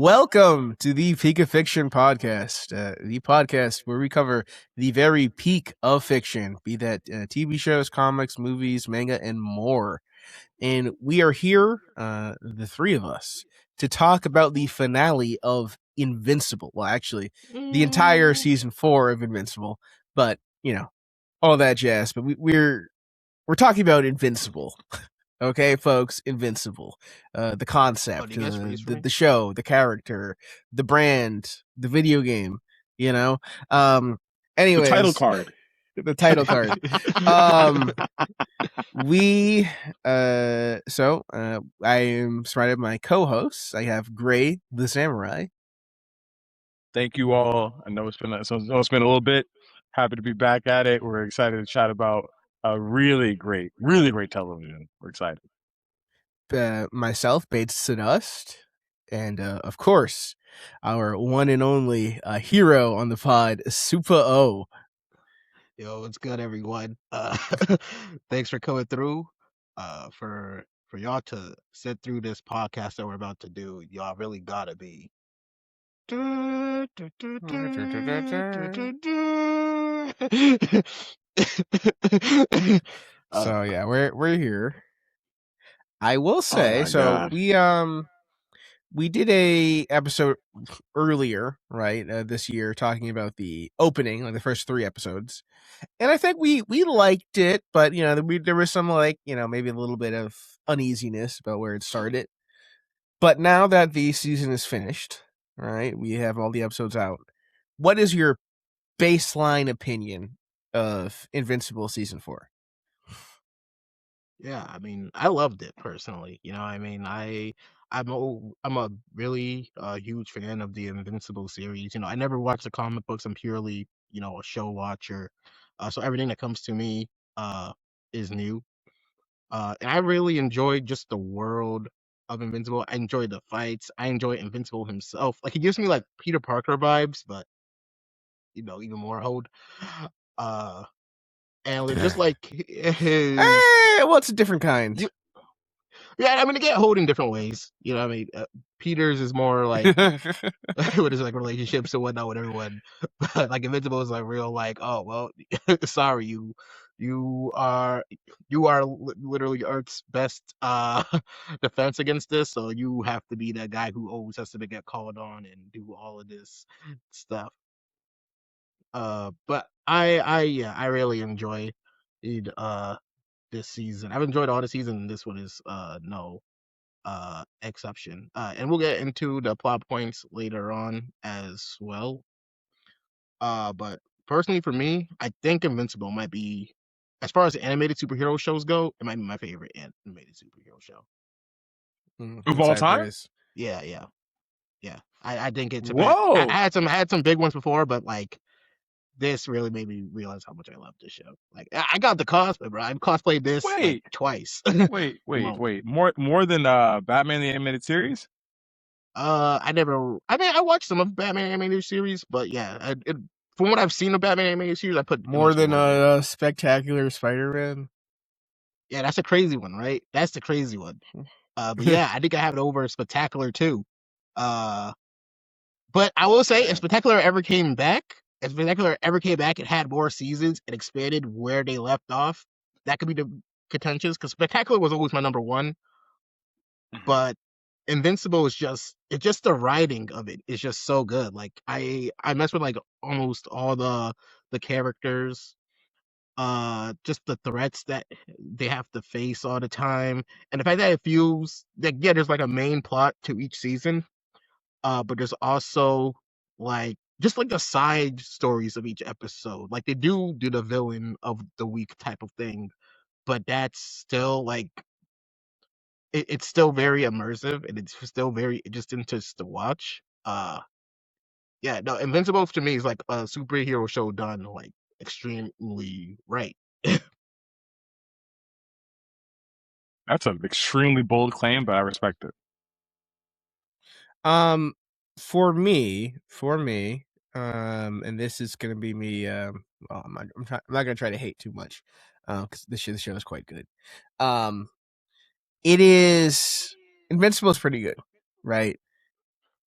Welcome to the Peak of Fiction podcast, the podcast where we cover the very peak of fiction, be that TV shows, comics, movies, manga, and more. And we are here, the three of us, to talk about the finale of Invincible. Well, actually, the entire season 4 of Invincible, but you know, all that jazz. But we're talking about Invincible. Okay, folks, Invincible. The concept, the show, the character, the brand, the video game, anyways. The title card. The title card. I am surrounded by my co-hosts. I have Gray, the Samurai. Thank you all. I know it's been a little bit. Happy to be back at it. We're excited to chat about a really great television. We're excited. Myself, Bates Sedust, and of course, our one and only hero on the pod, Super O. Yo, it's good, everyone. Thanks for coming through. For y'all to sit through this podcast that we're about to do, y'all really gotta be. So yeah, we're here. I will say, we did a episode earlier, right, this year, talking about the opening, like the first 3 episodes, and I think we liked it, but there was some maybe a little bit of uneasiness about where it started. But now that the season is finished, right, we have all the episodes out. What is your baseline opinion of Invincible season 4? Yeah, I mean, I loved it personally. I'm a really huge fan of the Invincible series. I never watched the comic books. I'm purely, a show watcher. So everything that comes to me is new. And I really enjoyed just the world of Invincible. I enjoyed the fights. I enjoy Invincible himself. Like, he gives me like Peter Parker vibes, but even more old. And just like his... well, it's a different kind. Yeah, I mean, they get hold in different ways. Peter's is more like what is it, like relationships and whatnot with everyone. But like Invincible is like real, like, oh well, sorry, you are literally Earth's best defense against this, so you have to be that guy who always has to get called on and do all of this stuff. But I really enjoy this season. I've enjoyed all the season. This one is no exception. And we'll get into the plot points later on as well. But personally for me, I think Invincible might be, as far as animated superhero shows go, it might be my favorite animated superhero show. Of all time? Yeah. I think it's Whoa. I had some big ones before, but like this really made me realize how much I love this show. Like, I got the cosplay, bro. I've cosplayed this like, twice. wait. More than Batman the Animated Series? I watched some of Batman animated series, but yeah, from what I've seen of Batman animated series, I put more than a Spectacular Spider-Man. Yeah, that's a crazy one, right? That's the crazy one. But yeah, I think I have it over Spectacular too. But I will say, if Spectacular ever came back, it had more seasons and expanded where they left off, that could be the contentious, because Spectacular was always my number one. But Invincible is just the writing of it is just so good. Like, I mess with like almost all the characters, just the threats that they have to face all the time, and the fact that it feels like, yeah, there's like a main plot to each season, but there's also like just like the side stories of each episode. Like, they do the villain of the week type of thing, but that's still like it's still very immersive, and it's still very interesting to watch. Yeah, no, Invincible to me is like a superhero show done like extremely right. That's an extremely bold claim, but I respect it. For me, and this is gonna be me. I'm not gonna try to hate too much, because the show is quite good. It is Invincible is pretty good, right?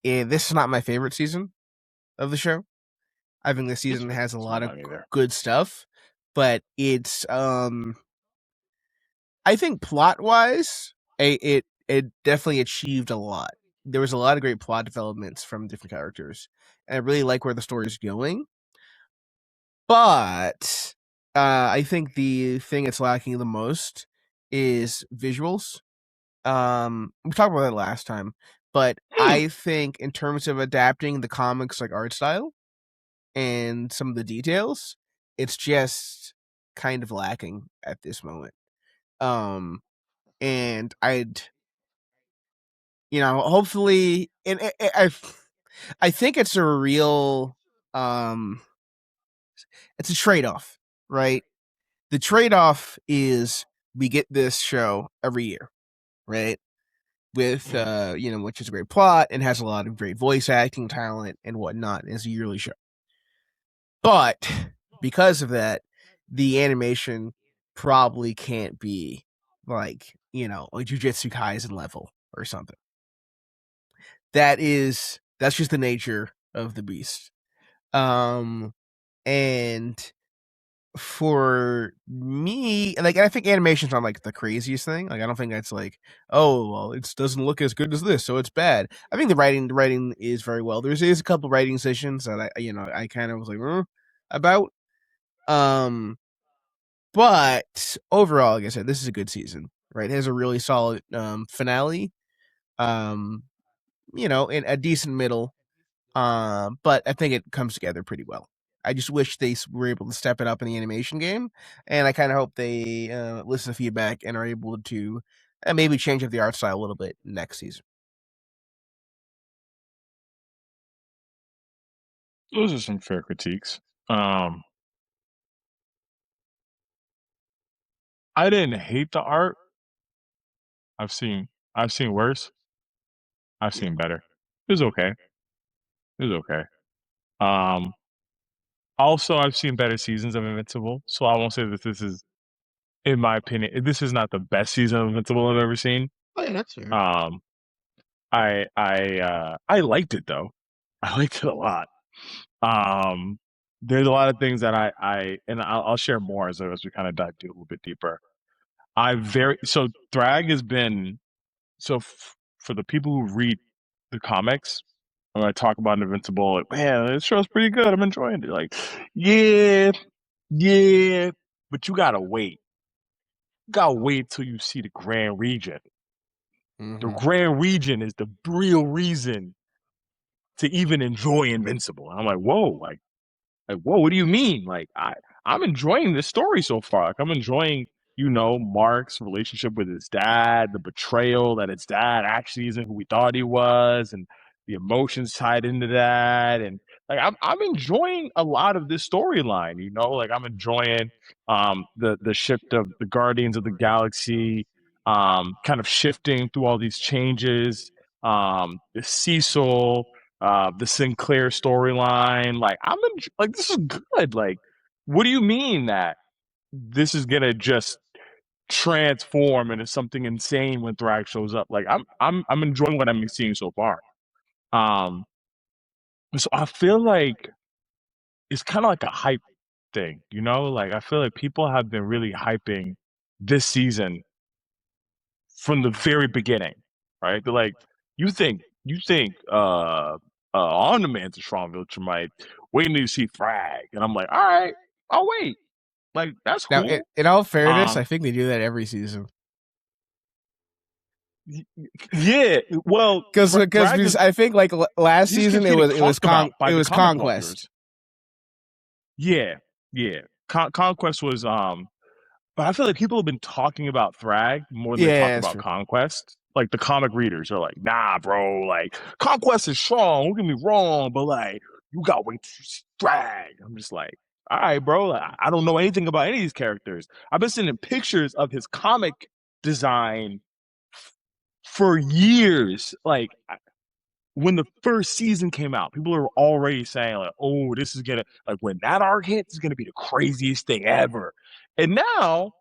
this is not my favorite season of the show. I think this season has a lot of good stuff, but it's I think plot wise, it definitely achieved a lot. There was a lot of great plot developments from different characters, and I really like where the story's going. But I think the thing that's lacking the most is visuals. We talked about that last time, but I think in terms of adapting the comics like art style and some of the details, it's just kind of lacking at this moment. And I'd, hopefully, and I think it's a real, it's a trade off, right? The trade off is we get this show every year, right? With which is a great plot and has a lot of great voice acting talent and whatnot. It's a yearly show, but because of that, the animation probably can't be like a Jujutsu Kaisen level or something. That's just the nature of the beast. And for me, like, I think animation's not like the craziest thing. Like, I don't think that's like, oh well, it doesn't look as good as this, so it's bad. I think the writing is very well. There's a couple writing sessions that I kind of was like about. But overall, like I said, this is a good season, right? It has a really solid finale, and a decent middle. But I think it comes together pretty well. I just wish they were able to step it up in the animation game, and I kind of hope they listen to feedback and are able to maybe change up the art style a little bit next season. Those are some fair critiques. I didn't hate the art. I've seen worse. I've seen better. It was okay. Also, I've seen better seasons of Invincible, so I won't say that this is, in my opinion, this is not the best season of Invincible I've ever seen. Oh yeah, that's fair. I liked it though. I liked it a lot. There's a lot of things that I'll share more as we kind of dive a little bit deeper. Thragg has been for the people who read the comics. When I talk about Invincible, like, man, this show's pretty good. I'm enjoying it. Like, yeah, but you gotta wait. You gotta wait till you see the Grand Region. Mm-hmm. The Grand Region is the real reason to even enjoy Invincible. And I'm like, whoa, whoa, what do you mean? Like, I'm enjoying this story so far. Like, I'm enjoying, Mark's relationship with his dad, the betrayal that his dad actually isn't who we thought he was, and the emotions tied into that. And like, I'm enjoying a lot of this storyline, like I'm enjoying the shift of the Guardians of the Galaxy, kind of shifting through all these changes. The Cecil, the Sinclair storyline. Like, this is good. Like, what do you mean that this is gonna just transform into something insane when Thragg shows up? Like, I'm enjoying what I'm seeing so far. So I feel like it's kind of like a hype thing, Like, I feel like people have been really hyping this season from the very beginning, right? They're like, you think On-Demand's a strong Viltrumite. Wait until you see Thragg. And I'm like, all right, I'll wait. Like, that's Now, cool. in all fairness, I think they do that every season. Yeah, well, because I think like last season it was Conquest. Yeah. Conquest was but I feel like people have been talking about Thragg more than they talk about Conquest. Like, the comic readers are like, nah, bro, like, Conquest is strong, don't get me wrong, but like, you gotta wait to see Thragg. I'm just like, all right, bro, I don't know anything about any of these characters. I've been sending pictures of his comic design for years. Like, when the first season came out, people are already saying, like, oh, this is gonna, like, when that arc hits, it's gonna be the craziest thing ever. And now,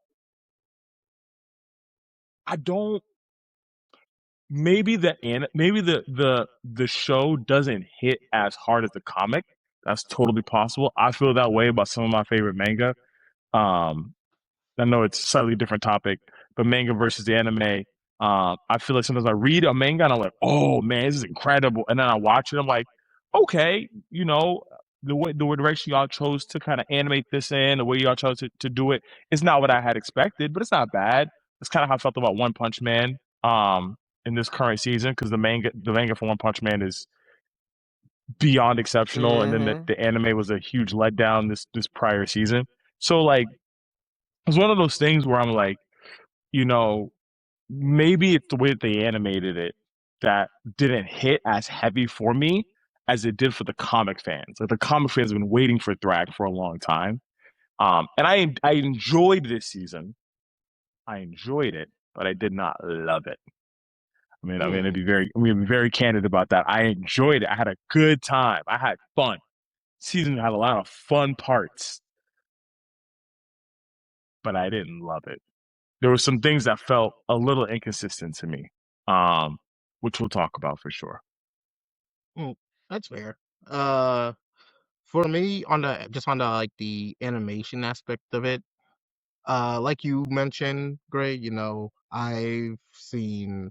maybe the show doesn't hit as hard as the comic. That's totally possible. I feel that way about some of my favorite manga. I know it's a slightly different topic, but manga versus the anime. I feel like sometimes I read a manga and I'm like, oh man, this is incredible, and then I watch it, I'm like, okay, the direction y'all chose to kind of animate this in, the way y'all chose to do it, is not what I had expected, but it's not bad. It's kind of how I felt about One Punch Man in this current season, because the manga for One Punch Man is beyond exceptional, and then the anime was a huge letdown this prior season. So like it's one of those things where I'm like, you know, maybe it's the way that they animated it that didn't hit as heavy for me as it did for the comic fans. Like the comic fans have been waiting for Thragg for a long time. And I enjoyed this season. I enjoyed it, but I did not love it. I'm gonna be very candid about that. I enjoyed it. I had a good time. I had fun. Season had a lot of fun parts, but I didn't love it. There were some things that felt a little inconsistent to me, which we'll talk about for sure. That's fair. For me, on the like the animation aspect of it, like you mentioned, Gray, I've seen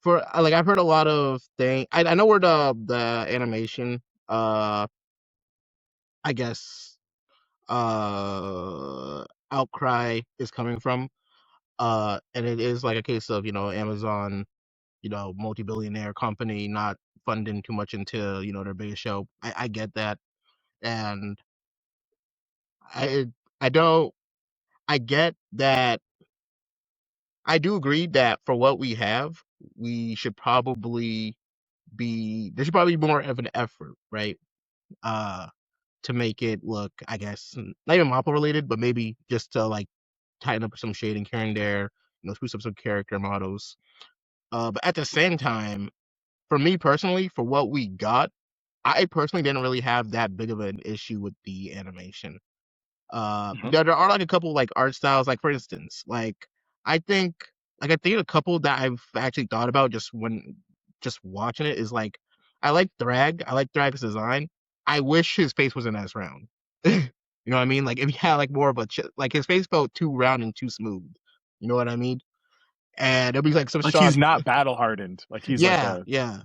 like I've heard a lot of things. I know where the animation, I guess, outcry is coming from. And it is like a case of Amazon, multi-billionaire company not funding too much into their biggest show. I get that, and I I don't I get that. I do agree that for what we have, we should probably there should probably be more of an effort, right? Uh, to make it look, I guess, not even Mappa related, but maybe just to like tighten up some shading here and there, spruce up some character models. But at the same time, for me personally, for what we got, I personally didn't really have that big of an issue with the animation. There are like a couple like art styles, like for instance, I think I think a couple that I've actually thought about just watching it is like I like Thragg. I like Thragg's design. I wish his face wasn't as round. You know what I mean? Like if he had like more of a like his face felt too round and too smooth. You know what I mean? And it'll be like some Like he's strong. not battle hardened. Like he's like Yeah, a yeah.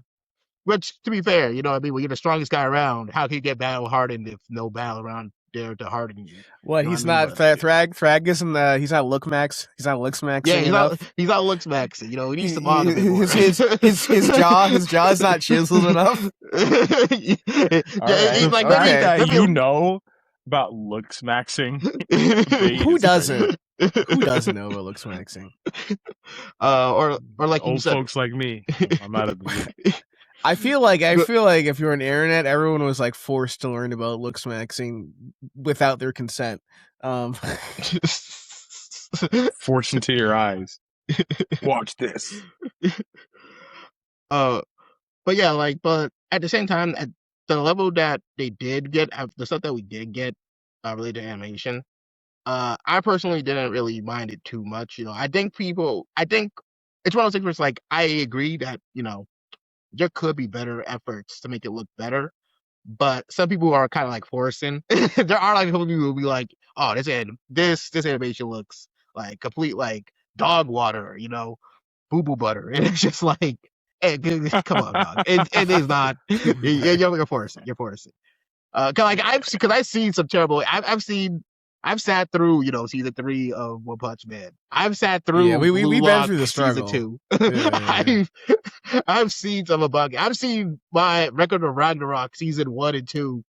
Which, to be fair, you know what I mean? When you're the strongest guy around, how can you get battle hardened if no battle around there to harden you? What? You know what I He's mean? not But Thragg. Thragg isn't. He's not look max. He's not looks yeah, maxing enough. he's not looks maxing. He needs to mod a bit more. His jaw is not chiseled enough. Yeah, Alright, the like fact okay. that maybe you know about looks maxing Who is doesn't? crazy. Who doesn't know about looks maxing? or like you Old said. folks like me. I'm out of the loop. I feel like if you're on internet, everyone was like forced to learn about looks maxing without their consent. Force into your eyes. Watch this. But yeah, but at the same time, at the level that they did get, the stuff that we did get related to animation, I personally didn't really mind it too much. I think it's one of those things where it's like, I agree that, there could be better efforts to make it look better, but some people are kind of like forcing. There are like people who will be like, oh, this animation looks like complete like dog water, boo boo butter. And it's just like, hey, come on, dog. It is not. You're forcing. You're forcing. Because I've seen some terrible. I've sat through season 3 of One Punch Man. I've sat Yeah, through we've Blue been Lock through the season struggle. 2. Yeah. I've seen some of Buggy. I've seen my Record of Ragnarok season 1 and 2.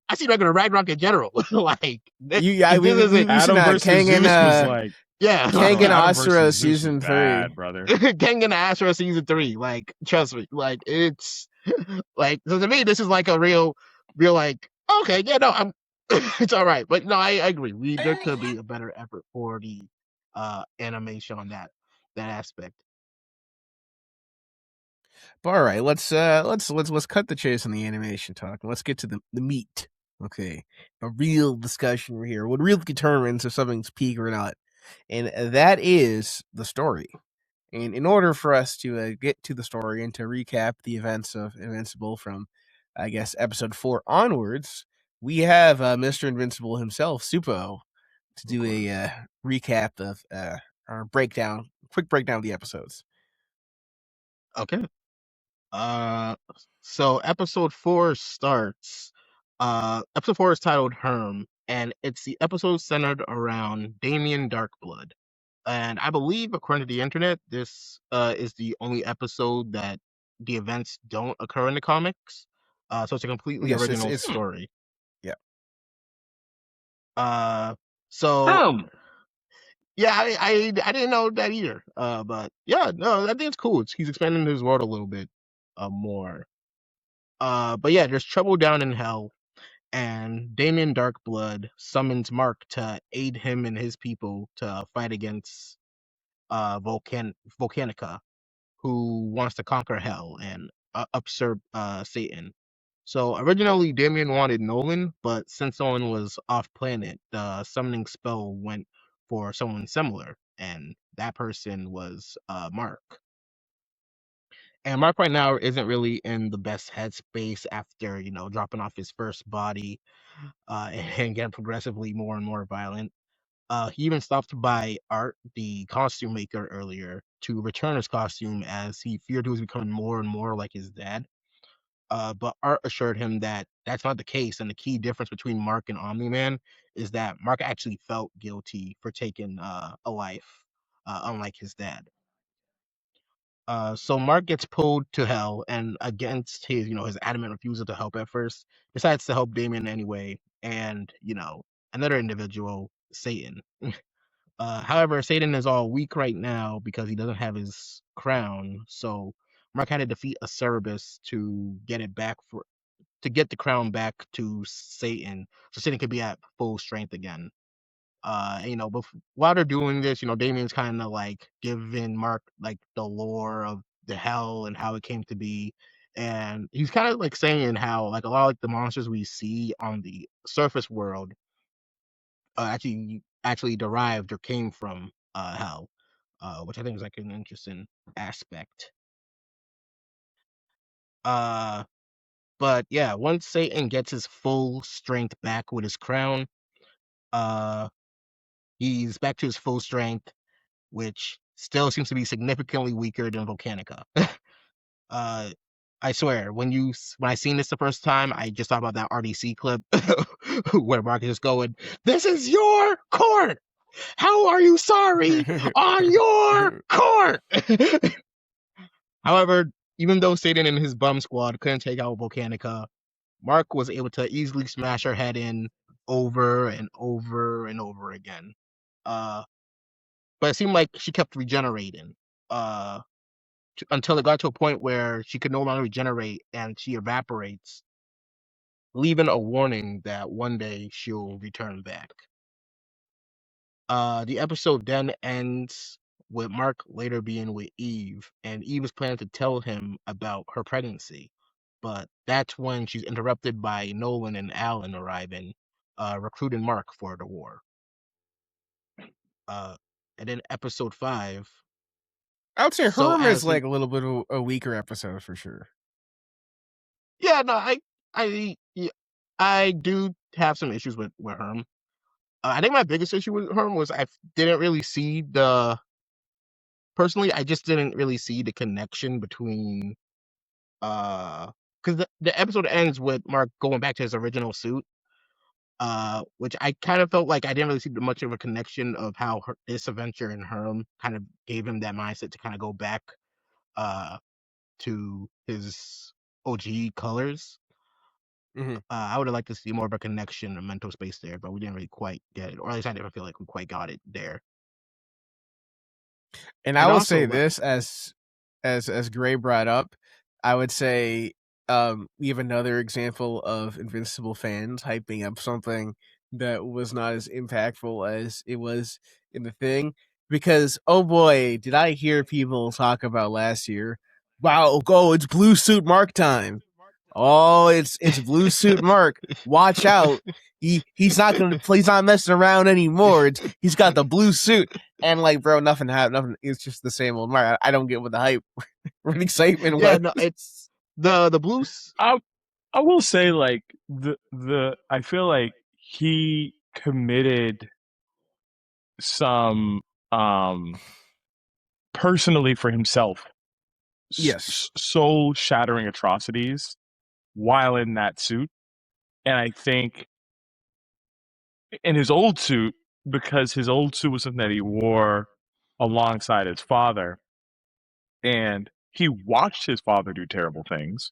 I see Record of Ragnarok in general. Like We've isn't. seen Adam versus Kang and Zeus was like, Yeah, Kang and Adam Asura versus Zeus was season 3. bad, brother. Kang and Asura season 3. Like, trust me. Like, it's like, so to me, this is like a real like, okay, yeah, no, I'm it's all right. But no, I agree. There could be a better effort for the animation on that aspect. But all right, let's cut the chase on the animation talk and let's get to the meat. Okay, a real discussion here. What really determines if something's peak or not, and that is the story. And in order for us to get to the story and to recap the events of Invincible from, I guess, episode 4 onwards, we have Mr. Invincible himself, Supo, to do a recap of our quick breakdown of the episodes. Okay. So episode 4 starts. Episode 4 is titled Herm, and it's the episode centered around Damien Darkblood. And I believe, according to the internet, this is the only episode that the events don't occur in the comics. So it's a completely Yes, original it's story. yeah. So yeah, I didn't know that either. But yeah, no, I think it's cool. He's expanding his world a little bit, more. But yeah, there's trouble down in hell, and Damien Darkblood summons Mark to aid him and his people to fight against Volcanica, who wants to conquer hell and usurp Satan. So originally Damien wanted Nolan, but since Nolan was off planet, the summoning spell went for someone similar, and that person was Mark. And Mark right now isn't really in the best headspace after, dropping off his first body, and getting progressively more and more violent. He even stopped by Art, the costume maker, earlier to return his costume as he feared he was becoming more and more like his dad. But Art assured him that that's not the case, and the key difference between Mark and Omni-Man is that Mark actually felt guilty for taking a life, unlike his dad. So Mark gets pulled to hell, and against his adamant refusal to help at first, decides to help Damien anyway, and another individual, Satan. However, Satan is all weak right now because he doesn't have his crown. So Mark had to defeat a Cerberus to get the crown back to Satan, so Satan could be at full strength again. But while they're doing this, Damien's kind of like giving Mark like the lore of the hell and how it came to be, and he's kind of like saying how like a lot of like the monsters we see on the surface world actually derived or came from hell, which I think is like an interesting aspect. Uh, but yeah, once Satan gets his full strength back with his crown, uh, he's back to his full strength, which still seems to be significantly weaker than Volcanica. uh, I swear, when I seen this the first time, I just thought about that RDC clip where Mark is just going, "This is your court. How are you sorry on your court?" However, even though Satan and his bum squad couldn't take out Volcanica, Mark was able to easily smash her head in over and over and over again. Uh, but it seemed like she kept regenerating. Until it got to a point where she could no longer regenerate and she evaporates, leaving a warning that one day she'll return back. The episode then ends with Mark later being with Eve, and Eve is planning to tell him about her pregnancy, but that's when she's interrupted by Nolan and Alan arriving, recruiting Mark for the war. Uh, and then episode 5. I would say So Herm is as like a little bit of a weaker episode for sure. Yeah, no, yeah, I do have some issues with Herm. I think my biggest issue with Herm was didn't really see personally, I just didn't really see the connection between, because the episode ends with Mark going back to his original suit, which I kind of felt like I didn't really see much of a connection of how this adventure in Herm kind of gave him that mindset to kind of go back, uh, to his OG colors. Mm-hmm. I would have liked to see more of a connection, a mental space there, but we didn't really quite get it, or at least I didn't feel like we quite got it there. And I And will also, say this as Gray brought up, I would say we have another example of Invincible fans hyping up something that was not as impactful as it was in the thing. Because oh boy, did I hear people talk about last year. Wow, go, it's blue suit Mark time. Oh, it's Blue Suit Mark. Watch out. He's not messing around anymore. He's got the blue suit. And like, bro, nothing happened. Nothing. It's just the same old Mark. I don't get what the hype or the excitement was. Yeah, no, it's the blues. I will say, like, the I feel like he committed some personally for himself Yes. soul shattering atrocities while in that suit. And I think in his old suit, because his old suit was something that he wore alongside his father, and he watched his father do terrible things.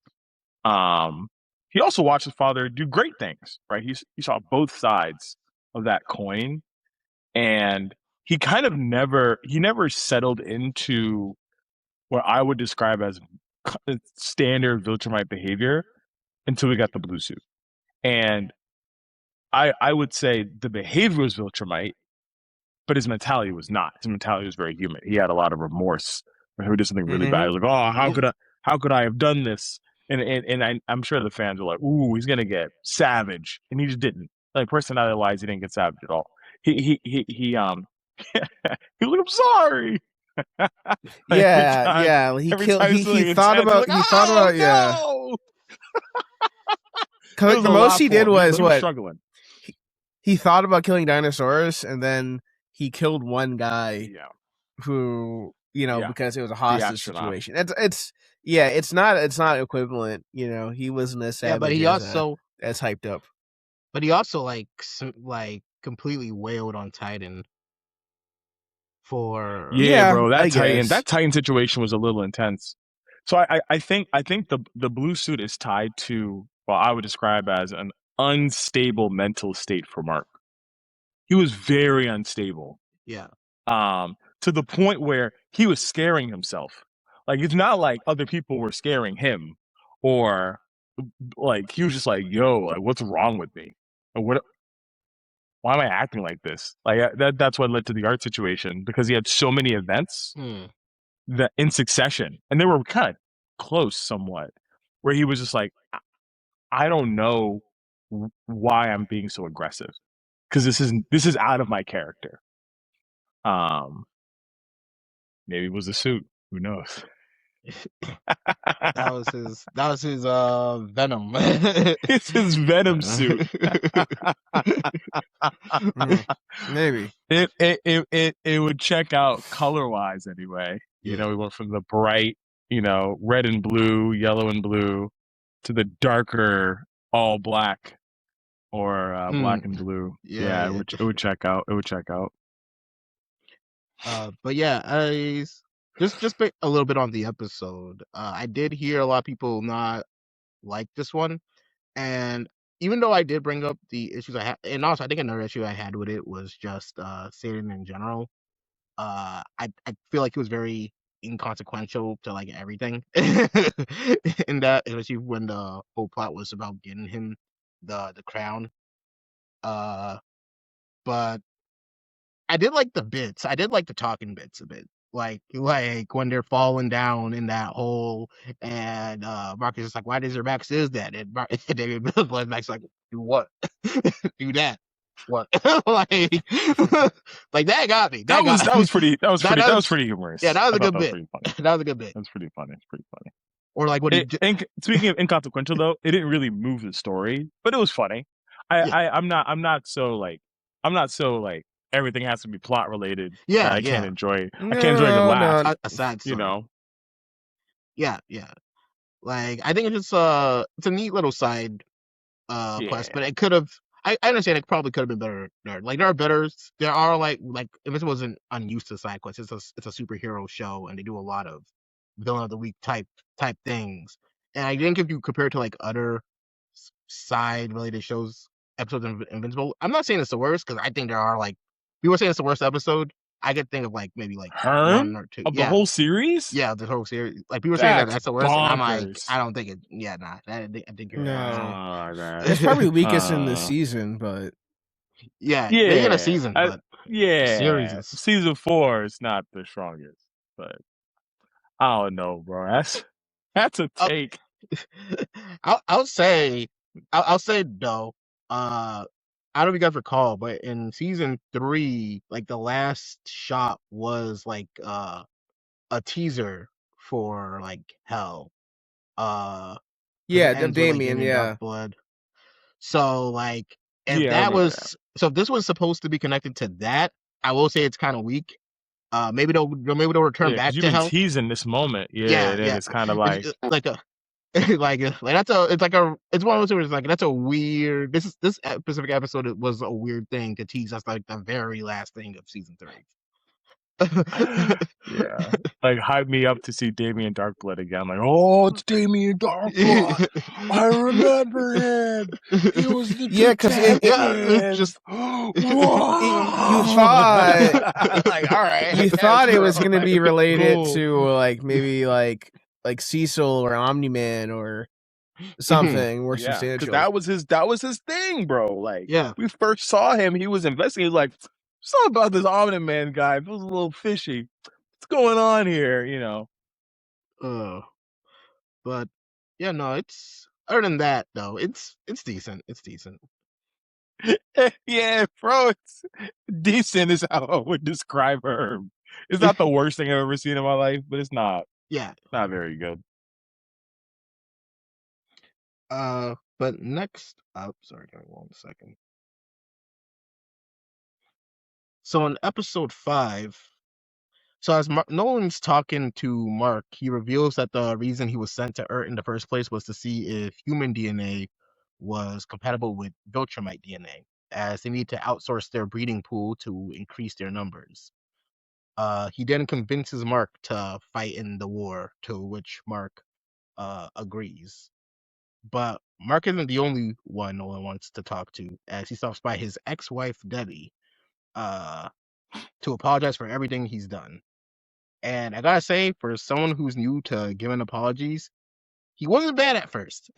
He also watched his father do great things, right? He saw both sides of that coin, and he kind of never settled into what I would describe as standard Viltrumite behavior until we got the blue suit. And I would say the behavior was Viltrumite, but his mentality was not. His mentality was very human. He had a lot of remorse when he did something really bad. He was like, "Oh, how could I have done this?" And I'm sure the fans were like, "Ooh, he's gonna get savage," and he just didn't. Like, personality-wise, he didn't get savage at all. He he was like, "I'm sorry." Yeah. He thought about yeah. No! The most he did was what? Struggling. He thought about killing dinosaurs, and then he killed one guy who, because it was a hostage situation. It's not equivalent. He wasn't as savage. Yeah, but he also as hyped up. But he also like completely wailed on Titan for bro. That Titan situation was a little intense. So I think the blue suit is tied to what I would describe as an unstable mental state for Mark. He was very unstable. Yeah. To the point where he was scaring himself. Like, it's not like other people were scaring him, or like he was just like, "Yo, like, what's wrong with me? Why am I acting like this?" Like, that's what led to the art situation, because he had so many events that in succession, and they were kind of close somewhat, where he was just like, "I don't know why I'm being so aggressive, because this is out of my character." Maybe it was a suit. Who knows? That was his venom. It's his venom suit. Maybe it would check out color wise anyway. We went from the bright, red and blue, yellow and blue, to the darker all black, or black and blue. It would check out. It would check out. But yeah, just a little bit on the episode. I did hear a lot of people not like this one, and even though I did bring up the issues I had, and also I think another issue I had with it was just Satan in general. I feel like it was very inconsequential to like everything in that, especially when the whole plot was about getting him the crown. But I did like the bits. I did like the talking bits a bit. Like when they're falling down in that hole, and Marcus is like, "Why does your Max is that?" And David Max like, "Do what? Do that? What?" like that got me. That was pretty humorous. Yeah, that was a good bit. That was a good bit. That's pretty funny. It's pretty funny. Or like what speaking of inconsequential though, it didn't really move the story, but it was funny. I'm not so like everything has to be plot related. I can't enjoy. I can't enjoy the laugh. A sad story. Yeah. Like, I think it's a neat little side quest, but it could have. I understand it probably could have been better. Like, there are better. There are like Invincible wasn't unused to side quests. It's a superhero show, and they do a lot of villain of the week type things. And I think if you compare it to like other side related shows, episodes of Invincible, I'm not saying it's the worst, because I think there are like people saying it's the worst episode. I could think of like maybe like one or two of the whole series. Yeah, the whole series. Like, people saying that's the worst, and I'm like, I don't think it. Yeah, nah. I think you're right. It's probably weakest in the season, but yeah, they get a season, but season 4 is not the strongest, but I don't know, bro. That's a take. I'll say though. I don't know if you guys recall, but in season 3, like the last shot was like a teaser for like Hell. Because it Yeah, ends with like Damien. Damien Yeah, Darkblood. So like if Yeah, I that remember that. was so if this was supposed to be connected to that, I will say it's kind of weak. Maybe they'll return Yeah, because back you've to been Hell. teasing this moment. Yeah, Yeah, and then yeah. it's kind of It's like, like a like that's a it's one of those where it's like that's a weird this specific episode was a weird thing to tease us like the very last thing of season 3. yeah, like hype me up to see Damien Darkblood again. Like, oh, it's Damien Darkblood. I remember him. He was the yeah, because Yeah, it's detective. just you Whoa! thought Like, all right, I you guess, thought it bro. was gonna be Like, related cool. to like maybe like Cecil or Omni Man or Mhm. something more yeah, because substantial. that was his thing, bro. Like, Yeah. we first saw him, he was investigating. Like, something about this Omni Man guy. It was a little fishy. What's going on here? You know. But yeah, no, it's other than that though, it's decent. It's decent. Yeah, bro, it's decent is how I would describe her. It's not the worst thing I've ever seen in my life, but it's not Yeah. very good. But next up, sorry, give me 1 second. So in episode 5, so as Nolan's talking to Mark, he reveals that the reason he was sent to Earth in the first place was to see if human DNA was compatible with Viltrumite DNA, as they need to outsource their breeding pool to increase their numbers. He then convinces Mark to fight in the war, to which Mark agrees. But Mark isn't the only one Nolan wants to talk to, as he stops by his ex-wife Debbie to apologize for everything he's done. And I gotta say, for someone who's new to giving apologies, he wasn't bad at first.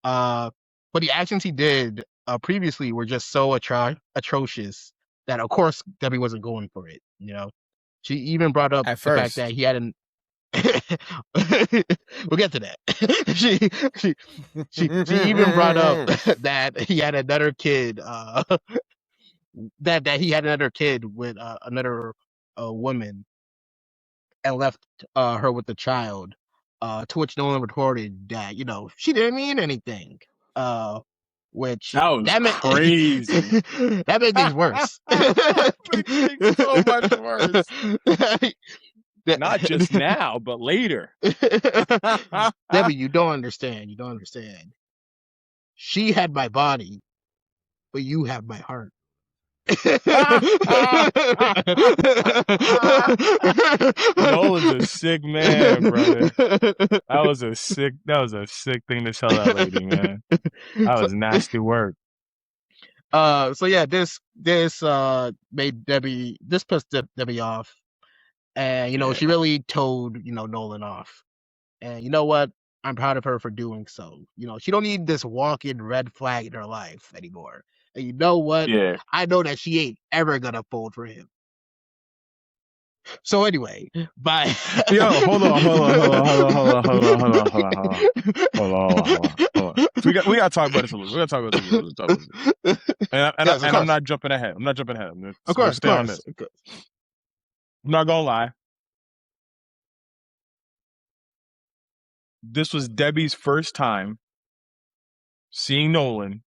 But the actions he did previously were just so atrocious that, of course, Debbie wasn't going for it. You know, she even brought up At the fact first, that he had an. We'll get to that. She even brought up that he had another kid. That he had another kid with another woman and left her with the child. To which Nolan retorted that she didn't mean anything. Which That was that made crazy. that made things worse. Makes things so much worse. Not just That- now, but later. Debbie, you don't understand. You don't understand. She had my body, but you have my heart. Nolan's a sick man, brother. That was a sick thing to tell that lady, man. That so, was nasty work. so yeah, this made this pissed Debbie off, and Yeah. she really told Nolan off, and you know what? I'm proud of her for doing so. She don't need this walking red flag in her life anymore. And you know what? Yeah. I know that she ain't ever gonna fold for him. So anyway, bye. Yo, hold on. We gotta talk about this a little. We gotta talk about this a little. Yes, of And I'm course. not jumping ahead. I'm Of gonna course, stay on this. I'm not gonna lie. This was Debbie's first time seeing Nolan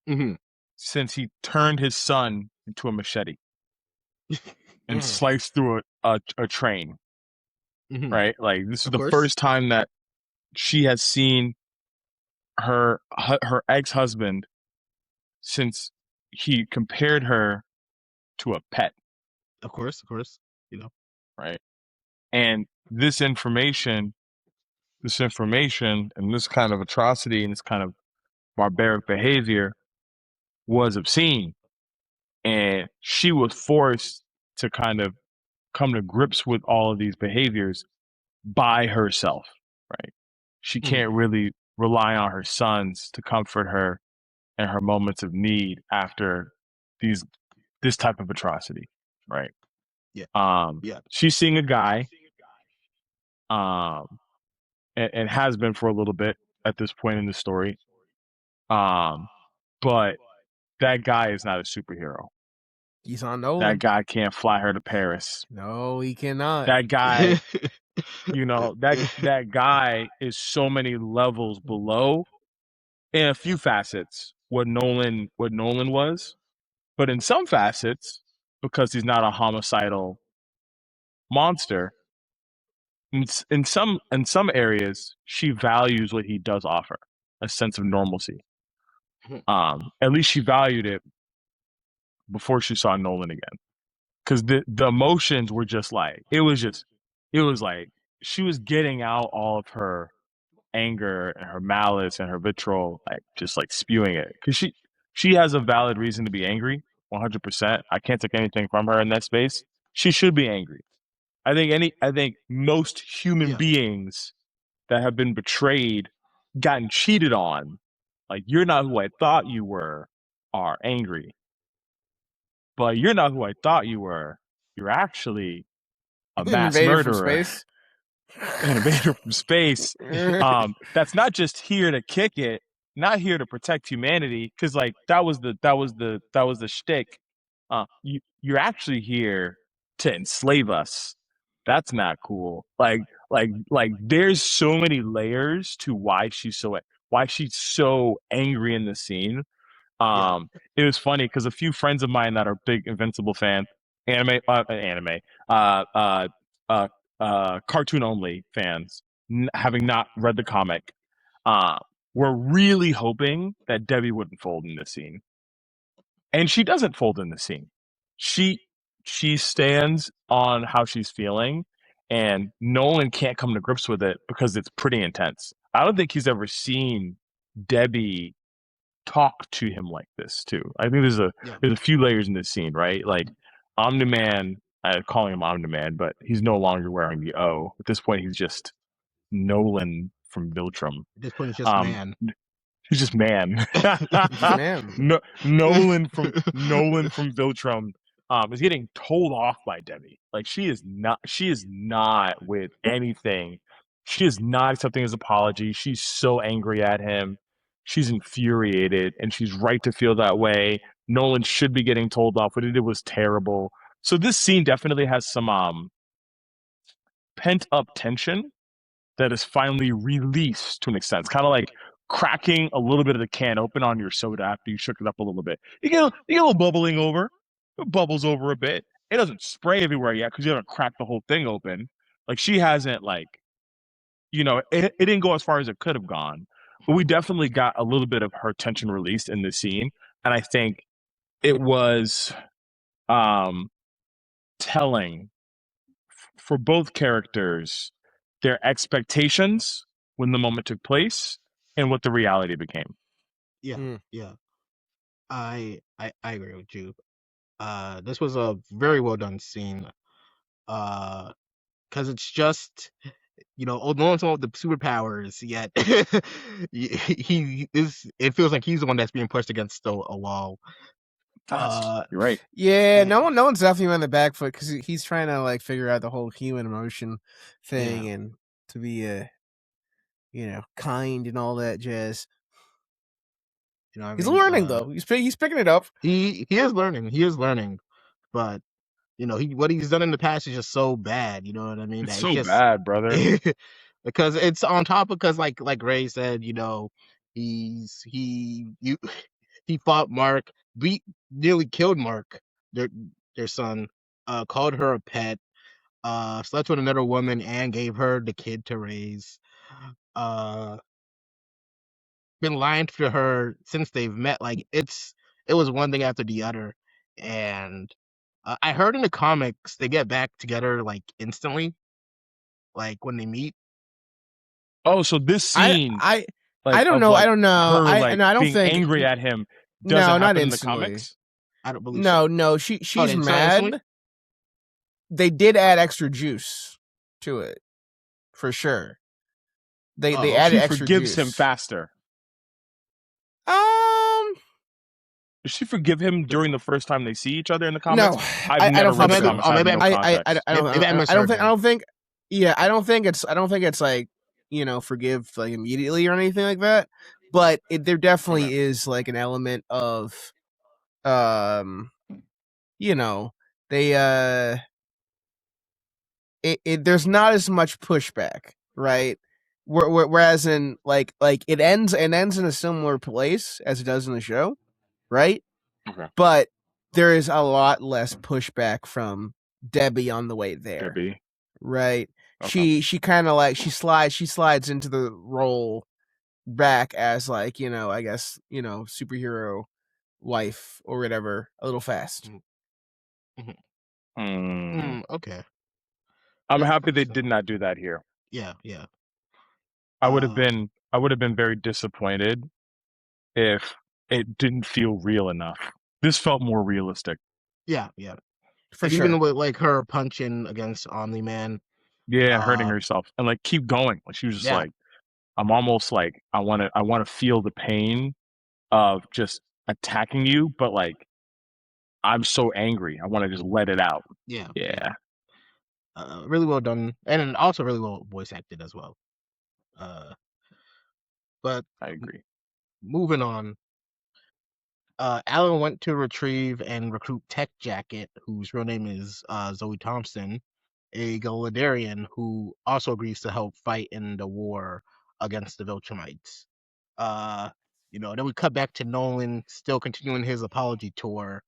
Mm-hmm. since he turned his son into a machete and Mm. sliced through a train. Mm-hmm. Right? Like, this is Of the course. first time that she has seen her ex-husband since he compared her to a pet. Of course. Right? And this information and this kind of atrocity and this kind of barbaric behavior was obscene. And she was forced to kind of come to grips with all of these behaviors by herself, right? She can't really rely on her sons to comfort her in her moments of need after this type of atrocity, right? Yeah. She's seeing a guy and has been for a little bit at this point in the story. But that guy is not a superhero. He's on That Nolan. guy can't fly her to Paris. No, he cannot. That guy, that guy is so many levels below in a few facets what Nolan was, but in some facets, because he's not a homicidal monster, in some areas, she values what he does offer, a sense of normalcy. At least she valued it before she saw Nolan again, because the emotions were just like it was like she was getting out all of her anger and her malice and her vitriol, like just like spewing it, because she has a valid reason to be angry, 100%. I can't take anything from her in that space. She should be angry. I think most human beings that have been betrayed, gotten cheated on, like you're not who I thought you were, are angry. But you're not who I thought you were. You're actually a mass Invader from murderer. space. An invader from space. That's not just here to kick it, not here to protect humanity, because like that was the shtick. You're actually here to enslave us. That's not cool. Like there's so many layers to why she's so angry in the scene. It was funny because a few friends of mine that are big Invincible fans, cartoon only fans, having not read the comic, were really hoping that Debbie wouldn't fold in this scene, and she doesn't fold in the scene. She stands on how she's feeling, and Nolan can't come to grips with it because it's pretty intense. I don't think he's ever seen Debbie talk to him like this too. I think there's a few layers in this scene, right? Like Omni-Man, I'm calling him Omni-Man, but he's no longer wearing the O. At this point, he's just Nolan from Viltrum. At this point, it's just man. He's just man. Man. Nolan from Viltrum is getting told off by Debbie. Like she is not with anything. She is not accepting his apology. She's so angry at him. She's infuriated, and she's right to feel that way. Nolan should be getting told off. What he did was terrible. So this scene definitely has some pent up tension that is finally released to an extent. It's kind of like cracking a little bit of the can open on your soda after you shook it up a little bit. You get a little bubbling over. It bubbles over a bit. It doesn't spray everywhere yet because you haven't cracked the whole thing open. Like she hasn't it didn't go as far as it could have gone. But we definitely got a little bit of her tension released in this scene. And I think it was telling for both characters, their expectations when the moment took place and what the reality became. Yeah. I agree with you. This was a very well done scene. Because it's just, no one's on with the superpowers yet. It feels like he's the one that's being pushed against a wall. You're right. Yeah, no one's definitely on the back foot because he's trying to like figure out the whole human emotion thing and to be kind and all that jazz. He's learning though. He's picking it up. He is learning. He is learning, but what he's done in the past is just so bad. You know what I mean? It's so bad, brother. Because it's on top. Because like Ray said, he fought Mark, nearly killed Mark, their son, called her a pet, slept with another woman, and gave her the kid to raise. Been lying to her since they've met. Like it was one thing after the other, and I heard in the comics they get back together like instantly, like when they meet. Oh, so this scene, I don't know. I don't know. Her, I don't being think angry at him doesn't happen in the comics. I don't believe. No, she's mad. They did add extra juice to it, for sure. They added extra juice. She forgives him faster. Does she forgive him during the first time they see each other in the comics? No, I've never read the comics. I don't think. Yeah, I don't think it's like forgive like immediately or anything like that. But there definitely is like an element of, they there's not as much pushback, right? Whereas in like it ends in a similar place as it does in the show, right? Okay. But there is a lot less pushback from Debbie on the way there. Debbie. Right. Okay. She kind of like she slides into the role back as like, I guess, superhero wife or whatever a little fast. Okay. I'm Yeah, happy they so- did not do that here. Yeah. I would have been very disappointed if it didn't feel real enough. This felt more realistic. Yeah. For And sure. even with like her punching against Omni-Man. Yeah, hurting herself and like keep going. Like she was just like, I'm almost like I want to feel the pain of just attacking you, but like I'm so angry. I want to just let it out. Yeah. Yeah. Really well done, and also really well voice acted as well. But I agree. moving on. Alan went to retrieve and recruit Tech Jacket, whose real name is Zoe Thompson, a Galadarian who also agrees to help fight in the war against the Viltrumites. Then we cut back to Nolan still continuing his apology tour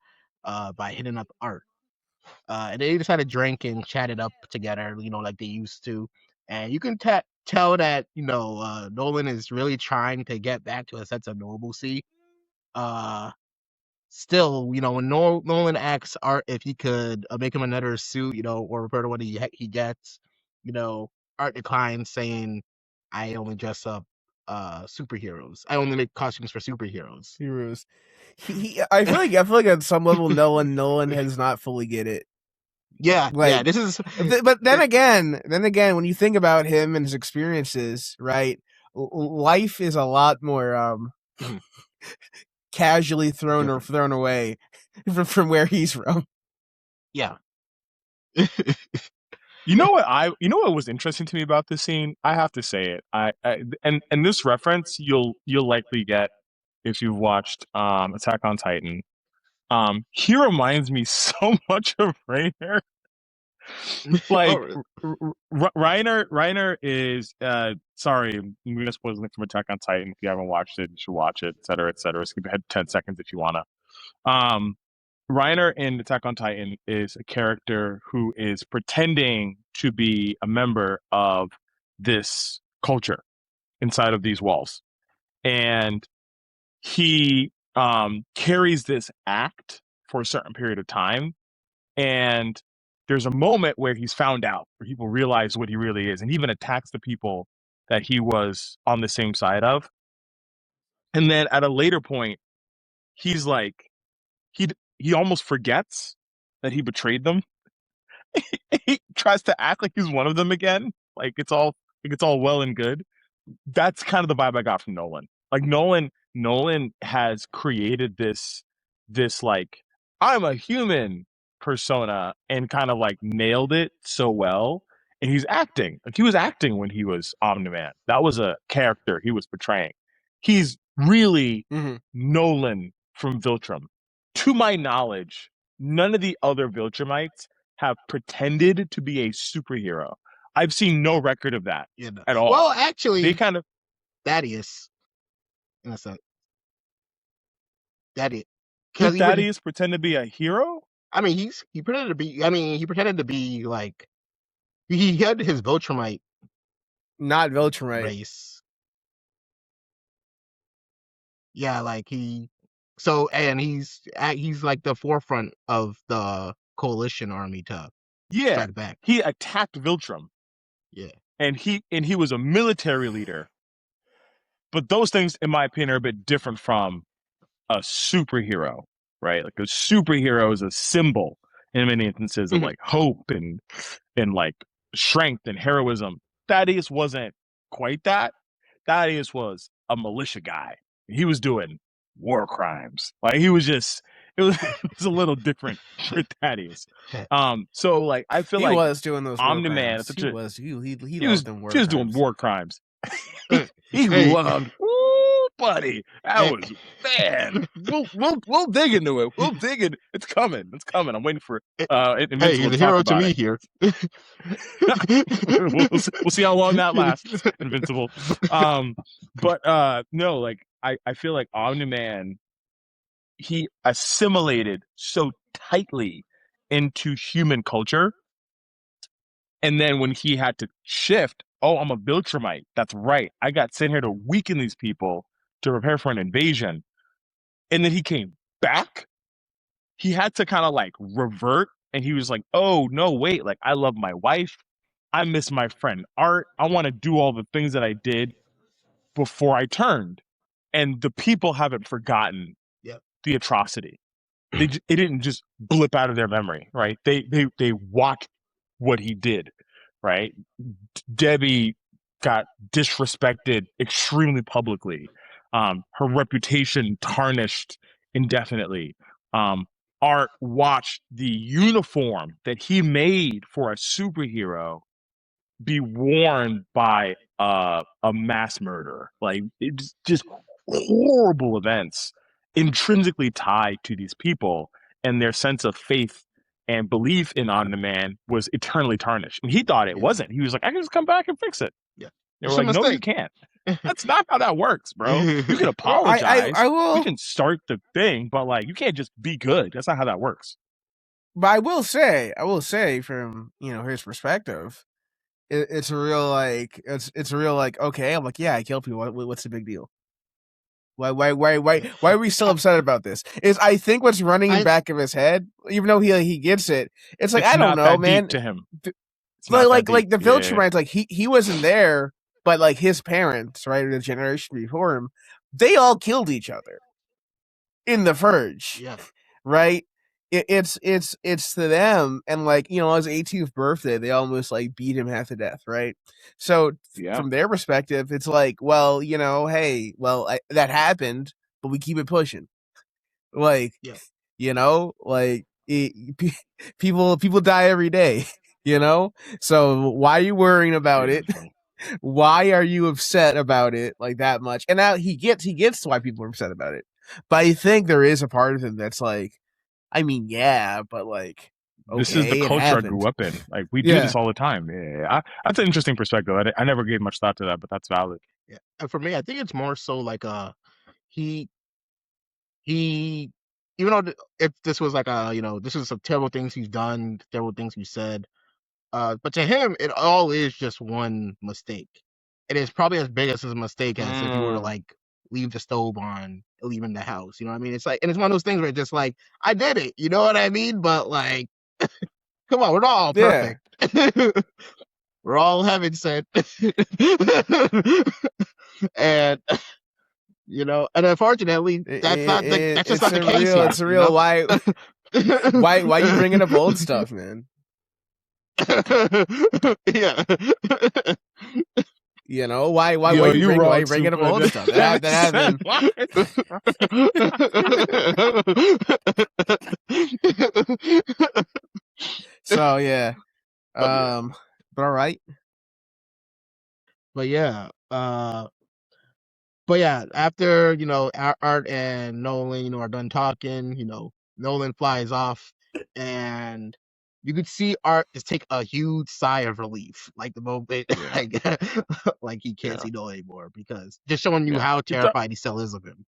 by hitting up Art. And they decided to drink and chat it up together, like they used to. And you can tell that, Nolan is really trying to get back to a sense of normalcy. Still, when Nolan asks Art if he could make him another suit, or refer to what he gets, Art declines, saying, "I only dress up superheroes. I only make costumes for superheroes." Heroes. I feel like at some level Nolan has not fully get it. Yeah, Like, this is. But then again, when you think about him and his experiences, right? Life is a lot more casually thrown away from where he's from. Yeah. You know what was interesting to me about this scene? I have to say it. And this reference you'll likely get if you've watched Attack on Titan. He reminds me so much of Rainer. Like Reiner is sorry, I'm gonna spoil something from Attack on Titan. If you haven't watched it, you should watch it, et cetera. Skip ahead 10 seconds if you wanna. Reiner in Attack on Titan is a character who is pretending to be a member of this culture inside of these walls. And he carries this act for a certain period of time. And there's a moment where he's found out, where people realize what he really is, and he even attacks the people that he was on the same side of. And then at a later point, he's like, he almost forgets that he betrayed them. He tries to act like he's one of them again. Like it's all well and good. That's kind of the vibe I got from Nolan. Like Nolan has created this like I'm a human persona and kind of like nailed it so well. And he's acting like he was acting when he was Omni-Man. That was a character he was portraying. He's really Nolan from Viltrum. To my knowledge, none of the other Viltrumites have pretended to be a superhero. I've seen no record of that at all. Well, actually, they kind of Thaddeus, in a sense. Thaddeus. Did Thaddeus pretend to be a hero? I mean, he pretended to be. I mean, he pretended to be like he had his Viltrumite, not Viltrumite race. Yeah, like he. So and he's like the forefront of the coalition army to strike back. He attacked Viltrum. Yeah, and he was a military leader. But those things, in my opinion, are a bit different from a superhero, right? Like a superhero is a symbol in many instances of like hope and like strength and heroism. Thaddeus wasn't quite that. Thaddeus was a militia guy. He was doing war crimes. Like he was just it was a little different for Thaddeus. So like I feel he like was doing those Omni-Man war crimes. He was doing war crimes. He Hey. loved. Ooh, buddy, that was man. We'll dig into it. We'll dig in. It's coming. It's coming. I'm waiting for Invincible Hey, he's to a talk hero to about me it. here. We'll see how long that lasts. Invincible. But no, like I feel like Omni-Man, he assimilated so tightly into human culture. And then when he had to shift, oh, I'm a Viltrumite. That's right. I got sent here to weaken these people to prepare for an invasion. And then he came back. He had to kind of like revert. And he was like, oh, no, wait. Like, I love my wife. I miss my friend Art. I want to do all the things that I did before I turned. And the people haven't forgotten the atrocity. It didn't just blip out of their memory, right? They watched what he did, right? Debbie got disrespected extremely publicly. Her reputation tarnished indefinitely. Art watched the uniform that he made for a superhero be worn by a mass murderer. Like, it's just horrible events intrinsically tied to these people, and their sense of faith and belief in Omni-Man was eternally tarnished. And he thought it wasn't. He was like, I can just come back and fix it. Yeah. They were like, no, you can't. That's not how that works, bro. You can Well, apologize. I will. You can start the thing, but like, you can't just be good. That's not how that works. But I will say from his perspective, it's a real like it's a real like, okay, I'm like, yeah, I kill people. What's the big deal? Why are we still upset about this? Is I think what's running in back of his head, even though he gets it, it's like, It's I don't not know, that man. deep to him. Like the Viltrumites, like he wasn't there, but like his parents, right, or the generation before him, they all killed each other in the Verge, right? It's to them, and like on his 18th birthday, they almost like beat him half to death, right? So from their perspective, it's like, well, hey, well, that happened, but we keep it pushing, like, like people die every day, So why are you worrying about it? Why are you upset about it like that much? And now he gets why people are upset about it. But I think there is a part of him that's like, I mean, yeah, but like, okay, this is the culture I grew up in. Like, we do this all the time. Yeah, that's an interesting perspective. I never gave much thought to that, but that's valid. Yeah, and for me, I think it's more so like he even though if this was like this is some terrible things he's done, terrible things he said, but to him, it all is just one mistake. It is probably as big as his mistake as if you were to like leave the stove on, leaving the house. You know what I mean? It's like, and it's one of those things where it's just like, I did it. You know what I mean? But like, come on, we're not all perfect. We're all heaven sent. And and unfortunately, that's just not the case here. It's a real why you bringing up old stuff, man? Yeah. Why you bringing up old stuff? That happened. So yeah. But all right. But yeah, after Art and Nolan are done talking, Nolan flies off, and you could see Art just take a huge sigh of relief, like the moment like he can't see Nolan anymore, because just showing you how terrified he still is of him.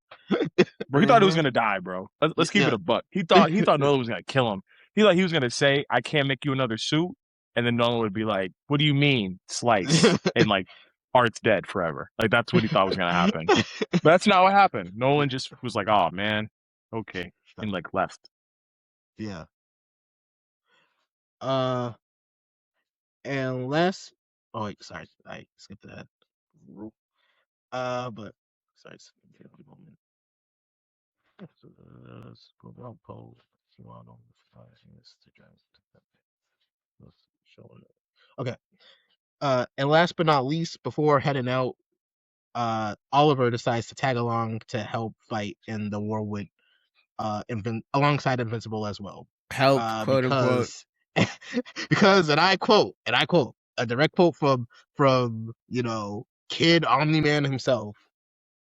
Bro, he thought he was gonna die, bro. Let's keep it a buck. He thought Nolan was gonna kill him. He thought he was gonna say, I can't make you another suit, and then Nolan would be like, what do you mean, slice? And like, Art's dead forever. Like, that's what he thought was gonna happen. But that's not what happened. Nolan just was like, oh man, okay, and like left. Yeah. And last, oh wait, sorry, I skipped that. But sorry, give me a moment. Okay. And last but not least, before heading out, Oliver decides to tag along to help fight in the war with alongside Invincible as well. Help, quote unquote. Because, and I quote, a direct quote from Kid Omni-Man himself.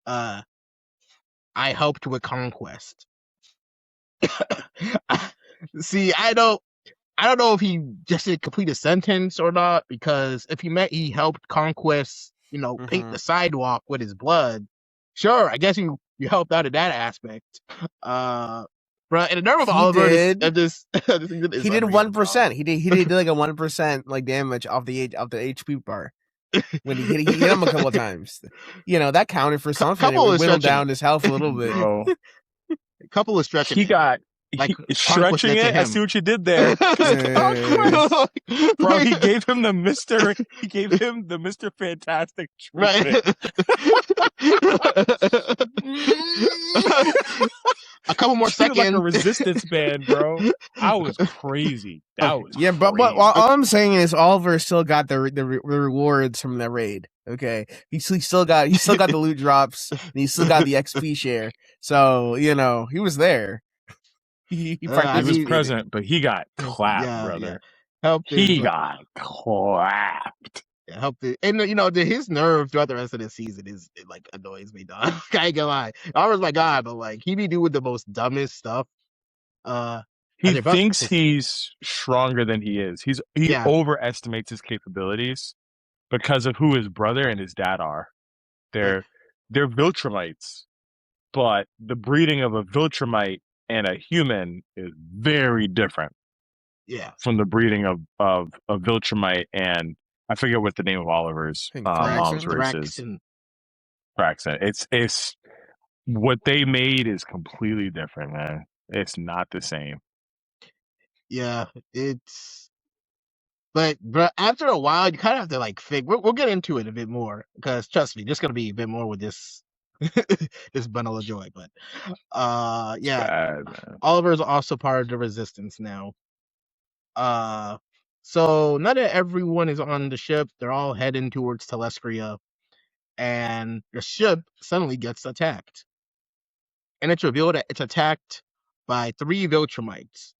I helped with Conquest. See, I don't know if he just did complete a sentence or not, because if he meant he helped Conquest, paint the sidewalk with his blood, sure, I guess you helped out in that aspect. Bro, and the nerve of He Oliver did. he did 1%. He did like a 1% like damage off the HP bar when he hit him a couple of times. That counted for something. Couple It of whittled stretching down his health a little bit. Bro, a couple of stretching. he got like stretching did to it. I him. see what you did there. Conquest. Bro, he gave him the Mr. Fantastic treatment. A couple more seconds. Like a resistance band, bro. I was crazy. That was yeah, crazy. but all I'm saying is Oliver still got the rewards from the raid. Okay, he still got the loot drops, and he still got the XP share. So he was there. He was present, but he got clapped, brother. Yeah. He got clapped. Helped it, and his nerve throughout the rest of the season it like annoys me, dog. I ain't gonna lie. Oliver's my god, but like he be doing the most dumbest stuff. He thinks he's stronger than he is. He overestimates his capabilities because of who his brother and his dad are. They're Viltrumites, but the breeding of a Viltrumite and a human is very different. Yeah. From the breeding of a Viltrumite and I forget what the name of Oliver's mom's race is. Thraxon. It's what they made is completely different, man. It's not the same. Yeah, but after a while, you kind of have to like we'll get into it a bit more, because trust me, there's gonna be a bit more with this this bundle of joy. But Bad, Oliver is also part of the Resistance now. So not that everyone is on the ship. They're all heading towards Telespria, and the ship suddenly gets attacked. And it's revealed that it's attacked by 3 Viltrumites.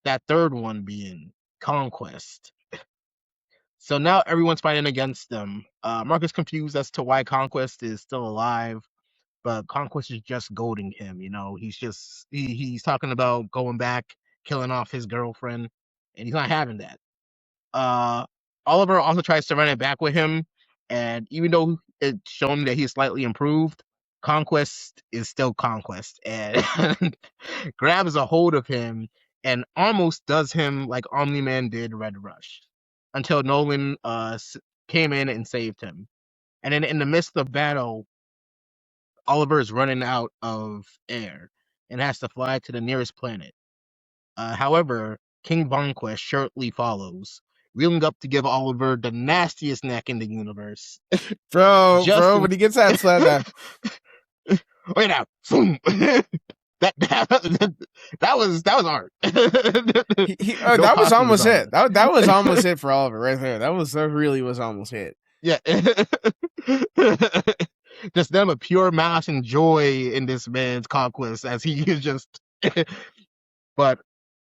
That third one being Conquest. So now everyone's fighting against them. Mark is confused as to why Conquest is still alive, but Conquest is just goading him. He's talking about going back, killing off his girlfriend, and he's not having that. Oliver also tries to run it back with him, and even though it's shown that he's slightly improved, Conquest is still Conquest, and grabs a hold of him and almost does him like Omni-Man did Red Rush, until Nolan came in and saved him. And then in the midst of battle, Oliver is running out of air and has to fly to the nearest planet. However, King Bonquest shortly follows, reeling up to give Oliver the nastiest neck in the universe. Bro, when he gets that slap down. Wait now. That was art. That was almost it. That was almost it for Oliver right there. That really was almost it. Yeah. Just them a pure mass and joy in this man's conquest, as he is just. But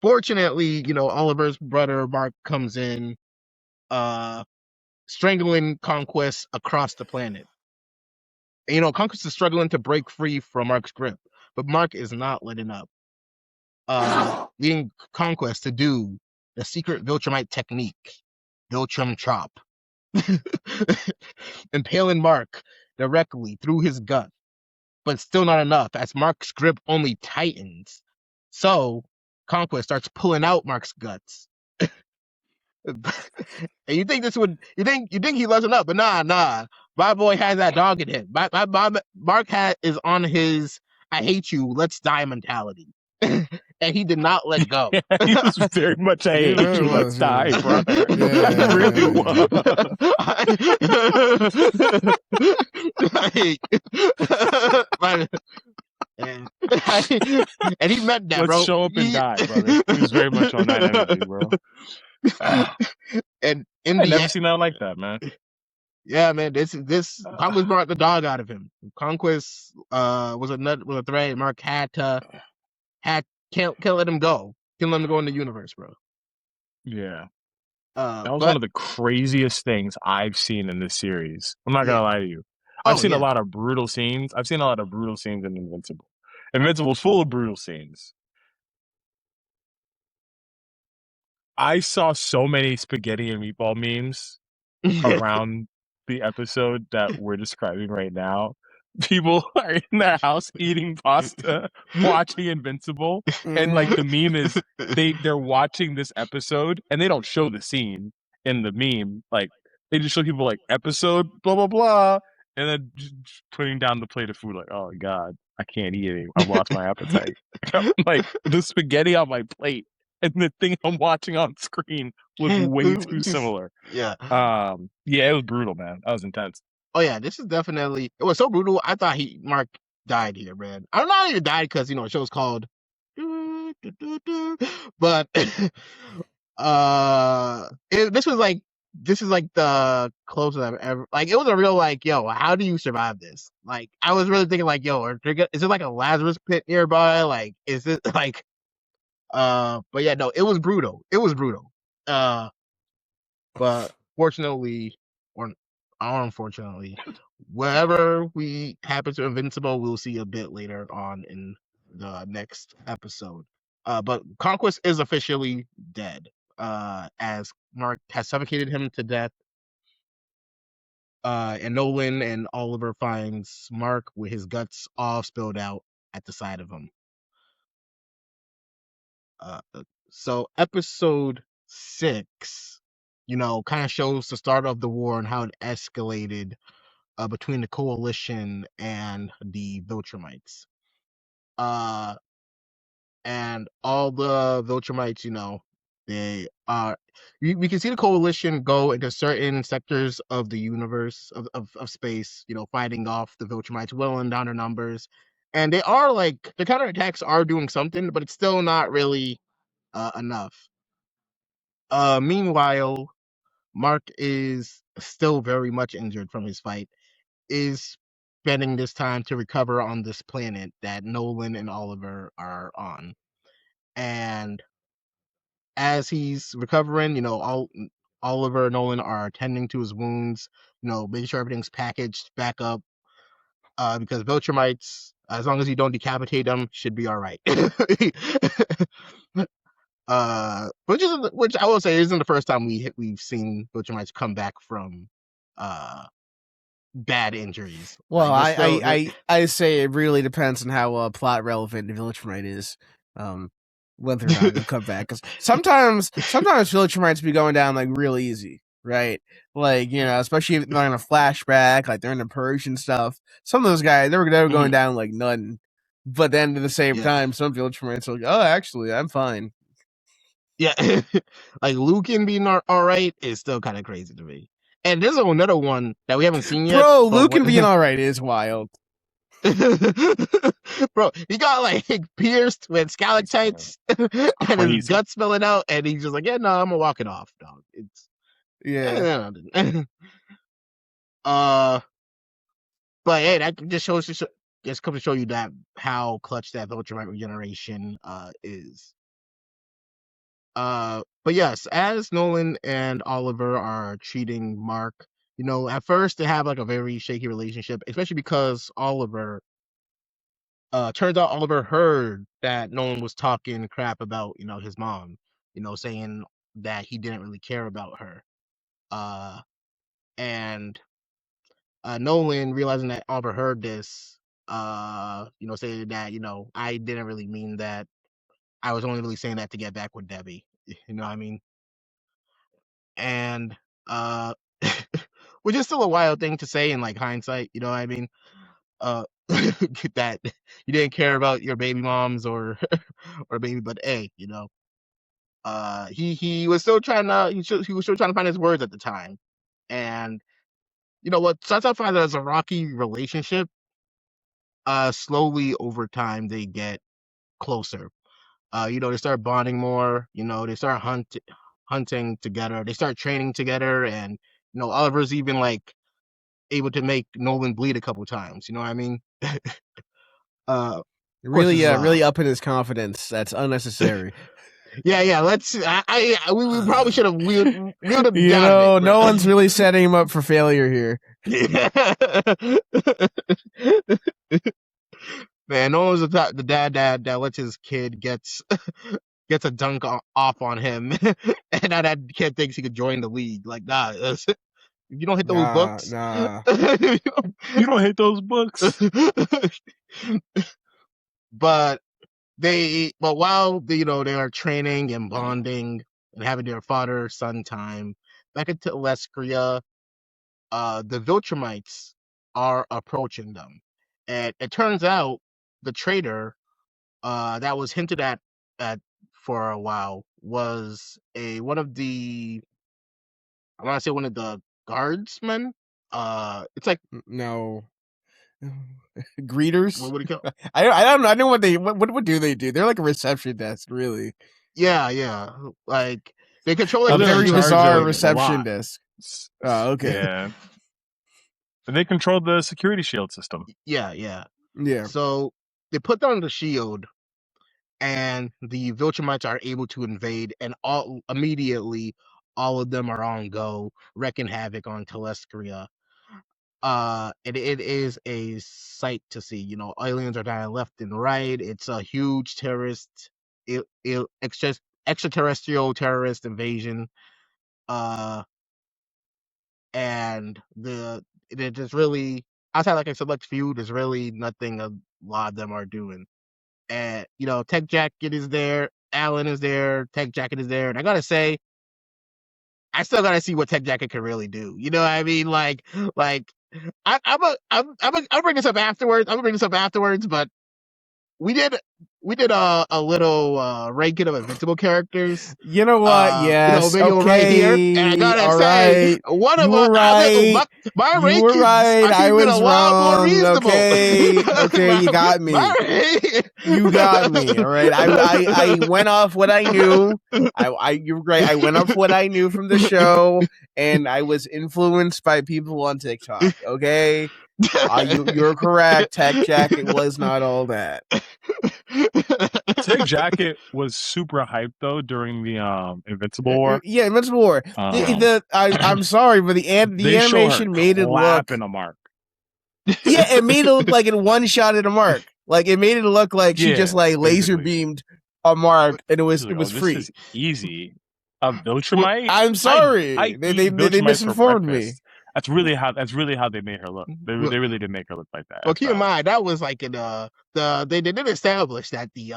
fortunately, Oliver's brother Mark comes in, strangling Conquest across the planet. And, Conquest is struggling to break free from Mark's grip, but Mark is not letting up, leading Conquest to do the secret Viltrumite technique, Viltrum Chop, impaling Mark directly through his gut, but still not enough, as Mark's grip only tightens. So Conquest starts pulling out Mark's guts. And you think he lets him up, but nah. My boy has that dog in him. Mark is on his "I hate you, let's die" mentality, and he did not let go. Yeah, he was very much "I hate you, let's die," brother. Yeah. Really was. And he meant that, bro. Let's show up and die, brother. He was very much on that energy, bro. And I've never seen that like that, man. Yeah, man. This Conquest brought the dog out of him. Conquest was a threat. Mark can't let him go. Can't let him go in the universe, bro. Yeah. That was but one of the craziest things I've seen in this series. I'm not yeah. gonna lie to you. I've Oh seen a yeah. lot of brutal scenes. I've seen a lot of brutal scenes in Invincible. Invincible's full of brutal scenes. I saw so many spaghetti and meatball memes around the episode that we're describing right now. People are in their house eating pasta, watching Invincible, and like the meme is they're watching this episode and they don't show the scene in the meme. Like they just show people like episode blah blah blah, and then just putting down the plate of food like, oh god, I can't eat it. I've lost my appetite. Like the spaghetti on my plate and the thing I'm watching on screen look way too similar. Yeah. Yeah, it was brutal, man. That was intense. Oh yeah, this is definitely. It was so brutal. I thought Mark died here, man. I don't know how he died because the show's called. But this is like the closest I've ever like. It was a real like, yo, how do you survive this? Like, I was really thinking like, yo, is it like a Lazarus pit nearby? Like, is it like, but yeah, no, it was brutal. It was brutal. But fortunately, or unfortunately, wherever we happen to Invincible, we'll see a bit later on in the next episode. But Conquest is officially dead, as Mark has suffocated him to death. And Nolan and Oliver finds Mark with his guts all spilled out at the side of him. So episode 6, kind of shows the start of the war and how it escalated between the Coalition and the Viltrumites. And all the Viltrumites, they are. We can see the Coalition go into certain sectors of the universe of space, fighting off the Viltrumites, whittling down their numbers. And they are like the counterattacks are doing something, but it's still not really enough. Meanwhile, Mark is still very much injured from his fight, is spending this time to recover on this planet that Nolan and Oliver are on. And as he's recovering, Oliver and Nolan are attending to his wounds, making sure everything's packaged back up. Because Viltrumites, as long as you don't decapitate them, should be all right. Which I will say isn't the first time we've seen Viltrumites come back from bad injuries. Well, Like, I say it really depends on how plot relevant the Viltrumite is, whether or not it'll come back. Because sometimes Viltrumites be going down like real easy, right? Like especially if they're in a flashback, like they're in the purge and stuff. Some of those guys they were going down like nothing, but then at the same time, some Viltrumites are like, oh, actually, I'm fine. Yeah, like Lucan being all right is still kind of crazy to me. And there's another one that we haven't seen yet. Bro, Lucan being all right is wild. Bro, he got like pierced with stalactites and his guts spilling out, and he's just like, yeah, no, I'm gonna walk it off, dog. It's but hey, that just comes to show you that how clutch that Viltrumite regeneration is. But yes, as Nolan and Oliver are treating Mark, at first they have like a very shaky relationship, especially because turns out Oliver heard that Nolan was talking crap about, his mom, saying that he didn't really care about her. And Nolan, realizing that Oliver heard this, saying that, I didn't really mean that. I was only really saying that to get back with Debbie. You know what I mean? And which is still a wild thing to say in like hindsight, you know what I mean? That you didn't care about your baby moms or baby, but hey, he was still trying to he was still trying to find his words at the time. And what starts out as a rocky relationship, slowly over time they get closer. They start bonding more, they start hunting together, they start training together, and Oliver's even like able to make Nolan bleed a couple times, you know what I mean? Really upping his confidence. That's unnecessary. Yeah. Let's. We probably should have wheeled him You down. know, a bit, no bro. one's really setting him up for failure here. Man, no one's the dad that lets his kid gets a dunk off on him, and now that kid thinks he could join the league. Like, nah, if you don't hit those books, Nah. You don't hate those books. But while they are training and bonding and having their father-son time back into Telescria, the Viltrumites are approaching them, and it turns out the traitor that was hinted at for a while was one of the guardsmen. It's like No. Greeters? what would you call? I don't know. I know what do they do? They're like a reception desk, really. Yeah. Like they control A like very bizarre reception lot. desk. Oh, okay. Yeah. And they controlled the security shield system. Yeah. Yeah. So they put down the shield, and the Viltrumites are able to invade, and immediately all of them are on go, wreaking havoc on Telescria. It is a sight to see. You know, aliens are dying left and right. It's a huge extraterrestrial terrorist invasion. And there's really, outside like a select few, there's really nothing a lot of them are doing. And Tech Jacket is there, Alan is there, Tech Jacket is there, and I gotta say, I still gotta see what Tech Jacket can really do. You know what I mean? Like I'll bring this up afterwards. But we did a little ranking of Invincible characters. You know what? Yes. Video okay. right here, and I gotta say, right. one of you were right. my you rankings were right. I was a lot more reasonable. Okay, you got me. You got me. All right. I went off what I knew. You're right. I went off what I knew from the show, and I was influenced by people on TikTok. Okay. You're correct. Tech Jacket was not all that. Tech Jacket was super hyped though during the Invincible War. Yeah, Invincible War. I'm sorry, but the animation made it look in a mark. Yeah, it made it look like it one shot at a mark. Like it made it look like she just like laser beamed a mark, and it was free. This is easy. A Viltrumite? I'm sorry. They misinformed me. That's really how they made her look. They really did make her look like that. Well, keep in mind that was like in they did establish that the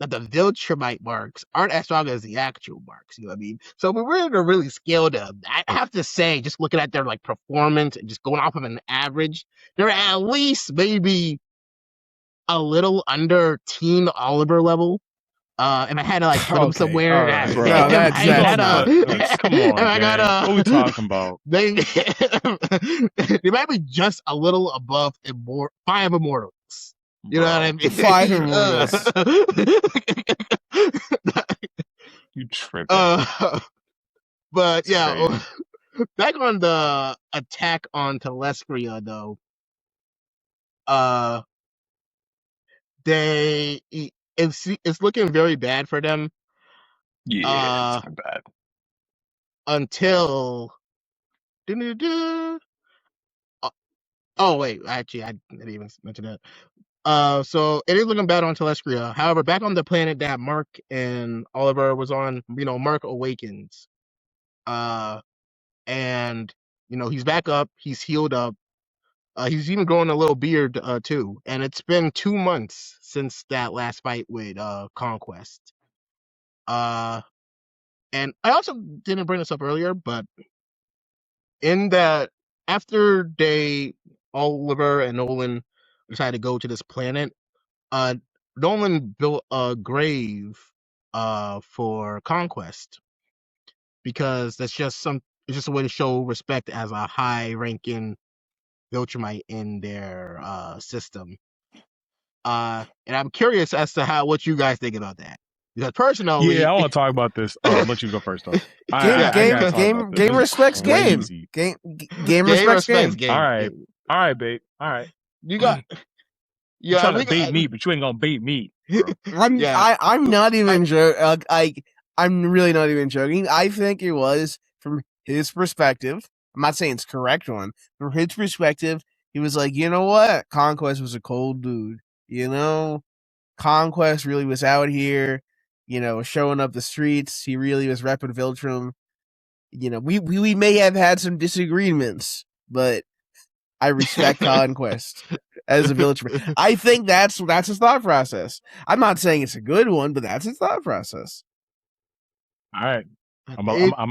Viltrumite marks aren't as strong as the actual marks. You know what I mean? So we were to really scale them. I have to say, just looking at their like performance and just going off of an average, they're at least maybe a little under Teen Oliver level. If I had to like put them somewhere, right, come on, what are we talking about? They might be just a little above 5 Immortals. You know what I mean? 5 Immortals. You tripping. But yeah, back on the attack on Telescria though. It's looking very bad for them. Yeah, it's bad. Until oh wait, actually I didn't even mention that. So it is looking bad on Telescria. However, back on the planet that Mark and Oliver was on, Mark awakens. And he's back up, he's healed up. He's even growing a little beard too. And it's been 2 months since that last fight with Conquest. And I also didn't bring this up earlier, but in that after Oliver and Nolan decided to go to this planet, Nolan built a grave for Conquest because it's just a way to show respect as a high-ranking Viltrumite in their system. And I'm curious as to what you guys think about that. Because personally, I want to talk about this. I'll let you go first, though. Game respects game. Game respects game. All right, babe. All right. You got. You're trying to bait me, but you ain't gonna bait me. I'm not even joking. I'm really not even joking. I think it was from his perspective. I'm not saying it's the correct one. From his perspective, he was like, you know what? Conquest was a cold dude. You know, Conquest really was out here, showing up the streets. He really was repping Viltrum. We may have had some disagreements, but I respect Conquest as a Viltrum. I think that's his thought process. I'm not saying it's a good one, but that's his thought process. All right. I'm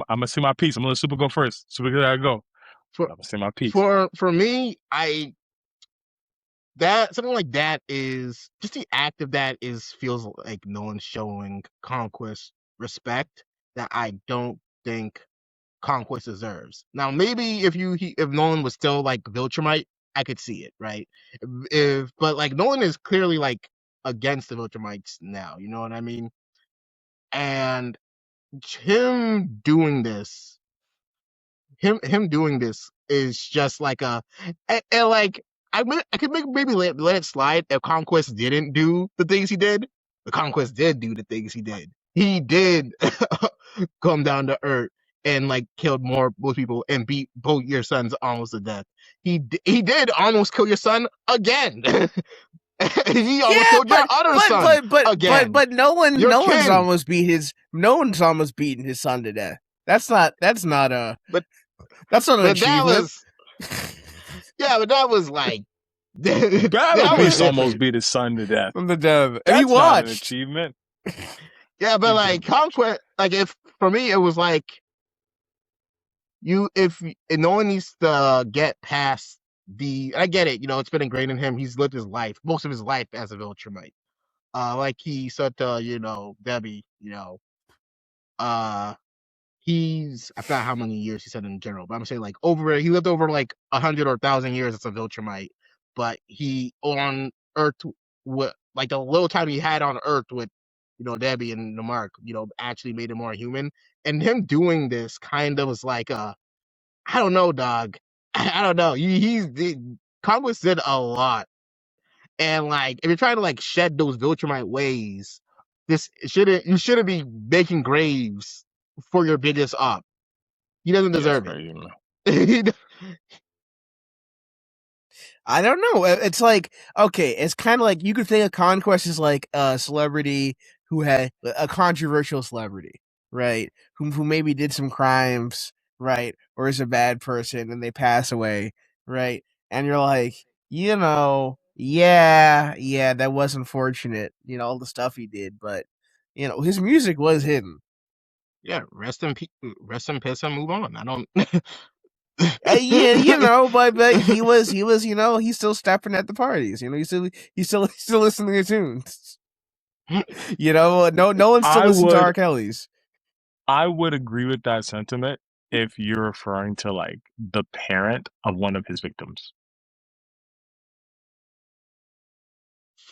gonna see my piece. I'm gonna let Super go first. Super gotta go. I'm gonna say my piece. For me, that something like that is just the act of that feels like no one's showing Conquest respect that I don't think Conquest deserves. Now, maybe if Nolan was still like Viltrumite, I could see it, right? But like Nolan is clearly like against the Viltrumites now, you know what I mean? And him doing this is just like and like I could maybe let it slide if Conquest didn't do the things he did. But Conquest did do the things he did. He did come down to Earth and like killed most people and beat both your sons almost to death. He did almost kill your son again. He almost killed your other son again. But Nolan's almost beaten his son to death. That's not an achievement. But that was like Beast almost beat his son to death. From the dev. That's you watched. Not an achievement. Yeah, but like Conquest, like if for me it was like if no one needs to get past I get it, it's been ingrained in him. He's lived his life, most of his life as a Viltrumite. Like he said to, Debbie, I forgot how many years he said in general, but I'm saying like he lived over like 100 or 1,000 years as a Viltrumite, but he on Earth with like the little time he had on Earth with Debbie and the Mark, actually made him more human. And him doing this kind of was like I don't know, dog. I don't know. Conquest did a lot, and like if you're trying to like shed those Viltrumite ways, you shouldn't be making graves for your biggest op. He doesn't deserve it. I don't know. It's like, okay, it's kind of like you could think of Conquest as like a celebrity who had a controversial celebrity, right? Who maybe did some crimes, right? Or is a bad person and they pass away, right? And you're like, yeah, that was unfortunate, all the stuff he did, but his music was hidden. Yeah, rest in peace and move on. I don't. But he was, he's still stepping at the parties. He's still listening to tunes. No one's still listening to R. Kelly's. I would agree with that sentiment if you're referring to like the parent of one of his victims.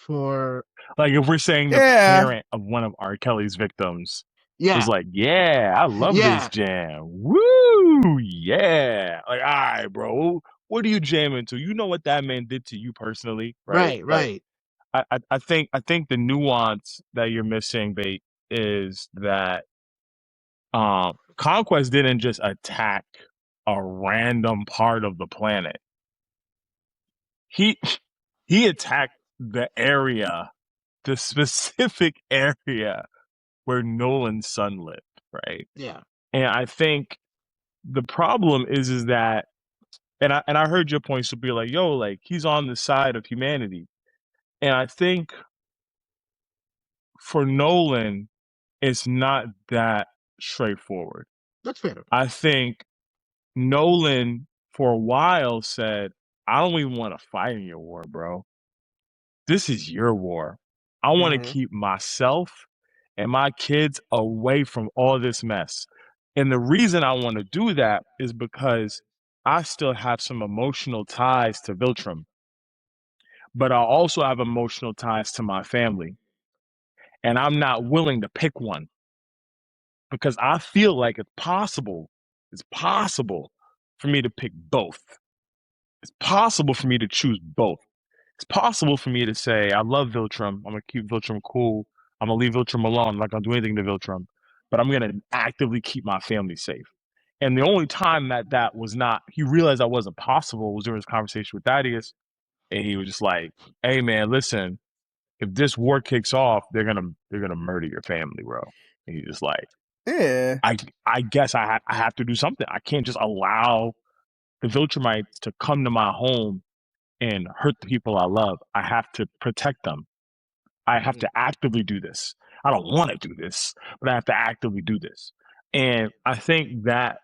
Like if we're saying the parent of one of R. Kelly's victims. It's like, I love this jam. Woo! Yeah. Like, all right, bro. What are you jamming to? You know what that man did to you personally, right? Right. I think the nuance that you're missing, Bait, is that Conquest didn't just attack a random part of the planet. He attacked the area, the specific area where Nolan's son lived, right? Yeah. And I think the problem is that, and I heard your point, so be like, yo, like he's on the side of humanity. And I think for Nolan, it's not that straightforward. That's fair. I think Nolan for a while said, I don't even want to fight in your war, bro. This is your war. I want to keep myself and my kids away from all this mess. And the reason I want to do that is because I still have some emotional ties to Viltrum, but I also have emotional ties to my family. And I'm not willing to pick one because I feel like it's possible for me to pick both. It's possible for me to choose both. It's possible for me to say, I love Viltrum. I'm going to keep Viltrum cool. I'm going to leave Viltrum alone. I'm not going to do anything to Viltrum. but I'm gonna actively keep my family safe. And the only time that was not, he realized that wasn't possible was during his conversation with Thaddeus, and he was just like, "Hey man, listen, if this war kicks off, they're gonna murder your family, bro." And he's just like, Yeah. I guess I have to do something. I can't just allow the Viltrumites to come to my home and hurt the people I love. I have to protect them. I have to actively do this. I don't want to do this, but I have to actively do this. And I think that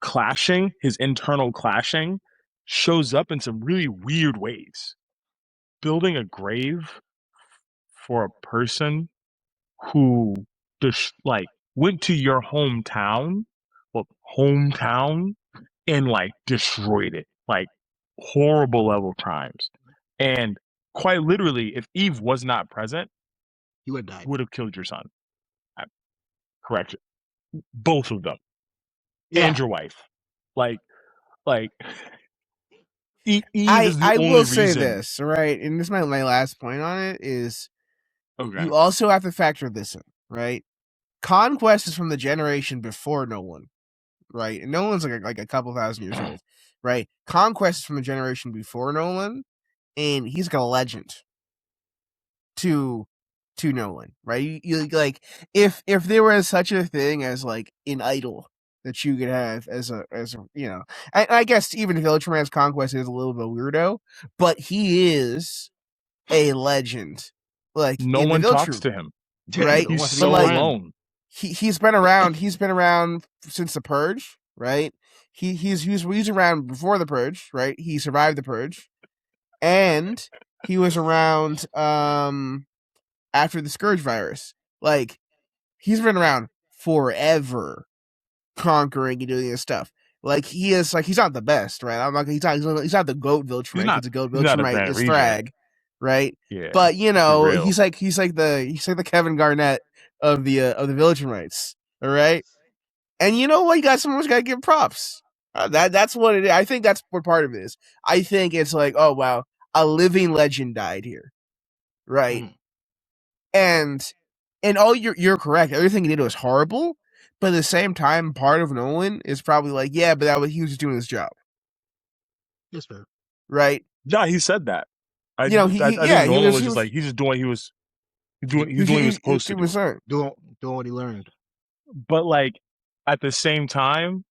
clashing, his internal clashing, shows up in some really weird ways. Building a grave for a person who just like went to your hometown, and like destroyed it, like horrible level crimes. And quite literally, if Eve was not present, He would have died. would have killed your son. Correction, both of them, Yeah. and your wife. Like, like Eve is the I only will say reason. this, right? And this is my last point on it is Okay. you also have to factor this in, right? Conquest is from the generation before Nolan, right? And Nolan's like a couple thousand years old, right? Conquest is from the generation before Nolan, and he's like a legend to Nolan, right? You like if there was such a thing as like an idol that you could have as a I guess even Viltrumites Conquest is a little bit weirdo, but he is a legend, like No in the one talks Viltrum, to him. right? He's Wants to be a so But like friend. alone. he's been around. He's been around since the Purge, right? He was around before the Purge, right? He survived the Purge, and he was around after the Scourge virus. Like he's been around forever, conquering and doing this stuff. Like he is like he's not the best, right? I'm not. He's not the goat Viltrumite because the goat He's not a Viltrumite Grand is Regent. Thragg, right? Yeah. But you Let's be know real. he's like the Kevin Garnett of the Viltrumites, all right? And you know what? You got someone's got to give props. That's what it is. I think that's what part of it is. I think it's like, oh wow, a living legend died here, right? Mhm. And all you're correct. Everything he did was horrible, but at the same time, part of Nolan is probably like, yeah, but he was just doing his job, Yes, fair. right? Yeah, he said that. I You know, I think Nolan was just like he's just doing he's doing what he was supposed to do. Doing what he learned. But like at the same time,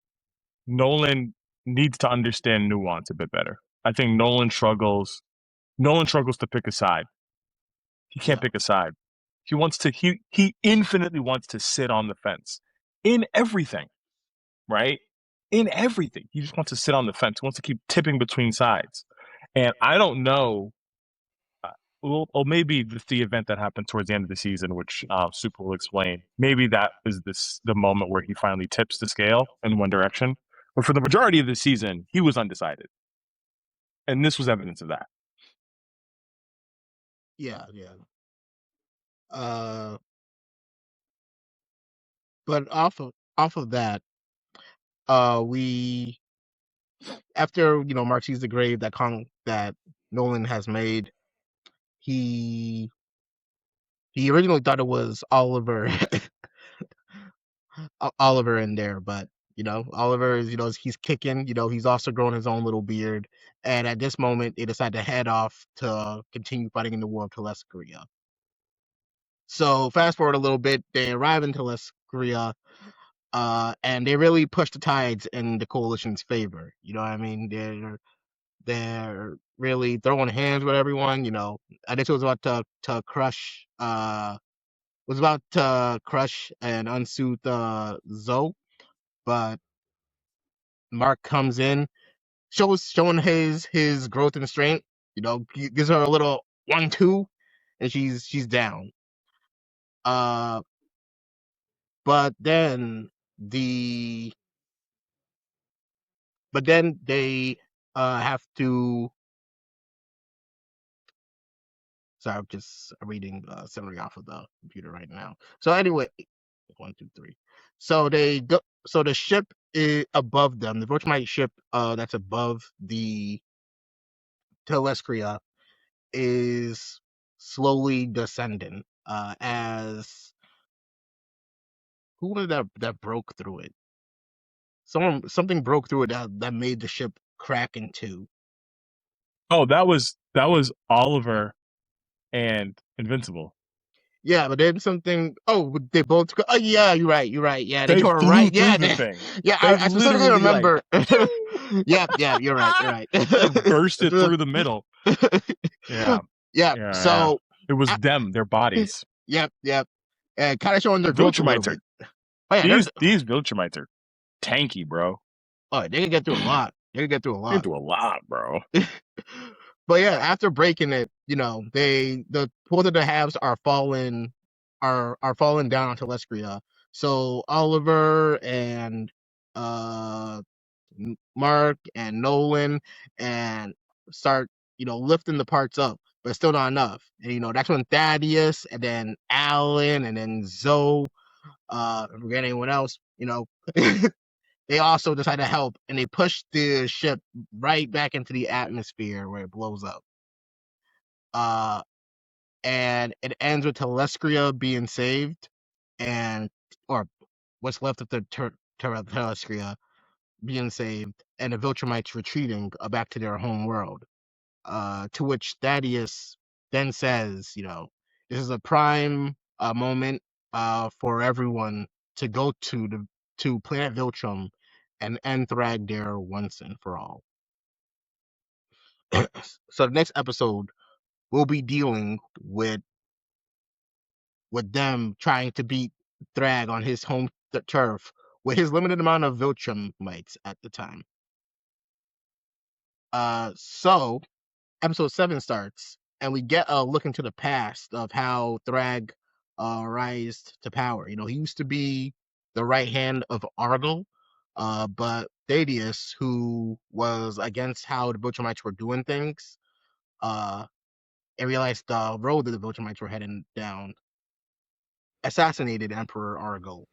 Nolan needs to understand nuance a bit better. I think Nolan struggles to pick a side. He can't pick a side. He infinitely wants to sit on the fence in everything, right? In everything. He just wants to sit on the fence. He wants to keep tipping between sides. And I don't know, well, maybe the event that happened towards the end of the season, which Super will explain, maybe that is the moment where he finally tips the scale in one direction. But for the majority of the season, he was undecided, and this was evidence of that. Yeah. But off of that, we after Mark sees the grave that Nolan has made, he originally thought it was Oliver Oliver in there, but Oliver is he's kicking, he's also growing his own little beard, and at this moment they decide to head off to continue fighting in the war of Telescria. So fast forward a little bit, they arrive in Telescria, and they really push the tides in the coalition's favor. You know what I mean? They're really throwing hands with everyone. This was about to crush and unsoothe Zoe, but Mark comes in, showing his growth and strength. Gives her a little 1-2, and she's down. But then they have to. Sorry, I'm just reading summary off of the computer right now. So anyway, 1, 2, 3. So they go. So the ship is above them. The Viltrumite ship that's above the Telescria is slowly descending as who was that broke through it? Something broke through it that made the ship crack in two. Oh, that was Oliver and Invincible. Yeah, but then something. Oh, they both. Oh, yeah, you're right. You're right. Yeah, they They tore flew right. through Yeah, the thing. yeah. They I specifically literally like remember. Yeah, you're right. You're right. burst it through the middle. Yeah, Yeah. So it was I- them, their bodies. Yep. And kind of showing their The growth a little Viltrumites are bit. Oh yeah, these Viltrumites are tanky, bro. oh, they can get through a lot. They can get through a They lot. do a lot, bro. But yeah, after breaking it, the both of the halves are falling down onto Leskria. So Oliver and Mark and Nolan and start lifting the parts up, but still not enough. And that's when Thaddeus and then Alan and then Zoe, forget anyone else, they also decide to help, and they push the ship right back into the atmosphere where it blows up. And it ends with Telescria being saved, or what's left of the Telescria being saved, and the Viltrumites retreating back to their home world. To which Thaddeus then says, this is a prime moment for everyone to go to planet Viltrum and end Thragg there once and for all. So the next episode we'll be dealing with them trying to beat Thragg on his home turf with his limited amount of Viltrumites at the time. So episode 7 starts, and we get a look into the past of how Thragg rised to power. He used to be the right hand of Argyle, but Thaddeus, who was against how the Viltrumites were doing things, and realized the road that the Viltrumites were heading down, assassinated Emperor Argyle.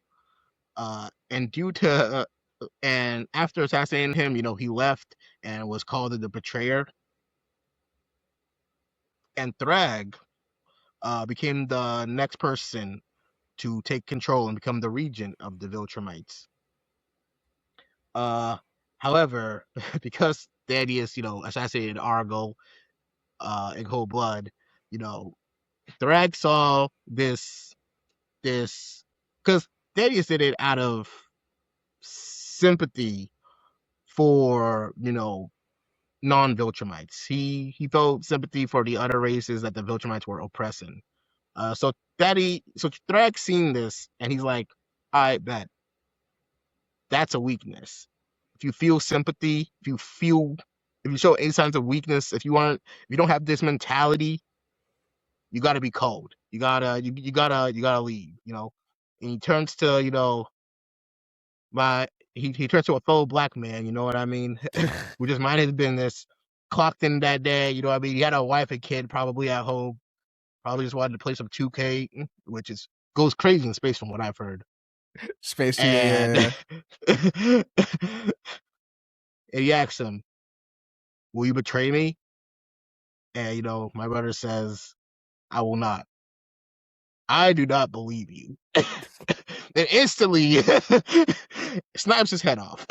And after assassinating him, he left and was called the betrayer. And Thragg became the next person to take control and become the regent of the Viltrumites. However, because Thaddeus, assassinated Argyle in cold blood, Thragg saw this because Thaddeus did it out of sympathy for non-Viltrumites. He felt sympathy for the other races that the Viltrumites were oppressing. So Thragg seen this, and he's like, I bet that's a weakness. If you feel sympathy, if you show any signs of weakness, if you don't have this mentality, you gotta be cold. You gotta leave, And he turns to, he turns to a fellow black man, you know what I mean? Who just minded his business, clocked in that day, you know what I mean? He had a wife and kid probably at home, probably just wanted to play some 2K, which goes crazy in space from what I've heard. Space 2K, And yeah. and he asks him, will you betray me? And my brother says, I will not. I do not believe you. And instantly snaps his head off.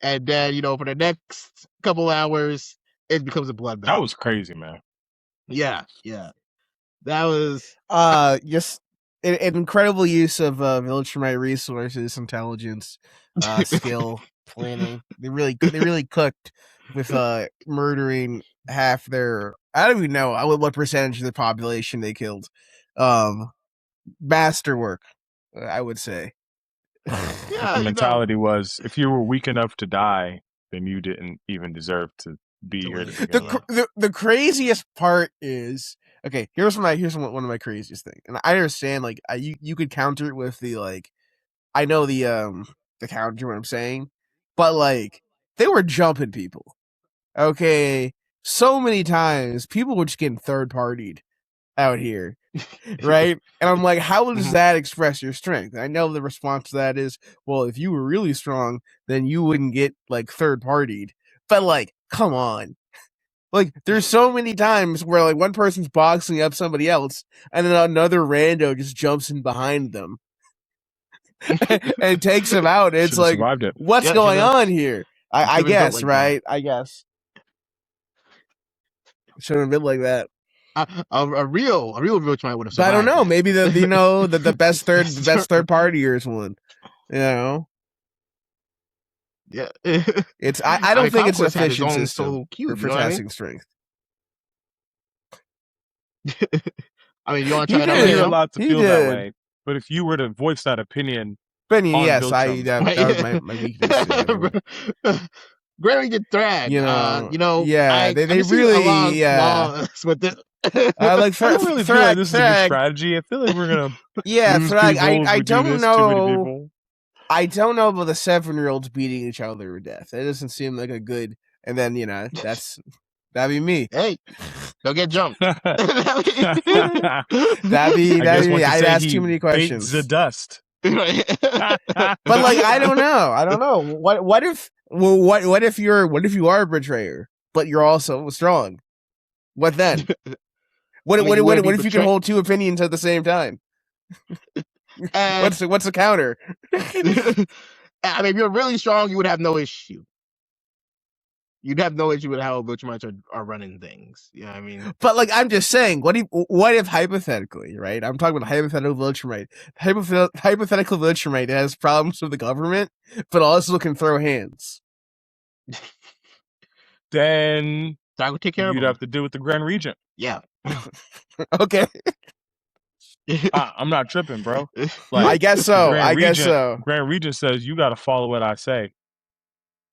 And then, for the next couple hours, it becomes a bloodbath. That was crazy, man. Yeah. That was just an incredible use of Viltrumite resources, intelligence, skill, planning. They really cooked with murdering half their. I don't even know what percentage of the population they killed. Masterwork, I would say. yeah. The mentality was, if you were weak enough to die, then you didn't even deserve to be here to begin with. The craziest part is, okay, here's one of my craziest things, and I understand you could counter it with the I know the counter what I'm saying, but they were jumping people, okay, so many times people were just getting third partied out here, right? And I'm like, how does that express your strength? And I know the response to that is, well, if you were really strong, then you wouldn't get third partied, but come on. There's so many times where one person's boxing up somebody else, and then another rando just jumps in behind them. and takes him out. It's Should've like, survived it. what's Yeah, going should've- on here? I should've been built guess, like right? I guess. Should have been like that. A real Viltrumite would have But I don't survived. know. that. Maybe the best third partiers one. You know, Yeah. it's I don't mean, think it's an Conquest had his efficient own system solo cube, for you know what I mean? testing strength. I mean, you want to He try it out did. right You're now? allowed to He feel that did. way. But if you were to voice that opinion, But on yes, Viltrum. that was my weakness. You know? Granny did Thragg. You know, yeah, I they see really, along yeah. flaws with this. I like I don't really feel like Thragg. this is a good strategy. I feel like we're gonna Yeah, lose Thragg. people if I we do don't this to many know. people. I don't know about the 7-year-olds beating each other to death. It doesn't seem like a good. And then that'd be me. Hey, don't get jumped. That'd be I guess one me. could I'd say ask he too many baked questions. the dust. But like, I don't know. What if you are a betrayer, but you're also strong? What then? What I mean, if you can hold two opinions at the same time? What's the counter? I mean, if you're really strong, you would have no issue. You'd have no issue with how Viltrumites are running things. You know what I mean? But like, I'm just saying, what if hypothetically, right? I'm talking about hypothetical Viltrumite. Hypothetical Viltrumite has problems with the government, but also can throw hands. Then I would take care of you'd him. have to deal with the Grand Regent. Yeah. Okay. I'm not tripping, bro. Like, I guess so. Grand Regent says you got to follow what I say,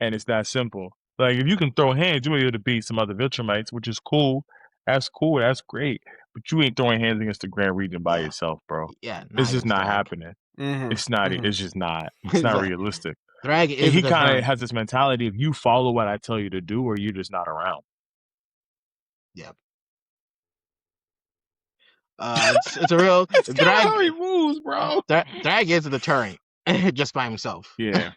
and it's that simple. Like, if you can throw hands, you may be able to beat some other Viltrumites, which is cool. That's cool. That's great. But you ain't throwing hands against the Grand Regent by yourself, bro. Yeah, it's just not happening. Mm-hmm. It's not. Mm-hmm. It's just not. It's not realistic. Thragg is. He kind of has this mentality of you follow what I tell you to do, or you're just not around. Yeah. It's a real. That's Thragg, how he moves, bro. Thragg is a deterrent, just by himself. Yeah,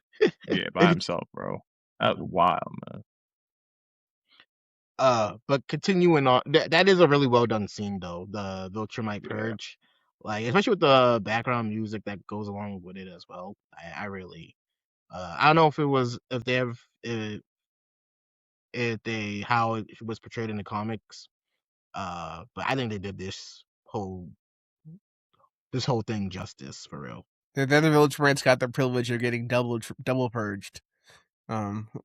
by himself, bro. That was wild, man. But continuing on, that is a really well done scene, though. The Viltrumite purge, like especially with the background music that goes along with it as well. I really, I don't know if how it was portrayed in the comics, but I think they did this whole thing justice for real. And then the Viltrumites got the privilege of getting double purged.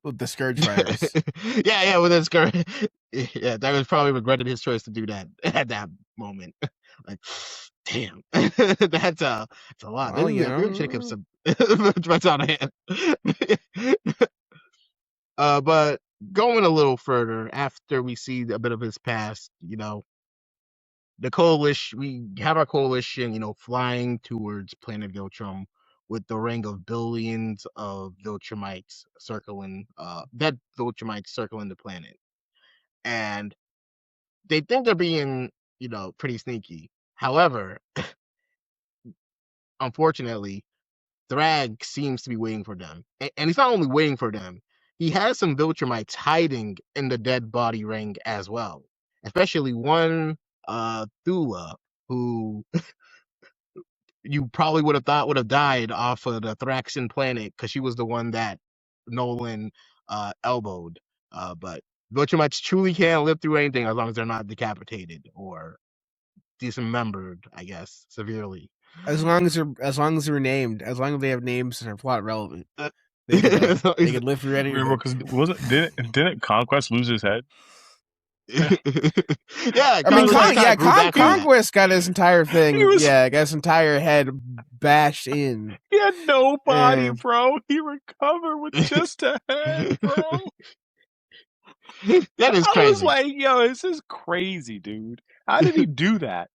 With the Scourge virus. yeah, with the Scourge. Yeah, that was probably regretted his choice to do that at that moment. Like, damn, that's a lot. Well, Maybe we should have kept some Viltrumites on hand. But going a little further, after we see a bit of his past, the coalition, we have our coalition, flying towards planet Viltrum with the ring of billions of Viltrumites circling, dead Viltrumites circling the planet. And they think they're being, pretty sneaky. However, unfortunately, Thragg seems to be waiting for them. And he's not only waiting for them, he has some Viltrumites hiding in the dead body ring as well. Especially one, Thula, who you probably would have thought would have died off of the Thraxian planet because she was the one that Nolan elbowed. But Viltrumites truly can't live through anything as long as they're not decapitated or dismembered, I guess, severely. As long as they're named, as long as they have names and are plot relevant, they can live through anything. Because didn't Conquest lose his head? Yeah, I mean, Conquest got his entire thing. Got his entire head bashed in. He had no body, bro. He recovered with just a head, bro. That is crazy. I was like, yo, this is crazy, dude. How did he do that?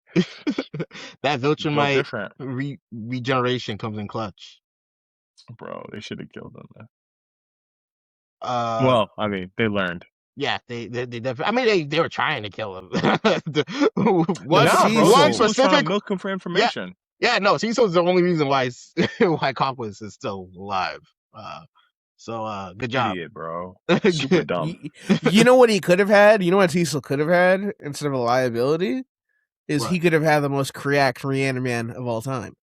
That Viltrumite regeneration comes in clutch. Bro, they should have killed him, man. Well, I mean, they learned. Yeah, they definitely. I mean, they were trying to kill him. One specific milk him for information. Yeah, no, Cecil's the only reason why Conquest is still alive. So good job, idiot, bro. Super dumb. You know what he could have had? You know what Cecil could have had instead of a liability? He could have had the most correct Reaniman of all time.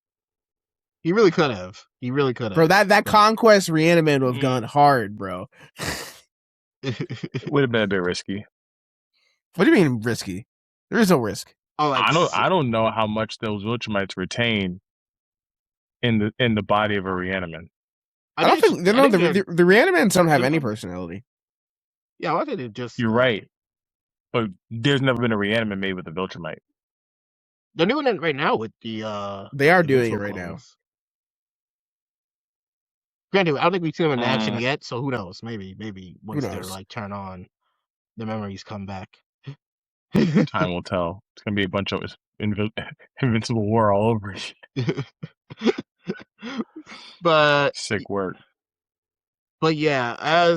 He really could have. He really could have. Bro, that Conquest reanimate would have gone hard, bro. It would have been a bit risky. What do you mean risky? There is no risk. Oh, like, I don't know how much those Viltrumites retain in the body of a reanimate. I don't think the reanimates don't have any personality. Yeah, I think it just. You're right, but there's never been a reanimate made with a Viltrumite. They're doing it right now with the. They are doing it right now. Granted, I don't think we've seen them in action yet, so who knows? Maybe once they're like turn on, the memories come back. Time will tell. It's gonna be a bunch of Invincible War all over again. But sick work. But yeah,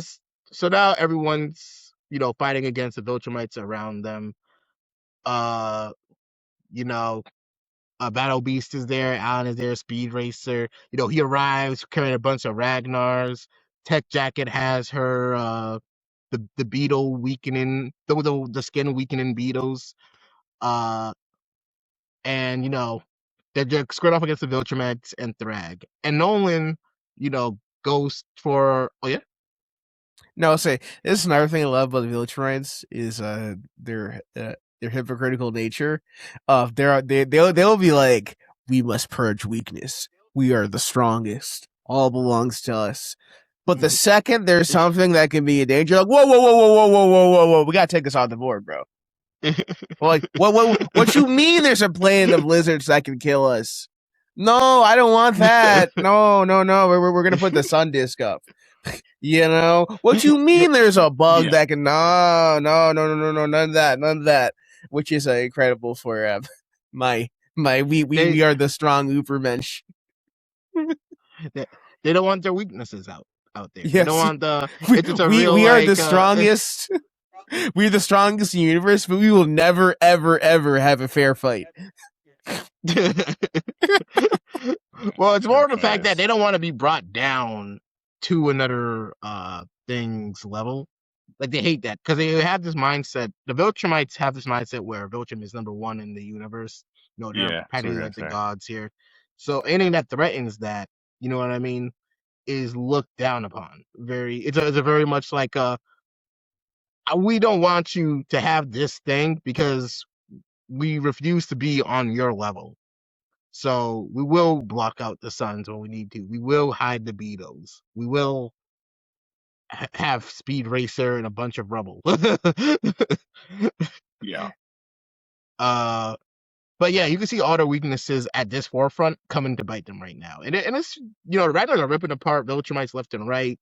so now everyone's fighting against the Viltrumites around them. Battle Beast is there, Alan is there, Speed Racer. He arrives carrying a bunch of Ragnars. Tech Jacket has her the beetle weakening, the skin weakening beetles. And they're just squared off against the Viltrumites and Thragg. And Nolan, goes for No, I'll say this is another thing I love about the Viltrumites is their hypocritical nature. They'll be like, we must purge weakness. We are the strongest. All belongs to us. But the second there's something that can be a danger, like whoa, we gotta take this off the board, bro. Like what you mean? There's a planet of lizards that can kill us? No, I don't want that. No. We're gonna put the sun disk up. What you mean? There's a bug that can no, none of that. Which is incredible for we are the strong Ubermensch. They don't want their weaknesses out there. Yes. They don't want the. We are the strongest. We're the strongest in the universe, but we will never, ever, ever have a fair fight. Well, it's more of the fact that they don't want to be brought down to another thing's level. Like, they hate that because they have this mindset. The Viltrumites have this mindset where Viltrum is number one in the universe. They're practically like the gods here. So anything that threatens that, you know what I mean, is looked down upon. It's a very much like we don't want you to have this thing because we refuse to be on your level. So we will block out the suns when we need to. We will hide the beetles. We will have Speed Racer and a bunch of rubble. Yeah. But yeah, you can see all their weaknesses at this forefront coming to bite them right now. And it's, the Ragnars are ripping apart Viltrumites left and right.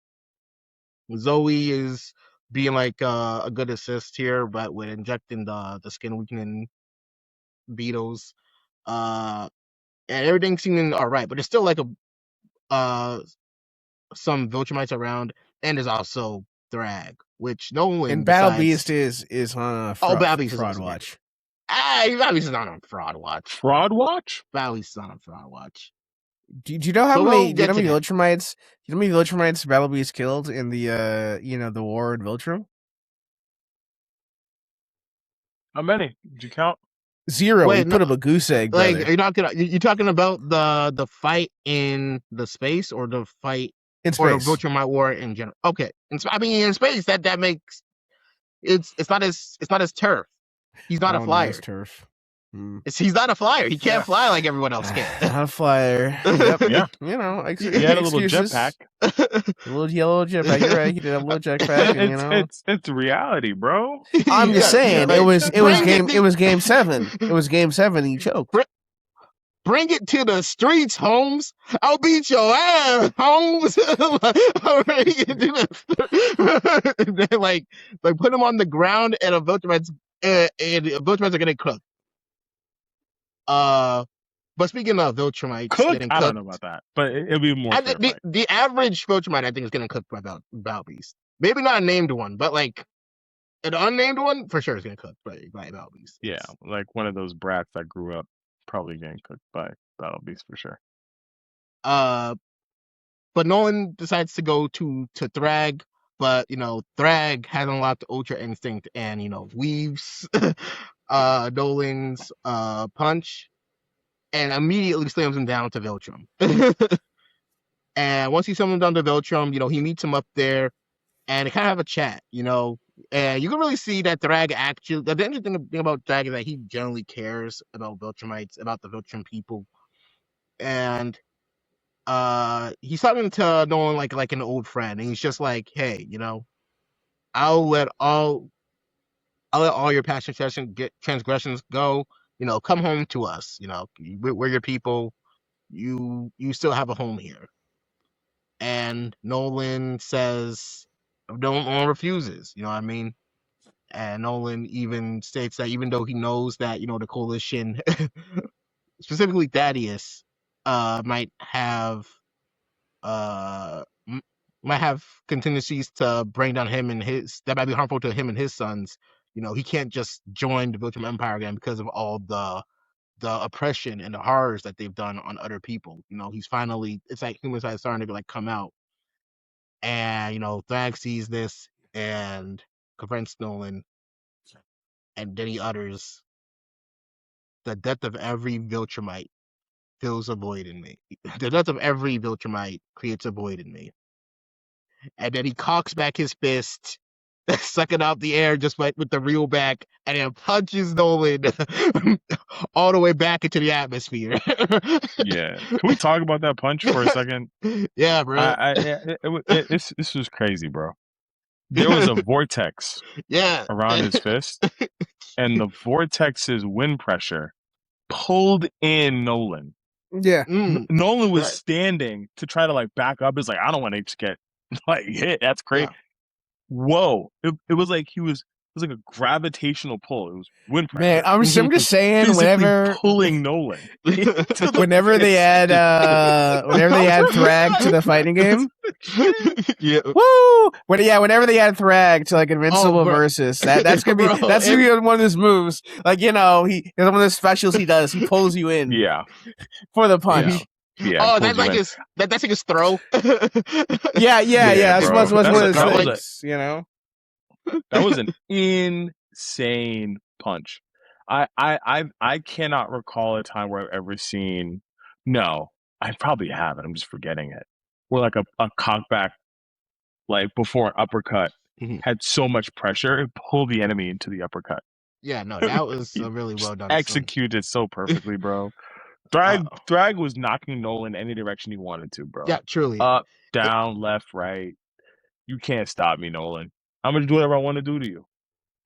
Zoe is being like a good assist here, but with injecting the skin weakening beetles. And everything seeming all right, but there's still like some Viltrumites around, and there's also Thragg, which no one. And Battle Beast is on a fraud watch. Battle Beast is on a fraud watch. Fraud watch? Battle Beast is on a fraud watch. Do you know how many Viltrumites? You know how many Viltrumites Battle Beast killed in the the war in Viltrum? How many? Did you count? 0. Wait, put up a goose egg. Like, you're talking about the fight in the space or the fight in space, or the Viltrumite war in general? Okay, in space that makes it's not his turf. He's not a flyer. Nice turf. He's not a flyer. He can't fly like everyone else can. Not a flyer. Yep. Yeah. He had a little jetpack. A little yellow jetpack. You're right. He did have a little jetpack. And, it's reality, bro. I'm just saying. It was game 7. It was game 7. He choked. Bring it to the streets, Holmes. I'll beat your ass, Holmes. like put him on the ground and a Viltrumites are gonna cook. But speaking of Viltrumites getting cooked, I don't know about that, but it'll be more. The average Viltrumite, I think, is getting cooked by Battle Beast. Maybe not a named one, but like an unnamed one for sure is getting cooked by Battle Beast. Yeah, like one of those brats that grew up probably getting cooked by Battle Beast for sure. But Nolan decides to go to Thragg, but Thragg has unlocked Ultra Instinct and weaves Nolan's punch. and immediately slams him down to Viltrum. And once he slams him down to Viltrum, he meets him up there, and they kind of have a chat, and you can really see that Thragg actually. The interesting thing about Thragg is that he generally cares about Viltrumites, about the Viltrum people, and he's talking to Nolan like an old friend, and he's just like, hey, I'll let all your past transgressions go. Come home to us. We're your people. You still have a home here. And Nolan says, Nolan refuses. You know what I mean? And Nolan even states that even though he knows that the coalition, specifically Thaddeus, might have contingencies to bring down him and his that might be harmful to him and his sons. He can't just join the Viltrum Empire again because of all the oppression and the horrors that they've done on other people. He's finally, it's like human side starting to come out, and Thragg sees this and confronts Nolan, and then he utters, "The death of every Viltrumite fills a void in me. The death of every Viltrumite creates a void in me." And then he cocks back his fist, sucking out the air just like with the reel back, and then punches Nolan all the way back into the atmosphere. Yeah. Can we talk about that punch for a second? Yeah, bro. This was crazy, bro. There was a vortex around his fist, and the vortex's wind pressure pulled in Nolan. Yeah. Nolan was standing to try to back up. It's like, I don't want to just get hit. That's crazy. Yeah. Whoa. It was like it was like a gravitational pull. It was wind pressure. Man, I'm just saying, whenever pulling Nolan. whenever they add Thragg to the fighting game. Yeah. Woo! Whenever they add Thragg to Invincible versus, that's gonna be one of his moves. One of the specials he does. He pulls you in. Yeah. For the punch. Yeah. That's like his throw. Yeah. That's one of his things. That was an insane punch. I cannot recall a time where I've ever seen. No, I probably haven't. I'm just forgetting it. Where a cockback, before an uppercut, had so much pressure it pulled the enemy into the uppercut. Yeah, no, that was a really well done. Executed so perfectly, bro. Thragg was knocking Nolan any direction he wanted to, bro. Yeah, truly. Up, down, left, right. You can't stop me, Nolan. I'm gonna do whatever I want to do to you.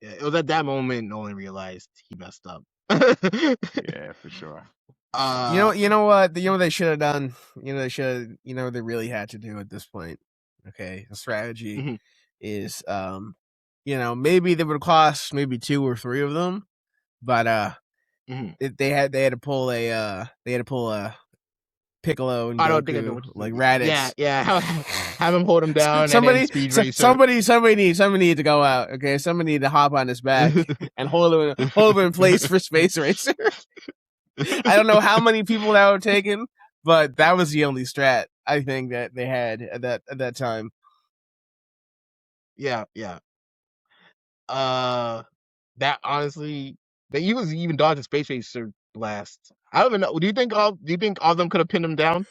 Yeah, it was at that moment Nolan realized he messed up. Yeah, for sure. You know what they should have done? They really had to do at this point. Okay, the strategy is maybe they would cost maybe 2 or 3 of them, but they had to pull a Piccolo and Goku, Raditz. Yeah. Have him hold him down. Somebody need to go out. Okay, somebody need to hop on his back and hold him in place for Space Racer. I don't know how many people that were taken, but that was the only strat I think that they had at that time. Yeah. That honestly, that he was even dodging Space Racer blast. I don't even know. Do you think all of them could have pinned him down?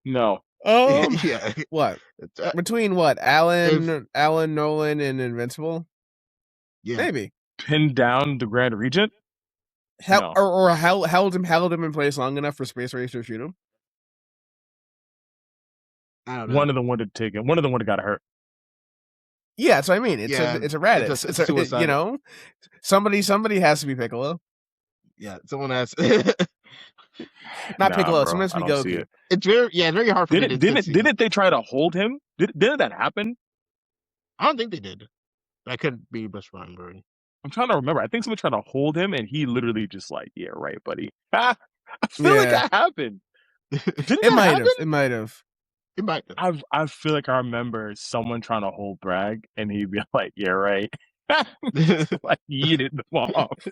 No. Yeah. What? Between what? Alan, Nolan, and Invincible? Yeah. Maybe. Pinned down the Grand Regent? Or held him in place long enough for Space Racer to shoot him? I don't know. One of them would have taken. One of them would have got hurt. Yeah, that's what I mean. It's a Raditz. It's a somebody has to be Piccolo. Yeah, someone has. Not Piccolo. Someone has to be Goku. It's very hard for me to Didn't they try to hold him? Didn't that happen? I don't think they did. I could be misremembering. I'm trying to remember. I think someone tried to hold him, and he literally just yeah, right, buddy. I feel like that happened. It might have. I feel like I remember someone trying to hold Thragg, and he'd be like, "Yeah, right." Yeeted them off.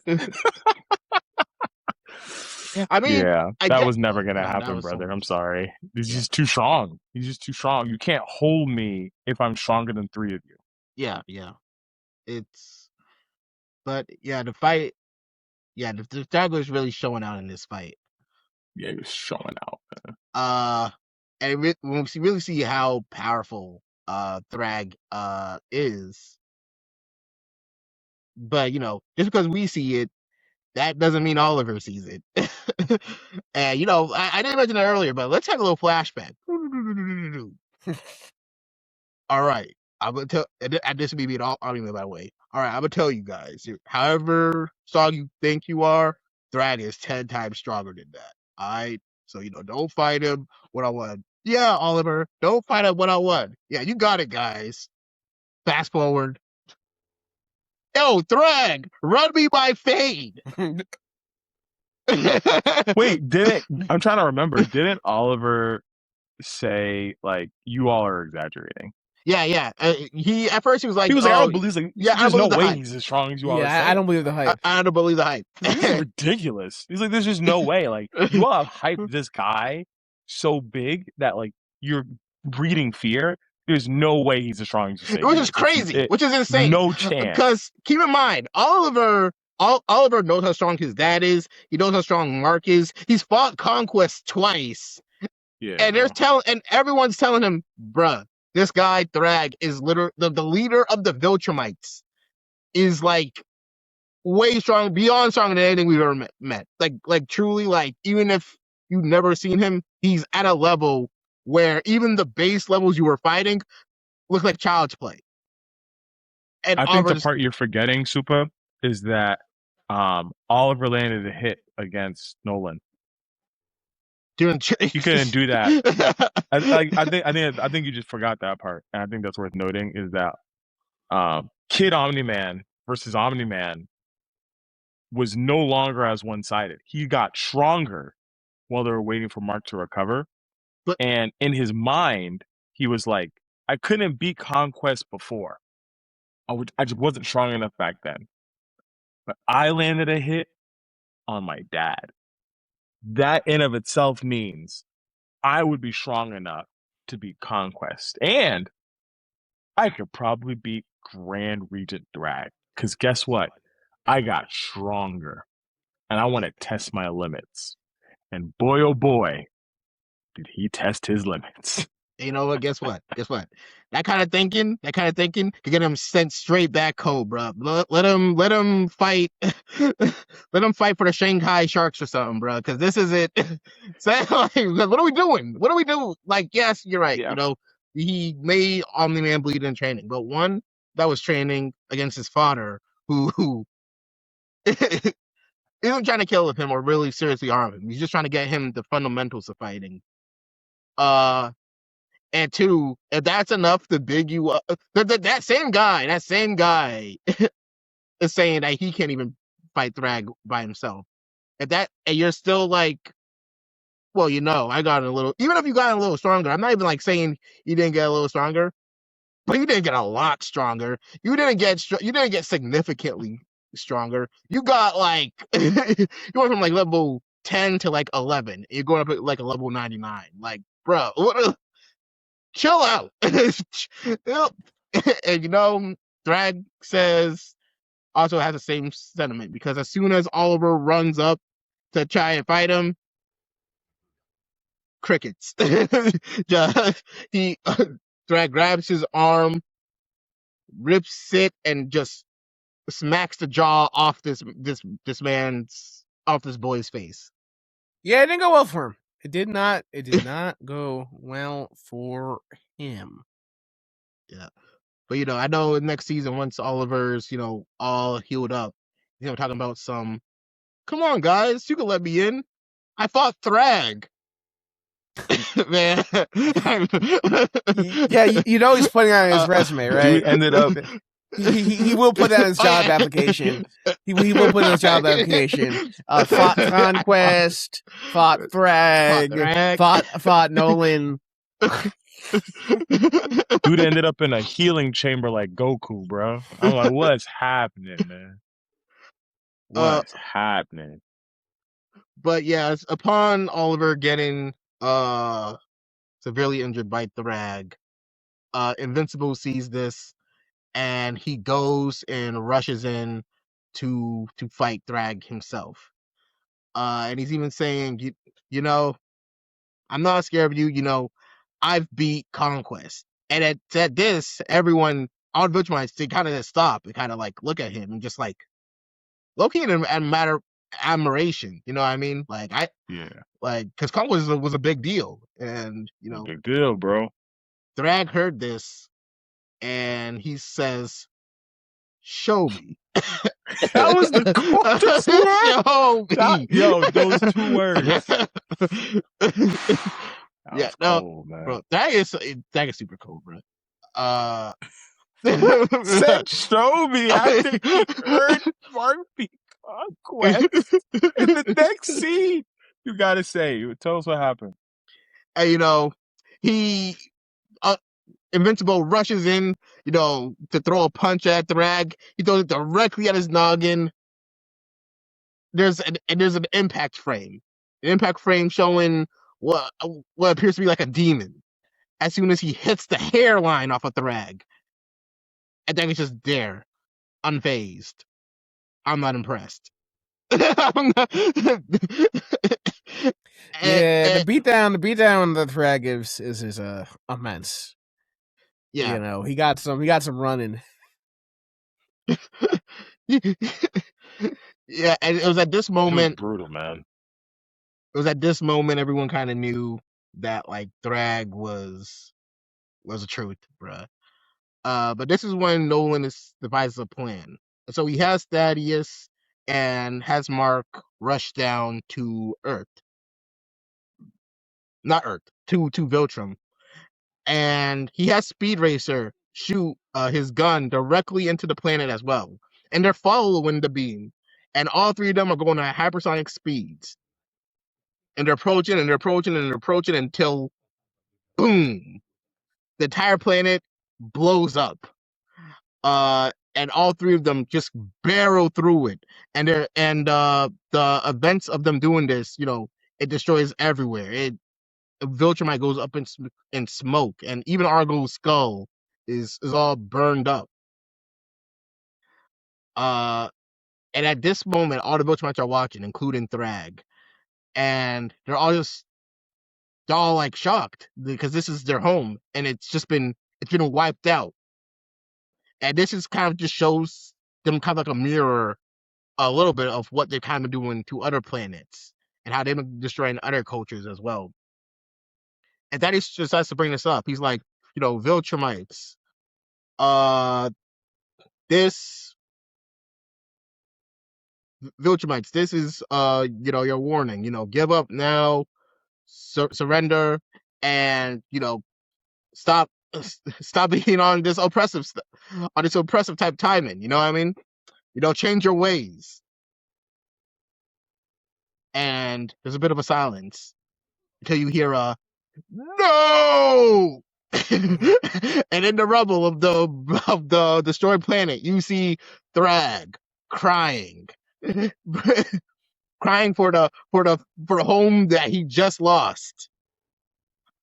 I mean, that was never gonna happen, brother. I'm sorry. He's just too strong. You can't hold me if I'm stronger than 3 of you. Yeah. But yeah, the fight. Yeah, the Thragg was really showing out in this fight. Yeah, he was showing out. And when we really see how powerful Thragg is, but just because we see it, that doesn't mean Oliver sees it. And I didn't mention it earlier, but let's have a little flashback. All right, I'm gonna tell. And this may be an audio, by the way. All right, I'm gonna tell you guys. However strong you think you are, Thragg is 10 times stronger than that. All right, so don't fight him one-on-one. Yeah, Oliver, don't fight him one-on-one. Yeah, you got it, guys. Fast forward. Yo, Thragg, run me by fade. Wait, I'm trying to remember. Didn't Oliver say like you all are exaggerating? Yeah. He at first he was like, I don't believe. Like, yeah, there's no way hype. he's as strong as you all are Yeah, saying. I don't believe the hype. I don't believe the hype. This is ridiculous. He's like, there's just no way. Like, you all have hyped this guy so big that like you're breeding fear. There's no way he's as strong as you say. Which is crazy. Which is insane. No chance. Because keep in mind, Oliver knows how strong his dad is. He knows how strong Mark is. He's fought Conquest twice. Yeah. And everyone's telling him, bruh, this guy Thragg is literally the leader of the Viltrumites. Is like way strong, beyond stronger than anything we've ever met. Like truly, like even if you've never seen him, he's at a level where even the base levels you were fighting look like child's play. And I think the part you're forgetting, Supa, is that Oliver landed a hit against Nolan. You couldn't do that. I think you just forgot that part, and I think that's worth noting is that Kid Omni-Man versus Omni-Man was no longer as one-sided. He got stronger while they were waiting for Mark to recover, and in his mind, he was like, "I couldn't beat Conquest before. I just wasn't strong enough back then, but I landed a hit on my dad. That in of itself means I would be strong enough to beat Conquest, and I could probably beat Grand Regent Thragg. Because guess what? I got stronger, and I want to test my limits. And boy, oh boy, did he test his limits. You know what? Guess what? That kind of thinking could get him sent straight back home, bro. Let him fight. Let him fight for the Shanghai Sharks or something, bro. Because this is it. Like, what are we doing? What do we do? Like, yes, you're right. Yeah. He made Omni-Man bleed in training, but one that was training against his father, who isn't trying to kill him or really seriously harm him. He's just trying to get him the fundamentals of fighting. And two, if that's enough to big you up, that same guy is saying that he can't even fight Thragg by himself. And you're still like, well, I got a little. Even if you got a little stronger, I'm not even like saying you didn't get a little stronger, but you didn't get a lot stronger. You didn't get significantly stronger. You got like you went from like level 10 to like 11. You're going up at like a level 99. Like, bro, chill out. And Thragg also has the same sentiment, because as soon as Oliver runs up to try and fight him, crickets. Thragg grabs his arm, rips it, and just smacks the jaw off this boy's face. Yeah, it didn't go well for him. It did not go well for him. Yeah. But I know next season, once Oliver's, all healed up, talking about some, come on guys, you can let me in. I fought Thragg. Man. Yeah, he's putting that on his resume, right? Dude ended up he will put that in his job application. He will put in his job application. Fought Conquest, fought Thragg, fought Nolan. Dude ended up in a healing chamber like Goku, bro. I'm like, what's happening, man? What's happening? But yeah, upon Oliver getting severely injured by Thragg, Invincible sees this, and he goes and rushes in to fight Thragg himself. And he's even saying, you know, I'm not scared of you. You know, I've beat Conquest. And at this, everyone, all the Viltrumites, they kind of just stop and kind of like look at him and just like looking at him and matter admiration. You know what I mean? Like because Conquest was a big deal, and you know, big deal, bro. Thragg heard this, and he says, "Show me." That was the coolest word. Show me. Yo, those 2 words. Yeah, cool, man. bro, Thragg is super cool, bro. Said show me. I think he heard Barbie Conquest in the next scene. You gotta say, tell us what happened. And you know, he Invincible rushes in, you know, to throw a punch at Thragg. He throws it directly at his noggin. There's an impact frame. An impact frame showing what appears to be like a demon. As soon as he hits the hairline off of Thragg, and then he's just there, unfazed. I'm not impressed. I'm not... The beatdown on the Thragg is immense. Yeah, you know, he got some running. Yeah, and it was at this moment, brutal, man. It was at this moment everyone kind of knew that like Thragg was the truth, bruh. But this is when Nolan devises a plan. So he has Thaddeus and has Mark rush down to Earth. Not Earth, to Viltrum. And he has Speed Racer shoot his gun directly into the planet as well. And they're following the beam. And all 3 of them are going at hypersonic speeds. And they're approaching and they're approaching and they're approaching until, boom, the entire planet blows up. And all 3 of them just barrel through it. And the events of them doing this, you know, it destroys everywhere. Viltrumite goes up in smoke, and even Argo's skull is all burned up. And at this moment, all the Viltrumites are watching, including Thragg, and they're all like shocked because this is their home, and it's been wiped out. And this is kind of just shows them kind of like a mirror, a little bit of what they're kind of doing to other planets and how they've been destroying other cultures as well. And Thaddeus just has to bring this up. He's like, you know, Viltrumites, this is you know, your warning. You know, give up now, surrender, and you know, stop being on this oppressive type timing. You know what I mean? You know, change your ways. And there's a bit of a silence until you hear a no. And in the rubble of the destroyed planet, you see Thragg crying, crying for the home that he just lost.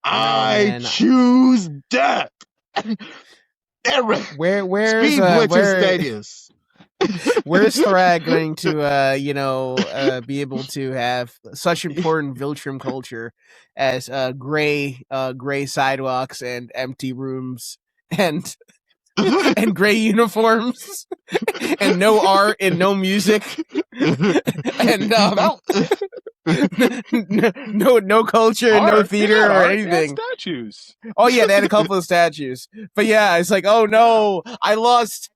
I choose death. Where's Thaddeus? Where's Thragg going to be able to have such important Viltrum culture as gray sidewalks and empty rooms and gray uniforms and no art and no music and no culture, art, no theater or anything. Statues. Oh yeah, they had a couple of statues. But yeah, it's like, oh no, I lost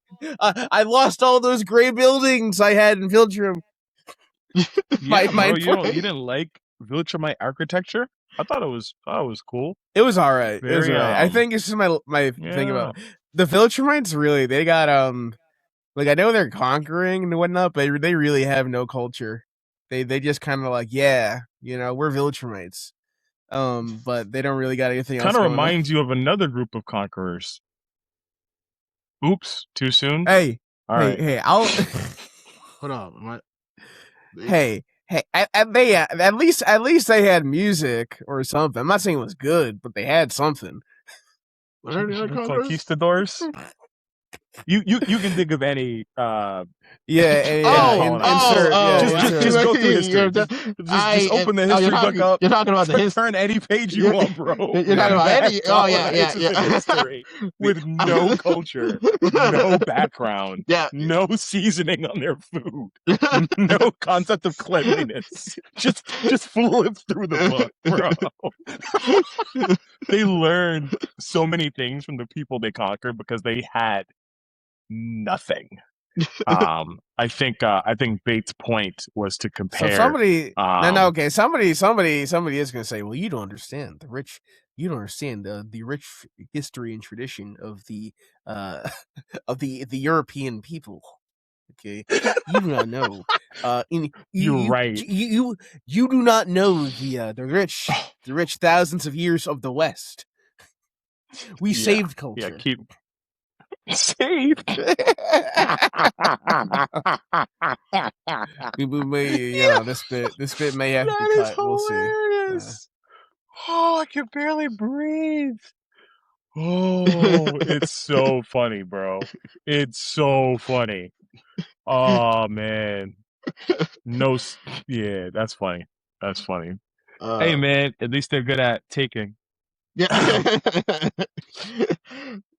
all those gray buildings I had in Viltrum. You didn't like Viltrumite architecture? I thought it was cool. It was all right. It was all right. I think it's just my thing about the Viltrumites. Really, they got like, I know they're conquering and whatnot, but they really have no culture. They just kind of like, yeah, you know, we're Viltrumites. But they don't really got anything else. Kind of reminds you of another group of conquerors. Oops, too soon. Hey, all right. Hey, I'll hold on. What? Hey, at least they had music or something. I'm not saying it was good, but they had something. What are the other conquistadors? You can think of any Insert. just go through history. Just open the history book up. You're talking about the history. Turn any page you want, bro. You're talking about any. Oh yeah. History with no culture, no background, no seasoning on their food, no concept of cleanliness. Just flip through the book, bro. They learned so many things from the people they conquered because they had nothing. I think Bates' point was to compare. So somebody is going to say, well, you don't understand the rich history and tradition of the of the European people. Okay, you do not know. You're right. You do not know the rich thousands of years of the West. We saved culture. Yeah, keep saved. This bit may have to be cut. We'll see. Oh, I can barely breathe. Oh, it's so funny, bro. It's so funny. Oh man. Yeah, that's funny. That's funny. Hey man, at least they're good at taking. Yeah.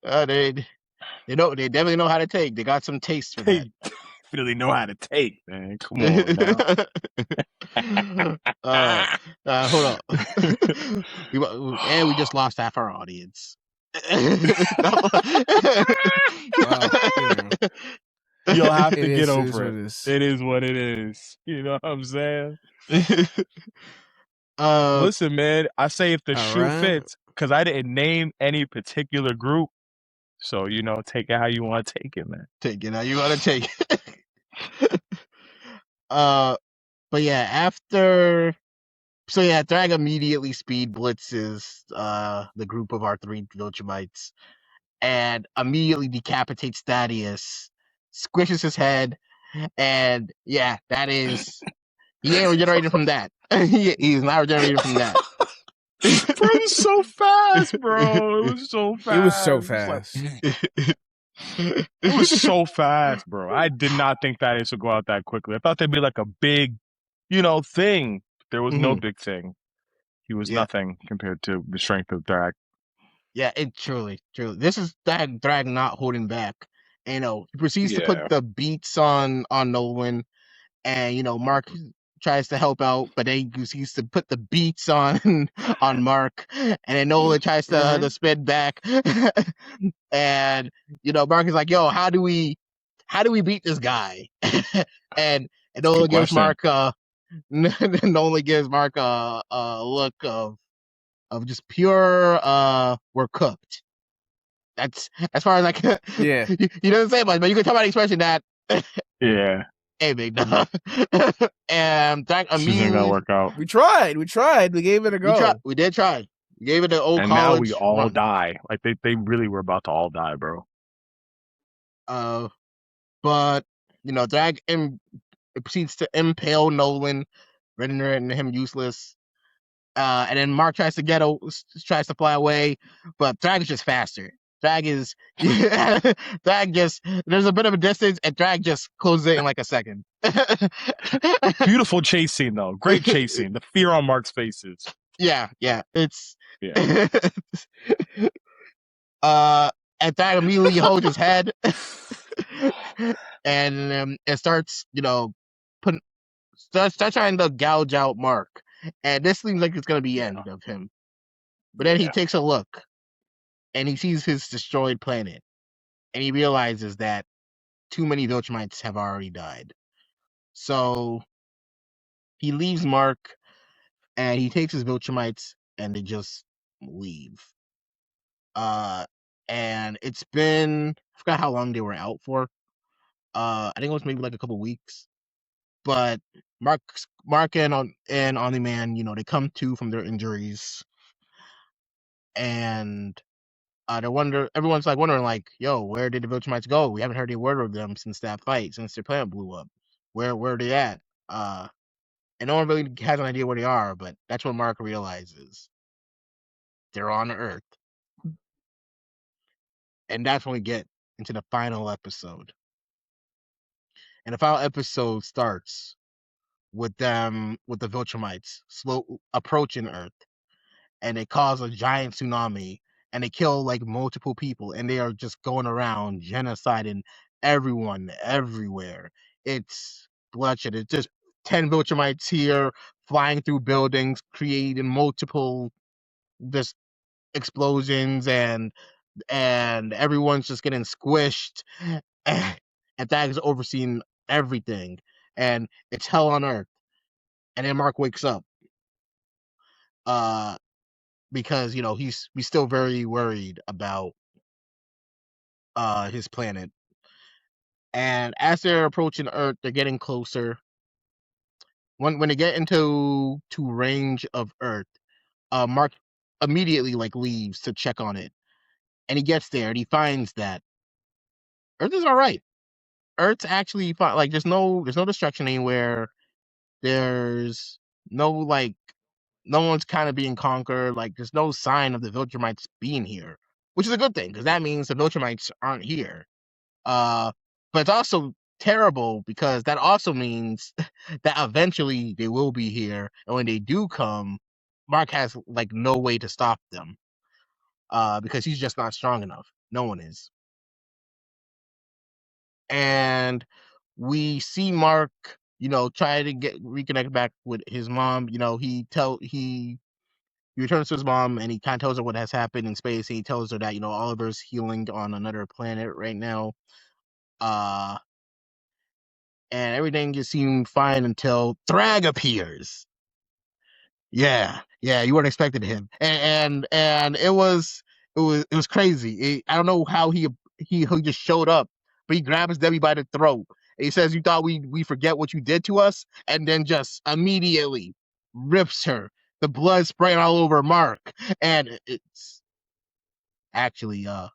They definitely know how to take. They got some taste for that. They really know how to take, man. Come on now. Hold on. We just lost half our audience. You'll have to get over it. It is what it is. You know what I'm saying? Listen, man, I say if the shoe fits, because I didn't name any particular group. So, take it how you want to take it, man. Take it how you want to take it. But yeah, Thragg immediately speed blitzes the group of our 3 Viltrumites and immediately decapitates Thaddeus, squishes his head, and that is he ain't regenerated from that. He's not regenerated from that. Bro, it was so fast, bro. It was so fast. It was so fast. It was so fast, bro. I did not think Thaddeus would go out that quickly. I thought there'd be like a big, thing. There was no big thing. He was nothing compared to the strength of Thragg. Yeah, it truly. This is Thragg not holding back. He proceeds to put the beats on Nolan, and Mark tries to help out, but then he proceeds to put the beats on Mark, and then Nolan tries to spin back, and Mark is like, "Yo, how do we beat this guy?" and Nolan gives Mark a look of just pure we're cooked. That's as far as I can. Yeah. He doesn't say much, but you can tell by the expression that. Yeah. Hey, big dog. And Thragg immediately gonna work out. We tried. We gave it a go. We did try. We gave it an old and college. And now we all die. Like they really were about to all die, bro. But Thragg proceeds to impale Nolan, rendering him useless. And then Mark tries to fly away, but Thragg is just faster. Thragg just there's a bit of a distance, and Thragg just closes it in like a second. Beautiful chase scene though. Great chase scene. The fear on Mark's faces. Yeah. It's and Thragg immediately holds his head, and it starts start trying to gouge out Mark. And this seems like it's going to be the end of him. But then he takes a look, and he sees his destroyed planet. And he realizes that too many Viltrumites have already died. So he leaves Mark, and he takes his Viltrumites, and they just leave. And it's been, I forgot how long they were out for. I think it was maybe like a couple weeks. But Mark and Omni-Man, they come to from their injuries, and everyone's like wondering, like, yo, where did the Viltrumites go? We haven't heard any word of them since that fight, since their planet blew up. Where are they at? And no one really has an idea where they are, but that's when Mark realizes they're on Earth. And that's when we get into the final episode. And the final episode starts with the Viltrumites slow approaching Earth, and they cause a giant tsunami, and they kill like multiple people, and they are just going around genociding everyone everywhere. It's bloodshed. It's just 10 Viltrumites here flying through buildings, creating multiple just explosions, and everyone's just getting squished. And Thragg is overseeing everything, and it's hell on earth. And then Mark wakes up, because he's still very worried about his planet. And as they're approaching Earth, they're getting closer. When they get into range of Earth, Mark immediately like leaves to check on it, and he gets there and he finds that Earth is all right. Earth's actually fine. Like there's no destruction anywhere. There's no like no one's kind of being conquered. Like there's no sign of the Viltrumites being here, which is a good thing because that means the Viltrumites aren't here. But it's also terrible because that also means that eventually they will be here, and when they do come, Mark has like no way to stop them. Because he's just not strong enough. No one is. And we see Mark, try to reconnect back with his mom. He returns to his mom, and he kind of tells her what has happened in space, and he tells her that Oliver's healing on another planet right now. And everything just seemed fine until Thragg appears. Yeah, you weren't expecting him, and it was crazy. I don't know how he just showed up, but he grabs Debbie by the throat. And he says, "You thought we forget what you did to us?" And then just immediately rips her. The blood spraying all over Mark, and it's actually a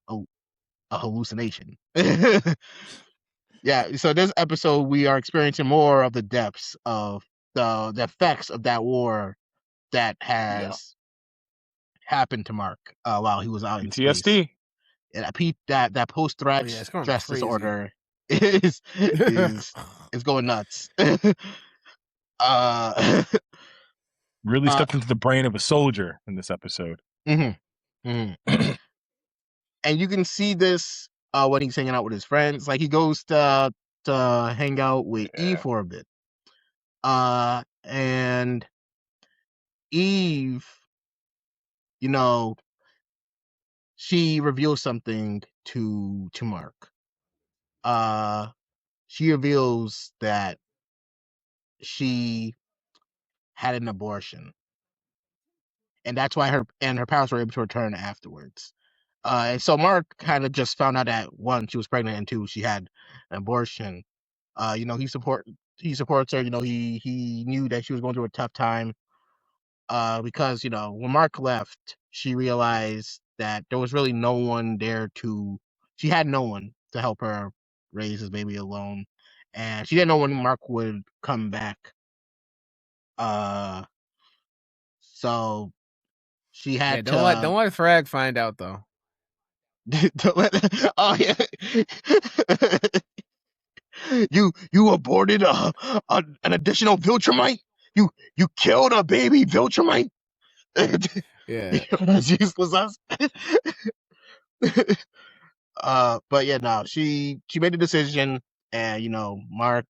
hallucination. Yeah, so this episode we are experiencing more of the depths of the effects of that war that has happened to Mark while he was out in space. PTSD. And that post Thragg stress disorder is going nuts. Really stepped into the brain of a soldier in this episode. And you can see this when he's hanging out with his friends. Like he goes to hang out with Eve for a bit. And Eve, she reveals something to Mark. She reveals that she had an abortion, and that's why her parents were able to return afterwards. And so Mark kind of just found out that one, she was pregnant, and two, she had an abortion. He supports her. He knew that she was going through a tough time. Because when Mark left, she realized that there was really no one there she had no one to help her raise his baby alone, and she didn't know when Mark would come back. So she had don't let Thragg find out though. Oh yeah. You aborted an additional Viltrumite? You killed a baby Viltrumite? Yeah. That's useless. But yeah, no, she made the decision, and Mark.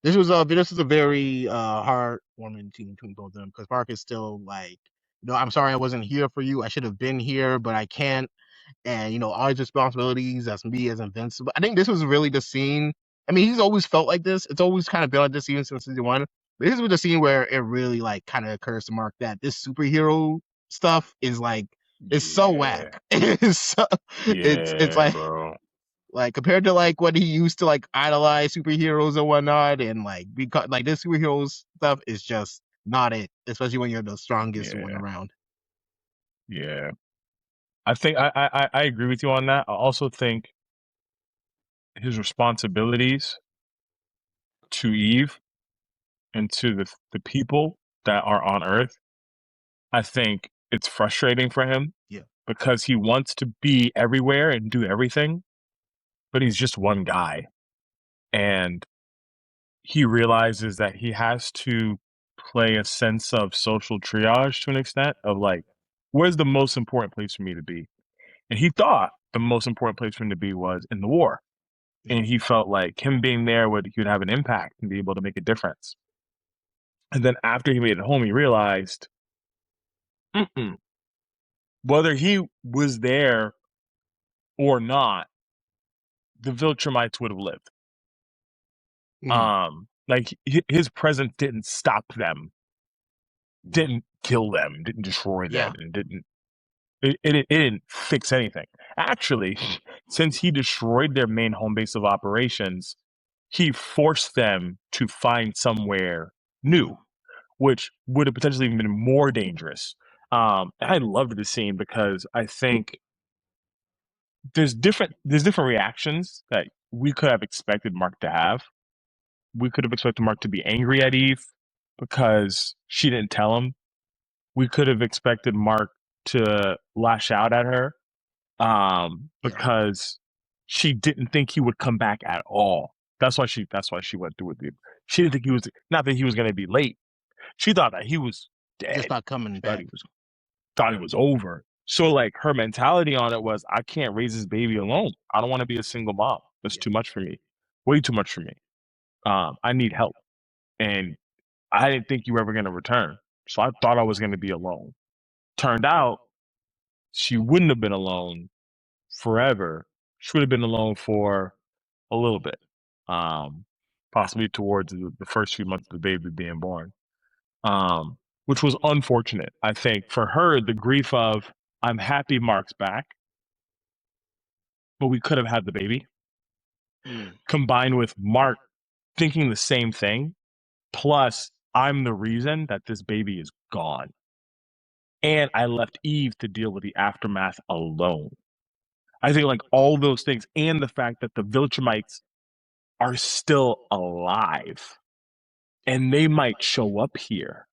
This was a very heartwarming scene between both of them, because Mark is still like, I'm sorry I wasn't here for you. I should have been here, but I can't. And all his responsibilities as me as Invincible. I think this was really the scene. I mean, he's always felt like this. It's always kind of been like this even since season 1. But this was the scene where it really like kind of occurs to Mark that this superhero stuff is like so whack. It's like, bro. Like compared to like what he used to like idolize superheroes and whatnot, and like because like this superheroes stuff is just not it, especially when you're the strongest one around. Yeah, I think I agree with you on that. I also think his responsibilities to Eve and to the people that are on Earth, I think it's frustrating for him. Yeah, because he wants to be everywhere and do everything, but he's just one guy. And he realizes that he has to play a sense of social triage to an extent of like, where's the most important place for me to be? And he thought the most important place for him to be was in the war. And he felt like him being there he would have an impact and be able to make a difference. And then after he made it home, he realized, whether he was there or not, the Viltrumites would have lived. Like his presence didn't stop them, didn't kill them, didn't destroy them, and it didn't fix anything. Actually, since he destroyed their main home base of operations, he forced them to find somewhere new, which would have potentially even been more dangerous. I loved the scene because I think there's different reactions that we could have expected Mark to have. We could have expected Mark to be angry at Eve because she didn't tell him. We could have expected Mark to lash out at her because she didn't think he would come back at all. That's why she went through with him. She didn't think he was not that he was going to be late. She thought that he was dead. Just not coming back. Thought it was over. So like her mentality on it was, I can't raise this baby alone. I don't want to be a single mom. That's too much for me. Way too much for me. I need help. And I didn't think you were ever going to return. So I thought I was going to be alone. Turned out she wouldn't have been alone forever. She would have been alone for a little bit, possibly towards the first few months of the baby being born, which was unfortunate. I think for her, the grief of, I'm happy Mark's back, but we could have had the baby, combined with Mark thinking the same thing, plus I'm the reason that this baby is gone. And I left Eve to deal with the aftermath alone. I think like all those things, and the fact that the Viltrumites are still alive and they might show up here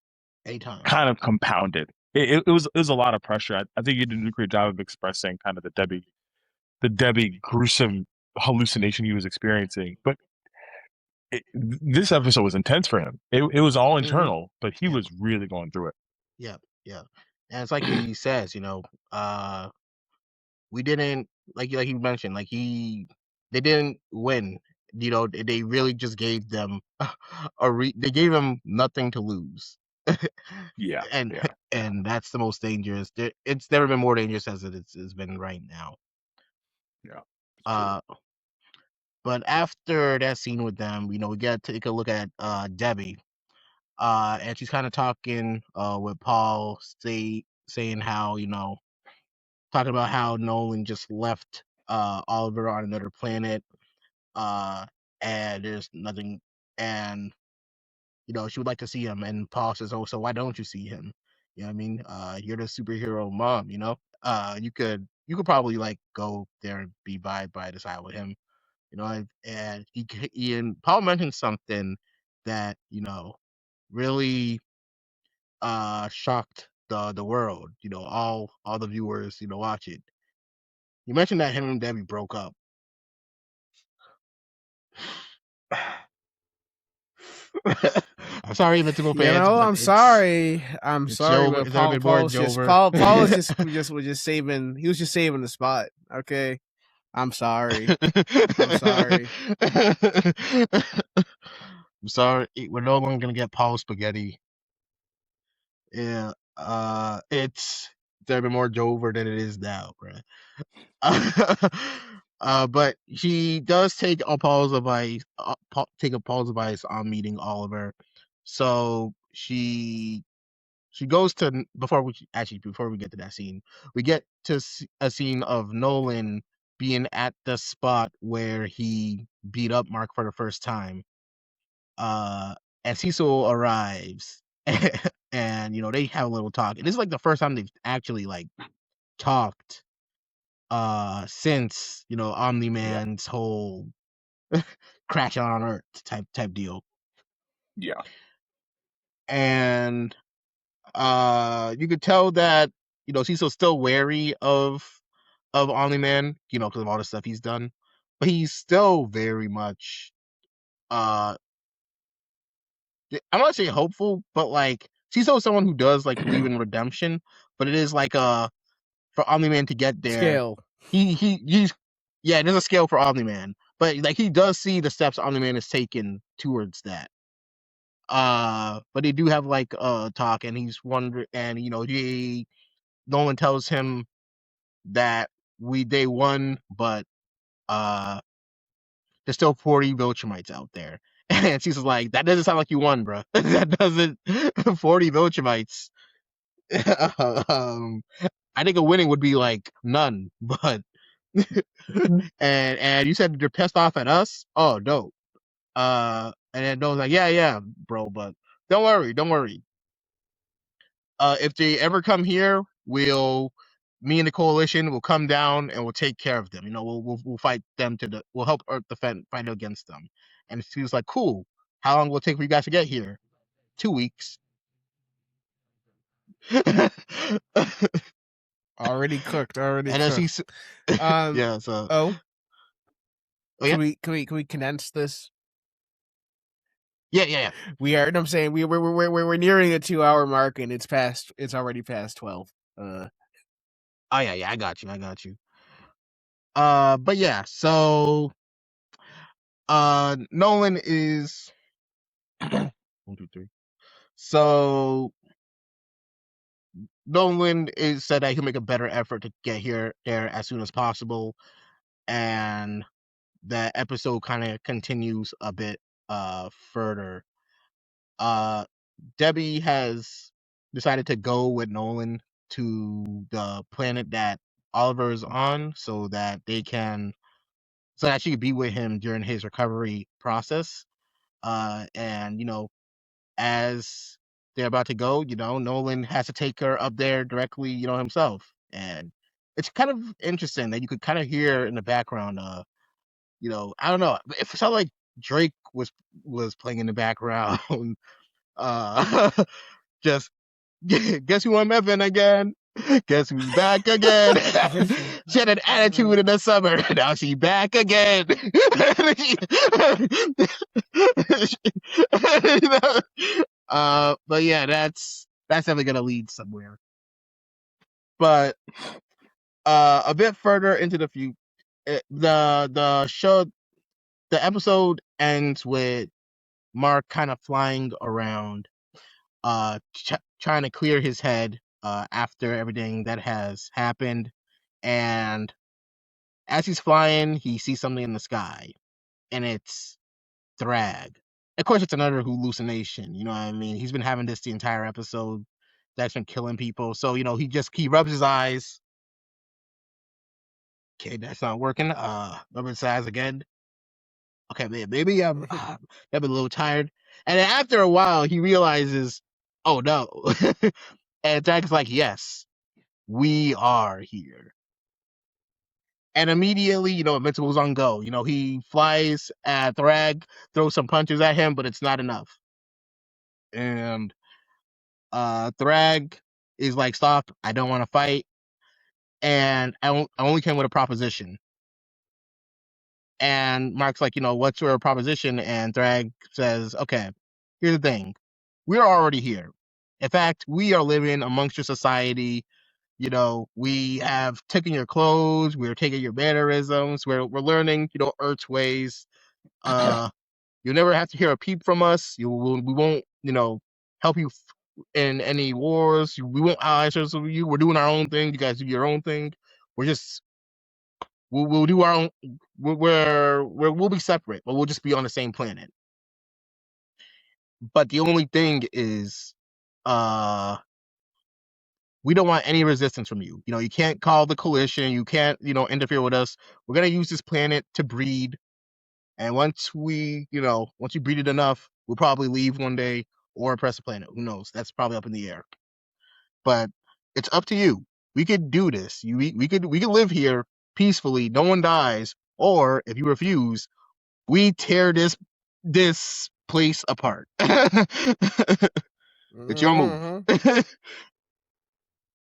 anytime, kind of compounded. It was a lot of pressure. I think you did a great job of expressing kind of the Debbie gruesome hallucination he was experiencing. But this episode was intense for him. It was all internal, but he was really going through it. Yeah. And it's like he says, we didn't like he mentioned, they didn't win. They really just gave them they gave them nothing to lose. And that's the most dangerous. It's never been more dangerous as it's been right now. But after that scene with them, we get to take a look at Debbie, and she's kind of talking with Paul, saying how talking about how Nolan just left Oliver on another planet, and there's nothing, and she would like to see him, and Paul says, "Oh, so why don't you see him? You know what I mean? You're the superhero mom, you could probably like go there and be by the side with him, and and Paul mentioned something that really shocked the world, all the viewers, watch it. You mentioned that him and Debbie broke up. I'm sorry, Invincible fans. I'm sorry. But Paul was just saving. He was just saving the spot. Okay, I'm sorry. I'm sorry. I'm sorry. We're no longer gonna get Paul spaghetti. Yeah. It's there been more Jover than it is now, bruh. But she does take Paul's advice. Paul's advice on meeting Oliver. So she goes to before we get to that scene, we get to a scene of Nolan being at the spot where he beat up Mark for the first time. And Cecil arrives, and they have a little talk. And this is like the first time they've actually like talked since Omni-Man's whole crash on Earth type deal. And you could tell that Cecil's still wary of Omni-Man, because of all the stuff he's done. but he's still very much I'm not saying hopeful, but like he's still someone who does like believe in redemption, but it is like for Omni-Man to get there. Scale. He's there's a scale for Omni-Man, but like he does see the steps Omni-Man has taken towards that. But they do have like talk, and he's wondering, and Nolan tells him that they won, but there's still 40 Viltrumites out there. And she's like, that doesn't sound like you won, bro. That doesn't 40 Viltrumites. I think a winning would be like none, but and you said they're pissed off at us? Oh, dope. And then Nolan's like, yeah, bro, but don't worry. If they ever come here, me and the coalition will come down and we'll take care of them. We'll fight them we'll help Earth defend fight against them. And she was like, cool. How long will it take for you guys to get here? 2 weeks. Already cooked. And then Cooked. yeah. So can we condense this? Yeah. We are. I'm saying we're nearing the 2-hour mark, and it's already past 12. Oh yeah. I got you. But yeah. So Nolan is 1, 2, 3. So Nolan is said that he'll make a better effort to get there as soon as possible, and the episode kind of continues a bit further. Debbie has decided to go with Nolan to the planet that Oliver is on, so that she can be with him during his recovery process. And as they're about to go, Nolan has to take her up there directly, himself. And it's kind of interesting that you could kind of hear in the background, I don't know, it felt like Drake was playing in the background. Just guess who I'm Evan again? Guess who's back again? She had an attitude in the summer. Now she back again. But yeah, that's definitely gonna lead somewhere. But a bit further into the future, the episode ends with Mark kind of flying around, trying to clear his head after everything that has happened. And as he's flying, he sees something in the sky, and it's Thragg. Of course, it's another hallucination. You know what I mean? He's been having this the entire episode. That's been killing people. So he rubs his eyes. Okay, that's not working. Rub his eyes again. Okay, maybe I'm a little tired. And then after a while, he realizes, oh no. And Thagg's like, yes, we are here. And immediately, Invincible's on go. He flies at Thragg, throws some punches at him, but it's not enough. And Thragg is like, stop, I don't want to fight. And I only came with a proposition. And Mark's like, what's your proposition? And Thragg says, okay, here's the thing. We're already here. In fact, we are living amongst your society. We have taken your clothes. We're taking your mannerisms. We're learning, Earth's ways. You'll never have to hear a peep from us. We won't, help you in any wars. We won't answer you. We're doing our own thing. You guys do your own thing. We'll do our own. We'll be separate, but we'll just be on the same planet. But the only thing is, we don't want any resistance from you. You can't call the coalition. You can't, interfere with us. We're gonna use this planet to breed, and once you breed it enough, we'll probably leave one day or oppress the planet. Who knows? That's probably up in the air. But it's up to you. We could do this. We could live here peacefully. No one dies. Or if you refuse, we tear this place apart. It's your move.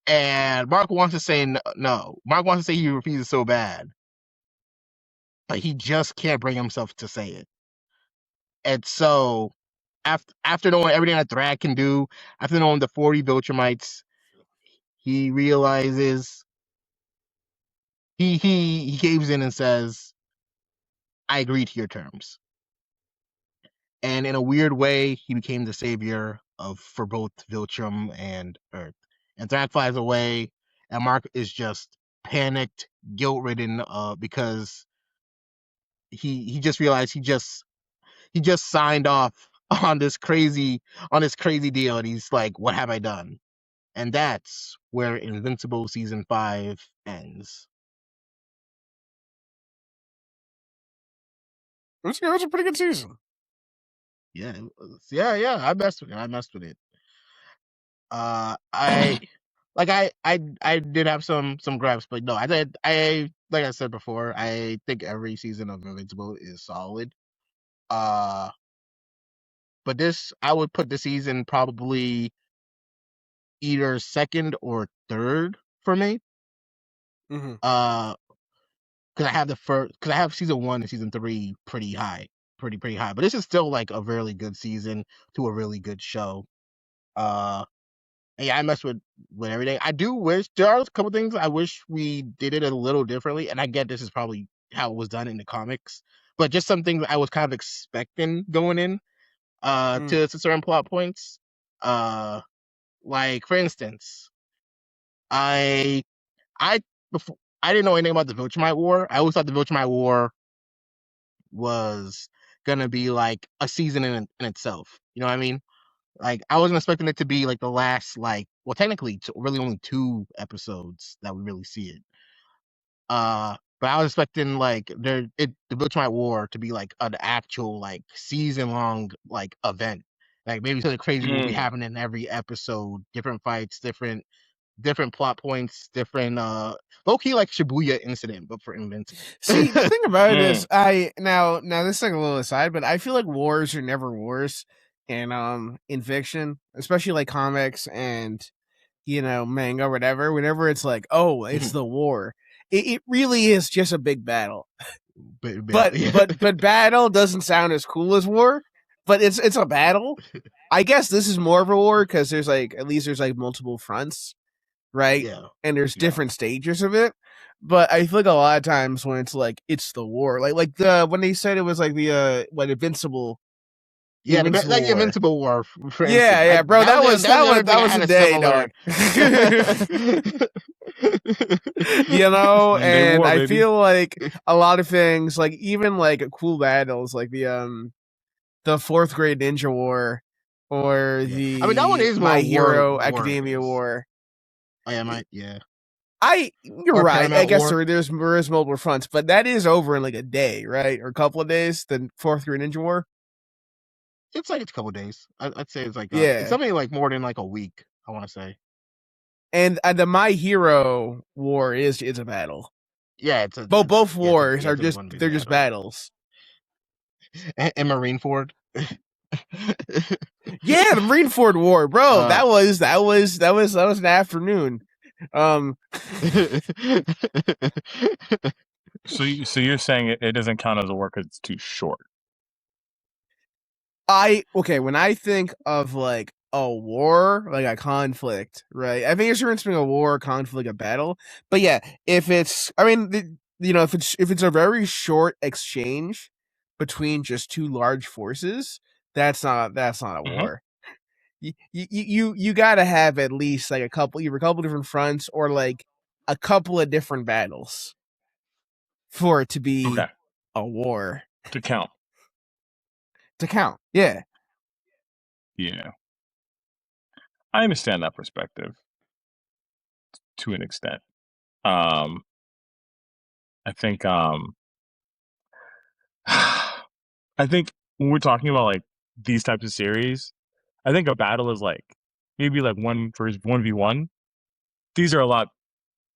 And Mark wants to say no. Mark wants to say he refuses so bad. but he just can't bring himself to say it. And so after knowing everything that Thragg can do, after knowing the 40 Viltrumites, he realizes he caves in and says, I agree to your terms. And in a weird way, he became the savior for both Viltrum and Earth. And Thragg flies away, and Mark is just panicked, guilt-ridden, because he just realized he just signed off on this crazy deal, and he's like, what have I done? And that's where Invincible season 5 ends. It was a pretty good season. Yeah, I messed with it. I did have some gripes, but no, I like I said before, I think every season of Invincible is solid. But I would put this season probably either second or third for me. Mm-hmm. Because I have season 1 and season 3 pretty high. Pretty high. But this is still like a really good season to a really good show. And yeah, I mess with everything. I do wish there are a couple things I wish we did it a little differently, and I get this is probably how it was done in the comics, but just some things I was kind of expecting going in to certain plot points. Like for instance, I before I didn't know anything about the Viltrumite War. I always thought the Viltrumite War was gonna be like a season in itself. You know what I mean? Like I wasn't expecting it to be like the last technically really only 2 episodes that we really see it. But I was expecting the Viltrumite War to be like an actual like season long like event. Like maybe something crazy will be happening in every episode, different fights, different plot points, different low key like Shibuya incident, but for Invincible. See, the thing about it is, now this is like a little aside, but I feel like wars are never wars in fiction, especially like comics and manga, whatever. Whenever it's like, oh, it's the war, it really is just a big battle. But battle doesn't sound as cool as war, but it's a battle. I guess this is more of a war because there's at least multiple fronts, right? Yeah. And there's different stages of it. But I feel like a lot of times when it's like it's the war, like when they said it was like the Invincible. Yeah, like Invincible War, for instance. Yeah, bro, that was a day, dog. And I feel like a lot of things, like even like cool battles, like the fourth grade ninja war, or the that one is My Hero war Academia war. Oh yeah, yeah. You're or right. Paramount I guess War. there's multiple fronts, but that is over in like a day, right, or a couple of days. The fourth grade ninja war. It's like a couple of days. I'd say it's like it's something like more than like a week. I want to say. And the My Hero war is a battle. Yeah, both wars are just just battles. And Marineford. Yeah, the Marineford War, bro. That was an afternoon. So you're saying it doesn't count as a war because it's too short? When I think of like a war, like a conflict, right? I think it's difference between a war, a conflict, a battle. But yeah, if it's, if it's a very short exchange between just two large forces, that's not a war. You gotta have at least like either a couple different fronts or like a couple of different battles for it to be a war to count. Yeah. I understand that perspective to an extent. I think I think when we're talking about like these types of series, I think a battle is like maybe like 1v1. These are a lot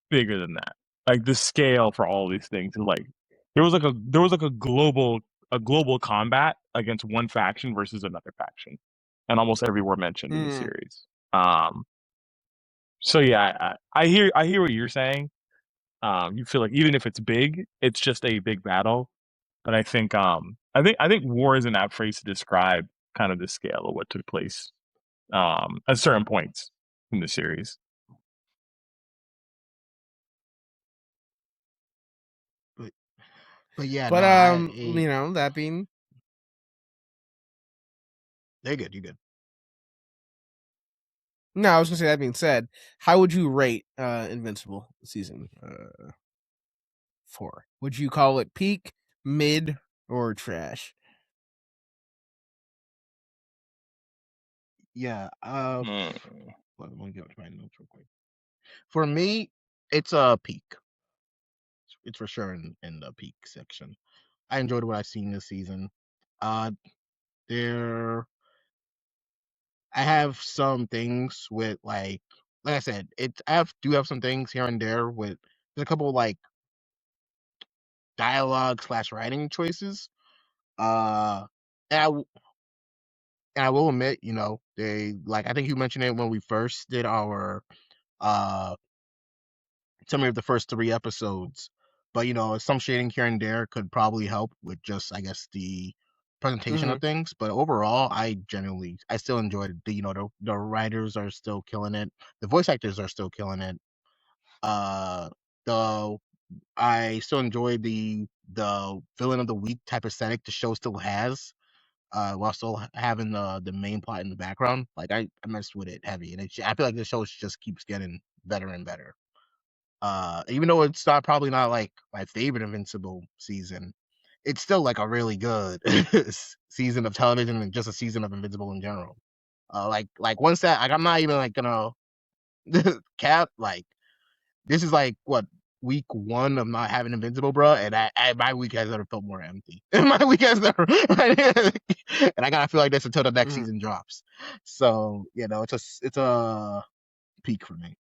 bigger than that. Like the scale for all these things is like there was like a global combat against one faction versus another faction, and almost every war mentioned in the series. So yeah, I hear what you're saying. You feel like even if it's big, it's just a big battle. But I think war is an apt phrase to describe kind of the scale of what took place at certain points in the series. But yeah, But no, you know, that being, they're good. You good? no, I was gonna say, that being said, how would you rate Invincible season 4? Would you call it peak, mid, or trash? Yeah. Mm. Let me get my notes real quick. For me, it's a peak. It's for sure in the peak section. I enjoyed what I've seen this season. There, I have some things with like I said, do have some things here and there with a couple like dialogue / writing choices. And I will admit, you know, they like I think you mentioned it when we first did our uh summary of the first 3 episodes. But you know, some shading here and there could probably help with just I guess the presentation of things. But overall, I still enjoyed the the writers are still killing it. The voice actors are still killing it. The I still enjoy the villain of the week type aesthetic the show still has. While still having the main plot in the background, like I messed with it heavy, and I feel like the show just keeps getting better and better. Even though it's probably not like my favorite Invincible season, it's still like a really good season of television and just a season of Invincible in general. Like once that like I'm not even like gonna cap like this is like what week 1 of not having Invincible, bro, and my week has never felt more empty. My week has never, and I gotta feel like this until the next season drops. So you know, it's a peak for me.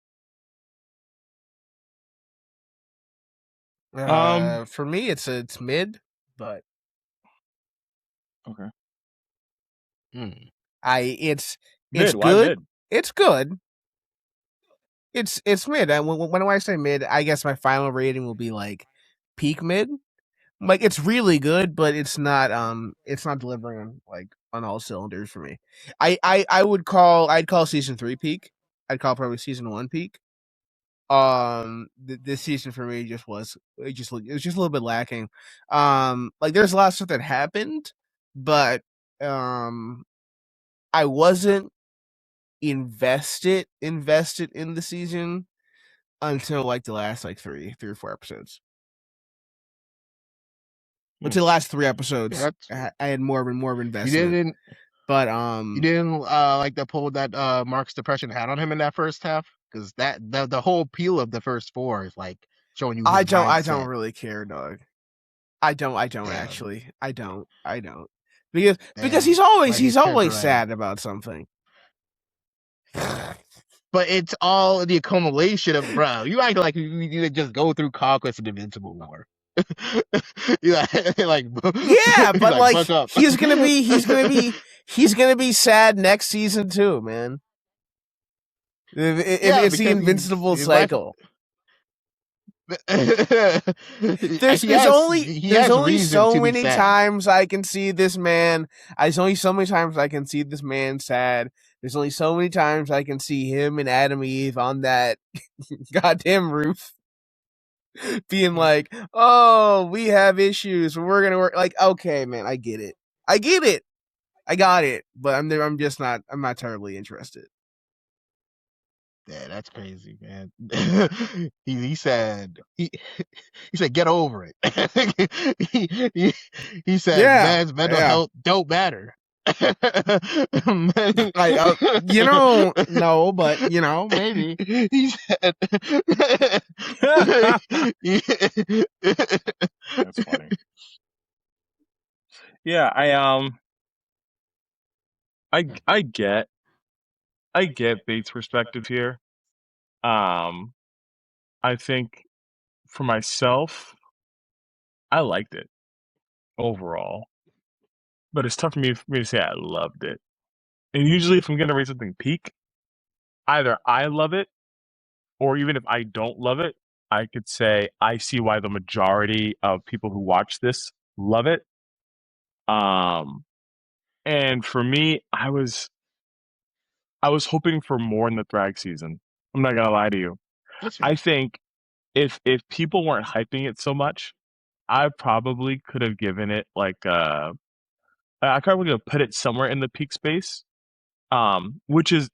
For me, it's mid, but Okay. it's Mid. Why good. mid? It's good. It's mid. When I say mid, I guess my final rating will be like peak mid. Like it's really good, but it's not delivering on all cylinders for me. I'd call season 3 peak. I'd call probably season 1 peak. This season for me it was just a little bit lacking. Like there's a lot of stuff that happened, but I wasn't invested in the season until like the last like 3 or 4 episodes. Until the last 3 episodes, Yeah, I had more of you investment. But you didn't like the pull that Mark's depression had on him in that first half, because that the whole appeal of the first 4 is like showing you his mindset. I don't really care, dog. I don't actually. I don't. Because he's always sad about something. But it's all the accumulation of, bro. You act like you just go through Conquest and Invincible War. you like yeah, but like up. he's gonna be sad next season too, man. It's the Invincible cycle. There's only so many times I can see this man. There's only so many times I can see this man sad. There's only so many times I can see him and Adam Eve on that goddamn roof being like, "Oh, we have issues. We're gonna work." Like, okay, man, I get it. I got it. But I'm not terribly interested. Yeah, that's crazy, man. he said get over it. he said man's mental health don't matter. No, but maybe. He said That's funny. Yeah, I get Bates' perspective here. I think for myself, I liked it overall, but it's tough for me to say I loved it. And usually, if I'm gonna rate something peak, either I love it, or even if I don't love it, I could say I see why the majority of people who watch this Love it. And for me, I was hoping for more in the Thragg season. I'm not gonna lie to you. That's fair. I think if people weren't hyping it so much, I probably could have given it like I probably could have put it somewhere in the peak space. Which is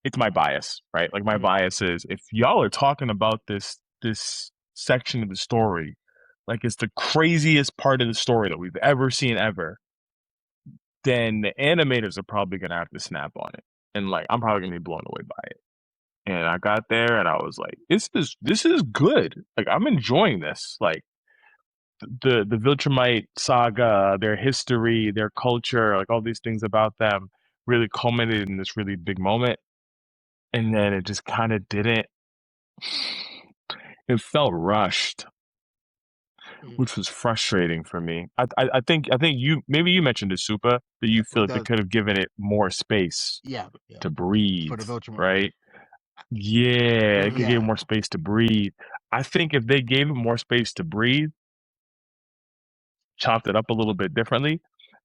it's my bias, right? Like my Mhm. bias is if y'all are talking about this section of the story, like it's the craziest part of the story that we've ever seen ever, then the animators are probably gonna have to snap on it. And like I'm probably gonna be blown away by it. And I got there and I was like, this is good. Like I'm enjoying this. Like the Viltrumite saga, their history, their culture, like all these things about them really culminated in this really big moment. And then it just kind of didn't. It felt rushed, Mhm. which was frustrating for me. I think you maybe you mentioned it, Supa, that you feel like they The, could have given it more space yeah, to for breathe, the Viltrum. right? Yeah, it could give it Yeah. more space to breathe. I think if they gave it more space to breathe, chopped it up a little bit differently,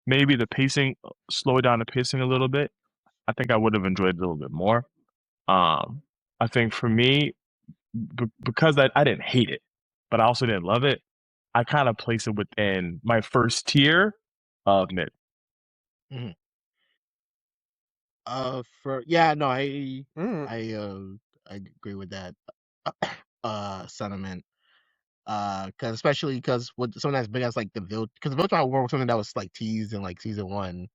maybe the pacing, slow down the pacing a little bit, I think I would have enjoyed it a little bit more. I think for me, because I didn't hate it, but I also didn't love it, I kind of place it within my first tier of mid. hmm For yeah, no, Mm. I I agree with that sentiment. Cause especially because with something as big as like because the Viltron War was something that was like teased in like season one.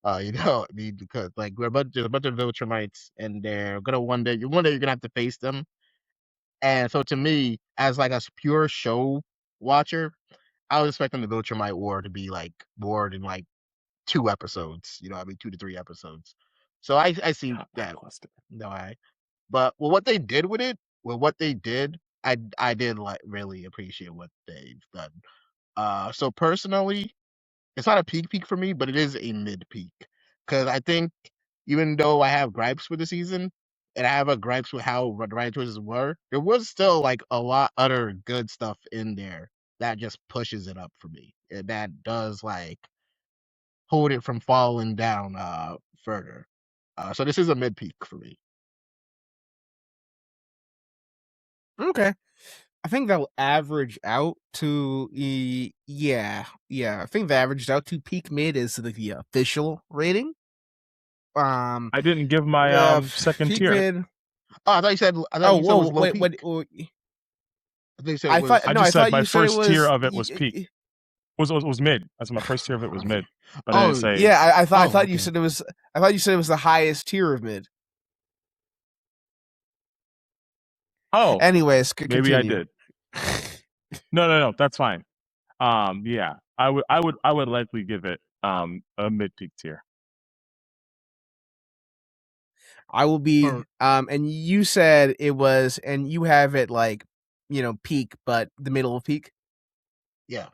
Because like there's a bunch of Viltrumites and they're gonna one day you're gonna have to face them. And so to me, as like a pure show watcher, I was expecting the Viltrumite War to be like more than like 2 episodes. I mean 2 to 3 episodes. So I see Yeah, that. cluster. No, but what they did with it, what they did, I did like really appreciate what they've done. So personally, it's not a peak for me, but it is a mid peak because I think even though I have gripes with the season and I have a gripes with how the writing choices were, there was still like a lot other good stuff in there that just pushes it up for me. And that does like hold it from falling down further. So this is a mid peak for me. Okay. I think that'll average out to yeah. I think the averaged out to peak mid is the official rating. I didn't give my second Peak tier. mid. Oh, I thought Oh, you said it was whoa, low wait, peak. what? I think you said it I was thought I no, I just said thought my you said it first tier was. of it was peak. Was mid. I said my first tier of it was mid, but I didn't Oh say. Yeah, I thought you okay. said it was. I thought you said it was the highest tier of mid. Oh, Anyways, maybe I continue. did. No, that's fine. Yeah, I would likely give it a mid peak tier. I will be. For And you said it was, and you have it like, peak, but the middle of peak. yeah.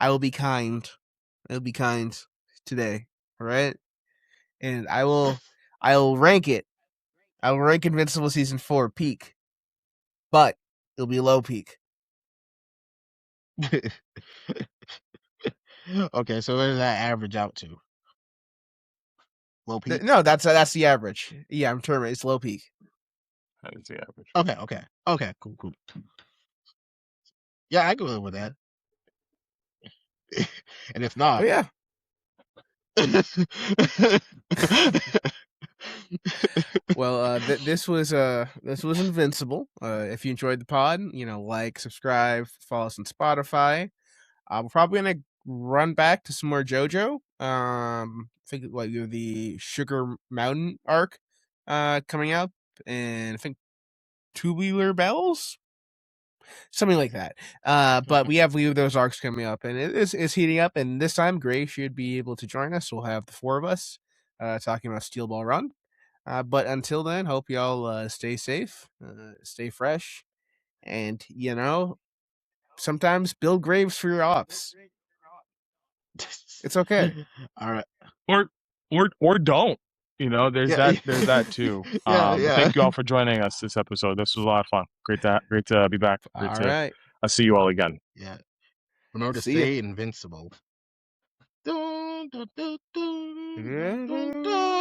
I will be kind. I will be kind today. All right, and I will rank it. I will rank Invincible season 4 peak, but it'll be low peak. Okay, so what does that average out to? Low peak? No, that's the average. Yeah, I'm terminating. It's low peak. That is the average. Okay, cool. Yeah, I can live with that. And if But not, yeah. Well, this was Invincible. If you enjoyed the pod, like, subscribe, follow us on Spotify. We're probably gonna run back to some more JoJo. I think like the Sugar Mountain arc coming up, and I think Tubular Bells, something like that. But we have those arcs coming up, and it is heating up. And this time, Gray should be able to join us. We'll have the four of us talking about Steel Ball Run. But until then, hope y'all stay safe, stay fresh, and sometimes build graves for your ops. It's okay. all right. Or don't. There's Yeah, that too. But yeah. thank you all for joining us this episode. This was a lot of fun. Great to be back. Great All to right. see you all again. Yeah. Remember to See ya. stay invincible. Dun, dun, dun, dun, dun, dun, dun.